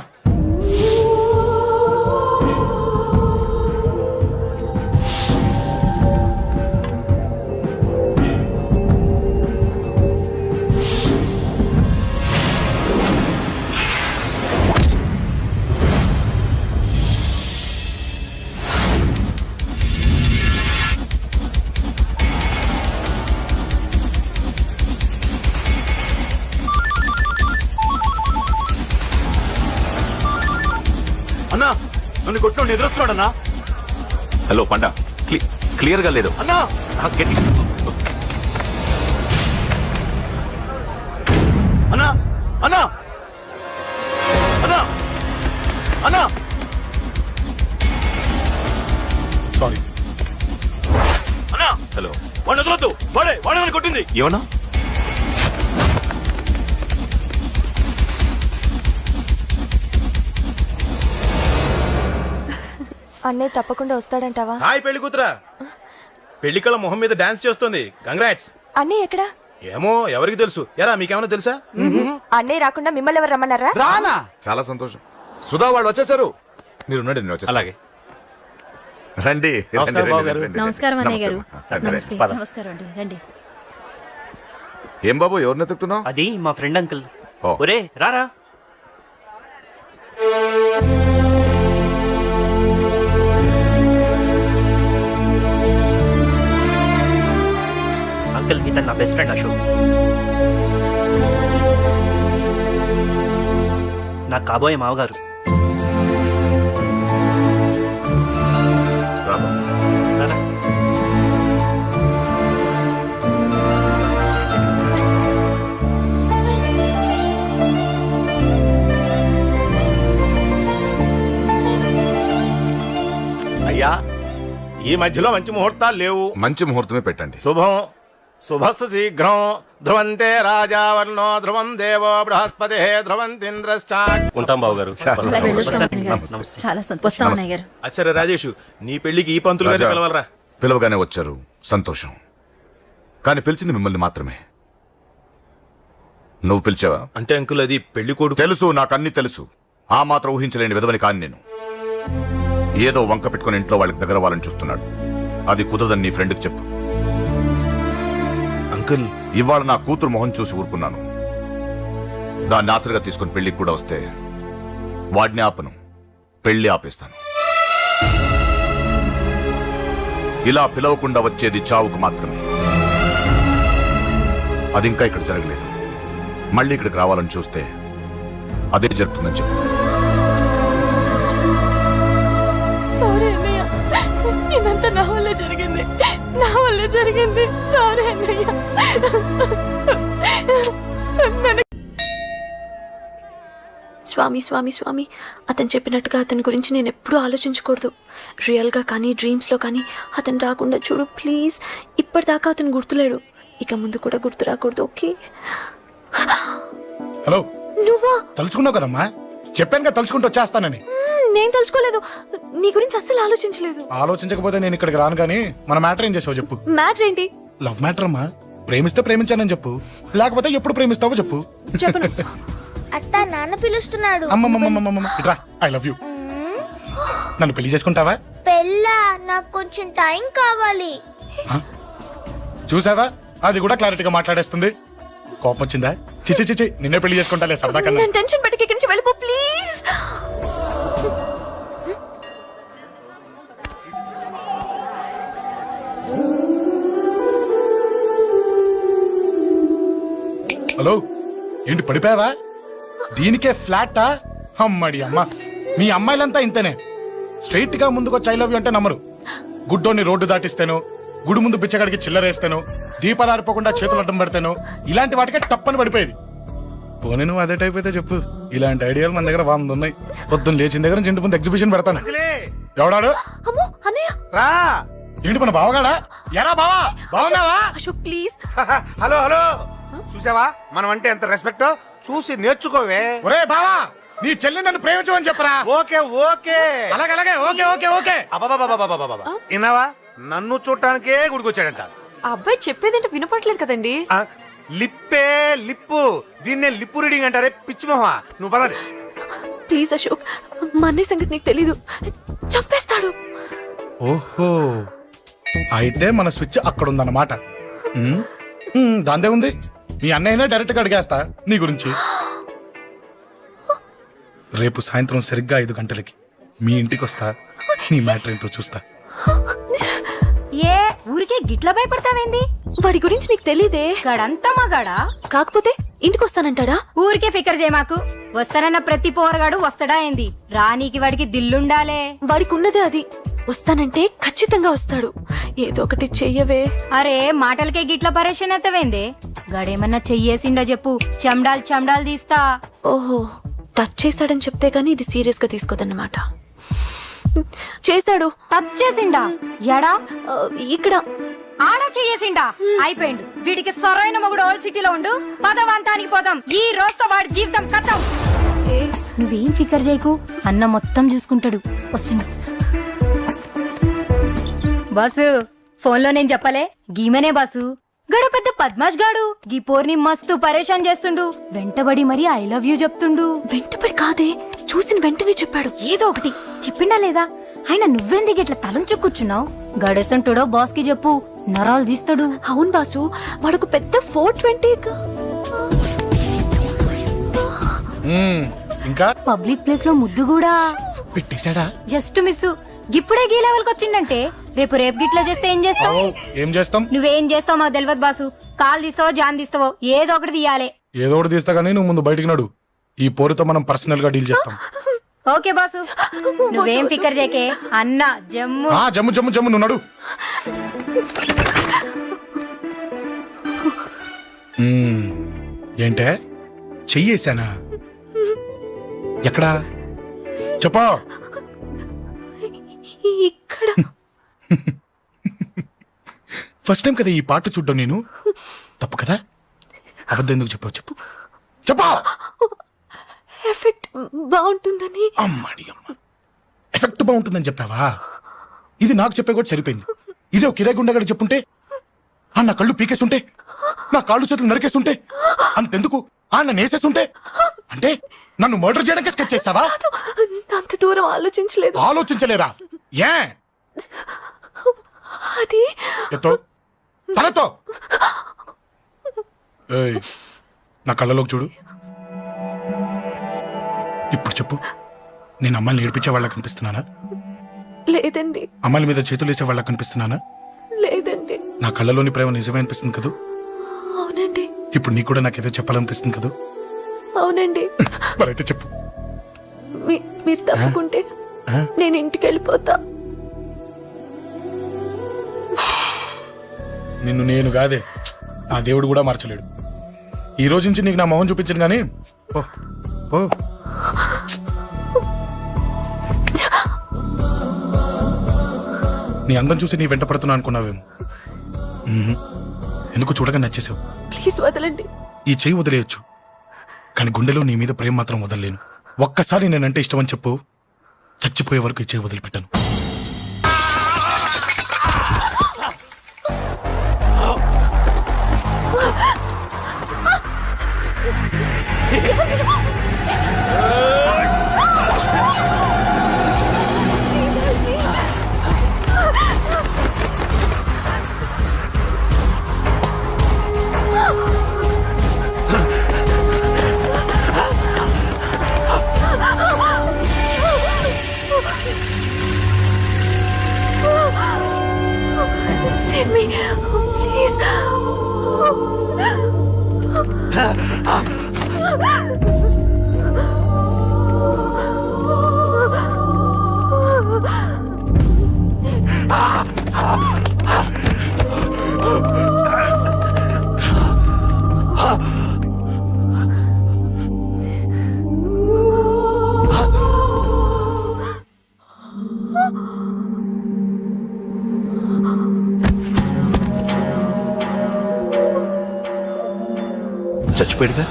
అన్నా నన్ను కొట్టుకోండి, ఎదురొస్తున్నాడన్నా. హలో పండ, క్లియర్ గా లేదు అన్నా. గట్టి. అన్నా అన్నా అన్నా అన్నా సారీ. అన్నా. హలో వాడిని వదలొద్దు. వాడే వాడే కొట్టింది. ఏమన్నా? అన్నయ్య తప్పకుండా వస్తాడంటావా? హాయ్ పెళ్లి కూతురా. పెళ్లి కళ మొహం మీద డాన్స్ చేస్తుంది. కంగ్రాట్స్. అన్నయ్య ఎక్కడా? ఏమో ఎవరికి తెలుసు. ఎరా మీకేమైనా తెలుసా? అన్నయ్య రాకుండా మిమ్మల్ని ఎవరు రమ్మన్నారా? రానా? చాలా సంతోషం. సుధా వాళ్ళు వచ్చేసారు. మీరు ఉండండి, నేను వచ్చేస్తాను. అలాగే. రండి. నమస్కారం బాబు గారు. నమస్కారం అన్నయ్య గారు. నమస్తే. పద. నమస్కారం అండి, రండి. ఏం బాబు, ఎవరిని ఎత్తుకుతున్నావు? అది మా ఫ్రెండ్ అంకుల్. ఓ. ఒరే రారా. అంకుల్ ఇతను నా బెస్ట్ ఫ్రెండ్ అశోక్. నా కాబోయే మావగారు. రానా? అయ్యా ఈ మధ్యలో మంచి ముహూర్తాలు లేవు. మంచి ముహూర్తమే పెట్టండి. శుభం శుభస్సు శీఘ్రం ధ్రువంతే రాజా వర్ణో ధ్రువం దేవో బృహస్పతి ధ్రువంతింద్రశ్చా. ఉంటాం బాబు గారు. చాలా సంతోషం అన్నయ్య గారు. అచ్చరే రాజేష్, నీ పెళ్లికి ఈ పంతులు గారిని రాజా, పిలవాలరా. పిలవగానే వచ్చారు, సంతోషం. కానీ పిలిచింది మిమ్మల్ని మాత్రమే. నువ్వు పిలిచావా? అంటే అంకుల్ అది పెళ్లి కొడుకు. తెలుసు, నాకు అన్ని తెలుసు. ఆ మాత్రం ఊహించలేని విధవని కాని నేను. ఏదో వంక పెట్టుకుని ఇంట్లో వాళ్ళకి దగ్గర వాళ్ళని చూస్తున్నాడు. అది కుదరదని నీ ఫ్రెండ్కి చెప్పు. అంకుల్ ఇవాళ నా కూతురు మొహం చూసి ఊరుకున్నాను. దాన్ని ఆసరిగా తీసుకుని పెళ్లికి కూడా వస్తే వాడిని ఆపను, పెళ్లి ఆపేస్తాను. ఇలా పిలవకుండా వచ్చేది చావుకు మాత్రమే. అది ఇంకా ఇక్కడ జరగలేదు. మళ్ళీ ఇక్కడికి రావాలని చూస్తే అదే జరుగుతుందని చెప్పు. సారీ అన్నయ్య, ఇదంతా నా వల్ల జరిగింది. నా వల్ల జరిగింది. సారీ అన్నయ్య. స్వామి స్వామి స్వామి, అతను చెప్పినట్టుగా అతని గురించి నేను ఎప్పుడూ ఆలోచించకూడదు. రియల్గా కానీ డ్రీమ్స్లో కానీ అతను రాకుండా చూడు ప్లీజ్. ఇప్పటిదాకా అతను గుర్తులేడు, ఇక ముందు కూడా గుర్తు రాకూడదు. ఓకే. హలో, నువ్వా? తలుచుకున్నావు కదమ్మా, చెప్పాను కదా తలుచుకుంటూ వచ్చేస్తానని. నేను తలుచుకోలేదు, నీ గురించి అస్సలు ఆలోచించలేదు. ఆలోచించకపోతే నేను ఇక్కడికి రాను. కానీ మన మ్యాటర్ ఏం చేసావు చెప్పు. మ్యాటర్ ఏంటి? లవ్ మ్యాటర్ అమ్మా. ప్రేమిస్తే ప్రేమించానని చెప్పు, లేకపోతే ఎప్పుడు ప్రేమిస్తావో చెప్పు. చెప్పను. అత్త నాన్న పిలుస్తున్నాడు. అమ్మమ్మమ్మమ్మమ్మ ఇట్రా, ఐ లవ్ యూ. నన్ను పెళ్లి చేసుకుంటావా? పెళ్ళా? నాకు కొంచెం టైం కావాలి. చూసావా, అది కూడా క్లారిటీగా మాట్లాడేస్తుంది. కోపం వచ్చిందా? చిచి చిచి, నిన్నే పెళ్లి చేసుకుంటాలే సరదా కన్నా. నేను టెన్షన్ పెట్టి ఇక్కడి నుంచి వెళ్ళిపో ప్లీజ్. హలో, ఏంటి పడిపోయావా? దీనికే ఫ్లాటా? అమ్మడి అమ్మ, మీ అమ్మాయిలంతా ఇంతనే. స్ట్రైట్ గా ముందుకొచ్చి ఐ లవ్ యూ అంటే నమ్మరు. గుడ్డోని రోడ్డు దాటిస్తాను, గుడి ముందు బిచ్చగాడికి చిల్లరేస్తాను, దీపాలు ఆరిపోకుండా చేతులు అడ్డం పెడతాను. ఇలాంటి వాటికే తప్పని పడిపోయేది. పోనీ నువ్వు అదే టైప్ అయితే చెప్పు. ఇలాంటి ఐడియాలు మన దగ్గర 100 ఉన్నాయి. పొద్దున్న లేచిన దగ్గర నుంచి ఇంటి ముందు ఎగ్జిబిషన్ పెడతాను. ఎవడాడు? రా. ఏంటి మన బావగాడా? ఎరా బావా, బాగున్నావా? అశోక్ ప్లీజ్. హలో హలో, చూసావా మనం అంటే ఎంత రెస్పెక్ట్? చూసి నేర్చుకోవే. ఒరే బావా, నీ చెల్లి నన్ను ప్రేమించమని చెప్పరా. ఓకే ఓకే, అలాగే ఓకే ఓకే ఓకే. అబాబాబాబాబాబాబా, విన్నావా? నన్ను చూడటానికే గుడికొచ్చాడంట. ఆ అబ్బాయి చెప్పేదంటే వినపడలేదు కదండి. లిప్పే లిప్పు, దీన్నే లిప్పు రీడింగ్ అంటారే పిచ్చి మొహ. నువ్వు పదండి ప్లీజ్ అశోక్, మా అన్నయ్య సంగతి నీకు తెలీదు, చంపేస్తాడు. ఓహో, అయితే మన స్విచ్ అక్కడ ఉందన్నమాట. దాందే ఉంది. మీ అన్నయ్యనే డైరెక్ట్ గా అడిగేస్తా నీ గురించి. రేపు సాయంత్రం సరిగ్గా 5 గంటలకి మీ ఇంటికి వస్తా. నీ మ్యాటర్ ఏంటో చూస్తా. ఏ ఊరికే గిట్ల భయపడతావేంది? వాడి గురించి నీకు తెలీదే. గడంతా మగాడా? కాకపోతే ఇంటికి వస్తానంటాడా? ఊరికే ఫికర్ చేయమాకు. వస్తానన్న ప్రతి పోరగాడు వస్తాడా ఏంది? రానీకి వాడికి దిల్లుండాలే. వాడికి ఉన్నదే అది. వస్తానంటే ఖచ్చితంగా వస్తాడు. ఏదో ఒకటి చెయ్యవే. అరే మాటలకే గిట్ల పరేషన్ అవుతావేంది? గడేమన్నా చెయ్యేసిండో చెప్పు, చెమ్డాల్ తీస్తా. ఓహో, టచ్ చేశాడని చెప్తే గానీ ఇది సీరియస్ గా తీసుకోదన్నమాట. చేశాడు. టచ్ చేసిండా? ఎడా? ఇక్కడ ఆలా చేసిండా అయిపోయిండు. వీడికి సరైన మొగుడు ఓల్డ్ సిటీలో ఉండు. పదవంతానికి పోదాం. ఈ రోజుతో వాడి జీవితం కథం. నువ్వేం ఫికర్ చేయకు, అన్న మొత్తం చూసుకుంటాడు. వస్తుండు. బాసు ఫోన్లో నేను చెప్పలే, గీమనే బాసు. గడు పెద్ద పద్మాష్ గాడు గీ పోర్ని మస్తు పరేషాన్ చేస్తుండు. వెంటబడి మరి ఐ లవ్ యూ చెప్తుండు. వెంటపడి కాదే, చూసిన వెంటనే చెప్పాడు. ఏదో ఒకటి చెప్పిండా లేదా? ఆయన నువ్వెందుకు ఇట్లా తలంచు కూర్చున్నావు? గడేసంటుడో బాస్ కి చెప్పు, నరాలు తీస్తాడు. అవును బాసు, వాడొక పెద్ద 420. ఇంకా పబ్లిక్ ప్లేస్ లో ముద్దు కూడా పెట్టేశాడా? Just miss. ఇప్పుడే గీ లెవెల్ కి వచ్చిండంటే రేపు గిట్లా చేస్తే ఏం చేస్తావు? ఏం చేస్తాం? నువ్వేం చేస్తావు మాకు తెలియదు బాసు. కాల్ తీస్తావో జాన్ తీస్తావో ఏదో ఒకటి తీయాలి. ఏదో ఒకటి తీస్తా కానీ నువ్వు ముందు బయటికి నడు. ఈ పోరుతో మనం పర్సనల్ గా డీల్ చేస్తాం. ఓకే బాసు, నువ్వేం ఫికర్ చేయకే. అన్న జమ్ము జమ్ము జమ్ము జమ్ము నువ్వు నడు. ఏంటే చెయ్యేశానా? ఎక్కడా చెప్పా? ఇక్కడ ఫస్ట్ టైం కదా ఈ పాట చూడ్డం నేను. తప్పు కదా? అబద్ధం ఎందుకు చెప్పావు? చెప్పు చెప్పా. ఎఫెక్ట్ బాగుంటుందని. అమ్మాడి అమ్మ, ఎఫెక్ట్ బాగుంటుందని చెప్పావా? ఇది నాకు చెప్పే కూడా సరిపోయింది. ఇదే ఒక కిరాయి గుండెగాడు చెప్పుంటే, నా కళ్ళు పీకేస్తుంటే, నా కాళ్ళు చేతులు నరికేస్తుంటే, అంతెందుకు నన్ను వేసేస్తుంటే, అంటే నన్ను మర్డర్ చేయడానికి స్కెచ్ చేస్తావా? అంత దూరం ఆలోచించలేదు. ఆలోచించలేదా? ఏ అది ఎత్తో తలతో. నా కళ్ళలోకి చూడు. ఇప్పుడు చెప్పు, నేను అమ్మాయిని ఏడిపించే వాళ్ళ కనిపిస్తున్నానా? లేదండి. అమ్మాయిల మీద చేతులు వేసే వాళ్ళ కనిపిస్తున్నానా? లేదండి. నా కళ్ళలోని ప్రేమ నిజమే అనిపిస్తుంది కదూ? అవునండి. ఇప్పుడు నీకు కూడా నాకేదో చెప్పాలనిపిస్తుంది కదూ? అవునండి. మరైతే చెప్పు. మీరు తప్పుకుంటే నేను ఇంటికి వెళ్ళిపోతా. నిన్ను నేను కాదే, ఆ దేవుడు కూడా మార్చలేడు. ఈ రోజు నుంచి నీకు నా మొహం చూపించను గానీ ఓ ఓ. నీ అందం చూసి నీ వెంట పడుతున్నా అనుకున్నావేమో. ఎందుకు చూడగా నచ్చేసావు. ప్లీజ్ వదలండి. ఈ చెయ్యి వదిలేయచ్చు, కానీ గుండెలో నీ మీద ప్రేమ మాత్రం వదలలేను. ఒక్కసారి నేనంటే ఇష్టం అని చెప్పు, చచ్చిపోయే వరకు ఈ చెయ్యి వదిలిపెట్టాను. Save me, please. చచ్చిపోయాడుగా,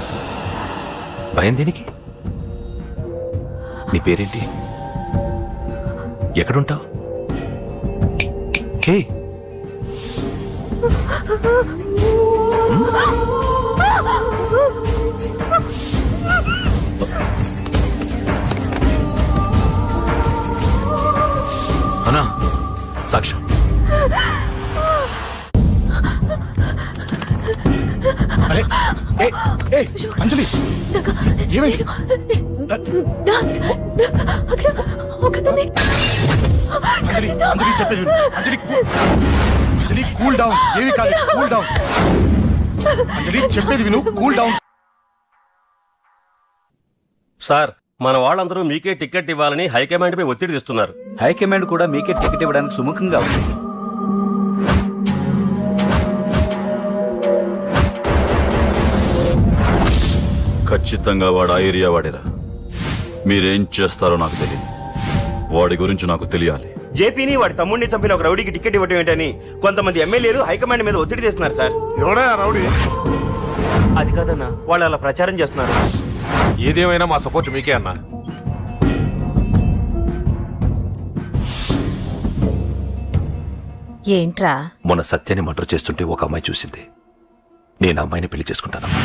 భయం దేనికి? నీ పేరేంటి? ఎక్కడుంటావు? కే అన్నా, సాక్ష్యం. అంజలి ఏమైంది? అంజలి చెప్పేది విను. అంజలి కూల్ డౌన్. ఏమి కాదు, కూల్ డౌన్. అంజలి చెప్పేది విను, కూల్ డౌన్. సార్, మన వాళ్ళందరూ మీకే టికెట్ ఇవ్వాలని హైకమాండ్ పై ఒత్తిడి తెస్తున్నారు. హైకమాండ్ కూడా మీకే టికెట్ ఇవ్వడానికి సుముఖంగా ఉంది. ఖచ్చితంగా వాడు ఆ ఏరియా వాడేరా. మీరేం చేస్తారో నాకు తెలియదు, వాడి గురించి నాకు తెలియాలి. జేపీని వాడి తమ్ముడిని చంపిన ఒక రౌడీకి టికెట్ ఇవ్వటం ఏంటని కొంతమంది ఎమ్మెల్యేలు హైకమాండ్ మీద ఒత్తిడి తెస్తున్నారు సార్. ఎవడా రౌడీ? అది కాదన్నా, వాళ్ళు అలా ప్రచారం చేస్తున్నారు. ఏదేమైనా మా సపోర్ట్ మీకే అన్నా. ఏంట్రా? మొన్న సత్యాన్ని మర్డర్ చేస్తుంటే ఒక అమ్మాయి చూసింది. నేను ఆ అమ్మాయిని పెళ్లి చేసుకుంటానమ్మా.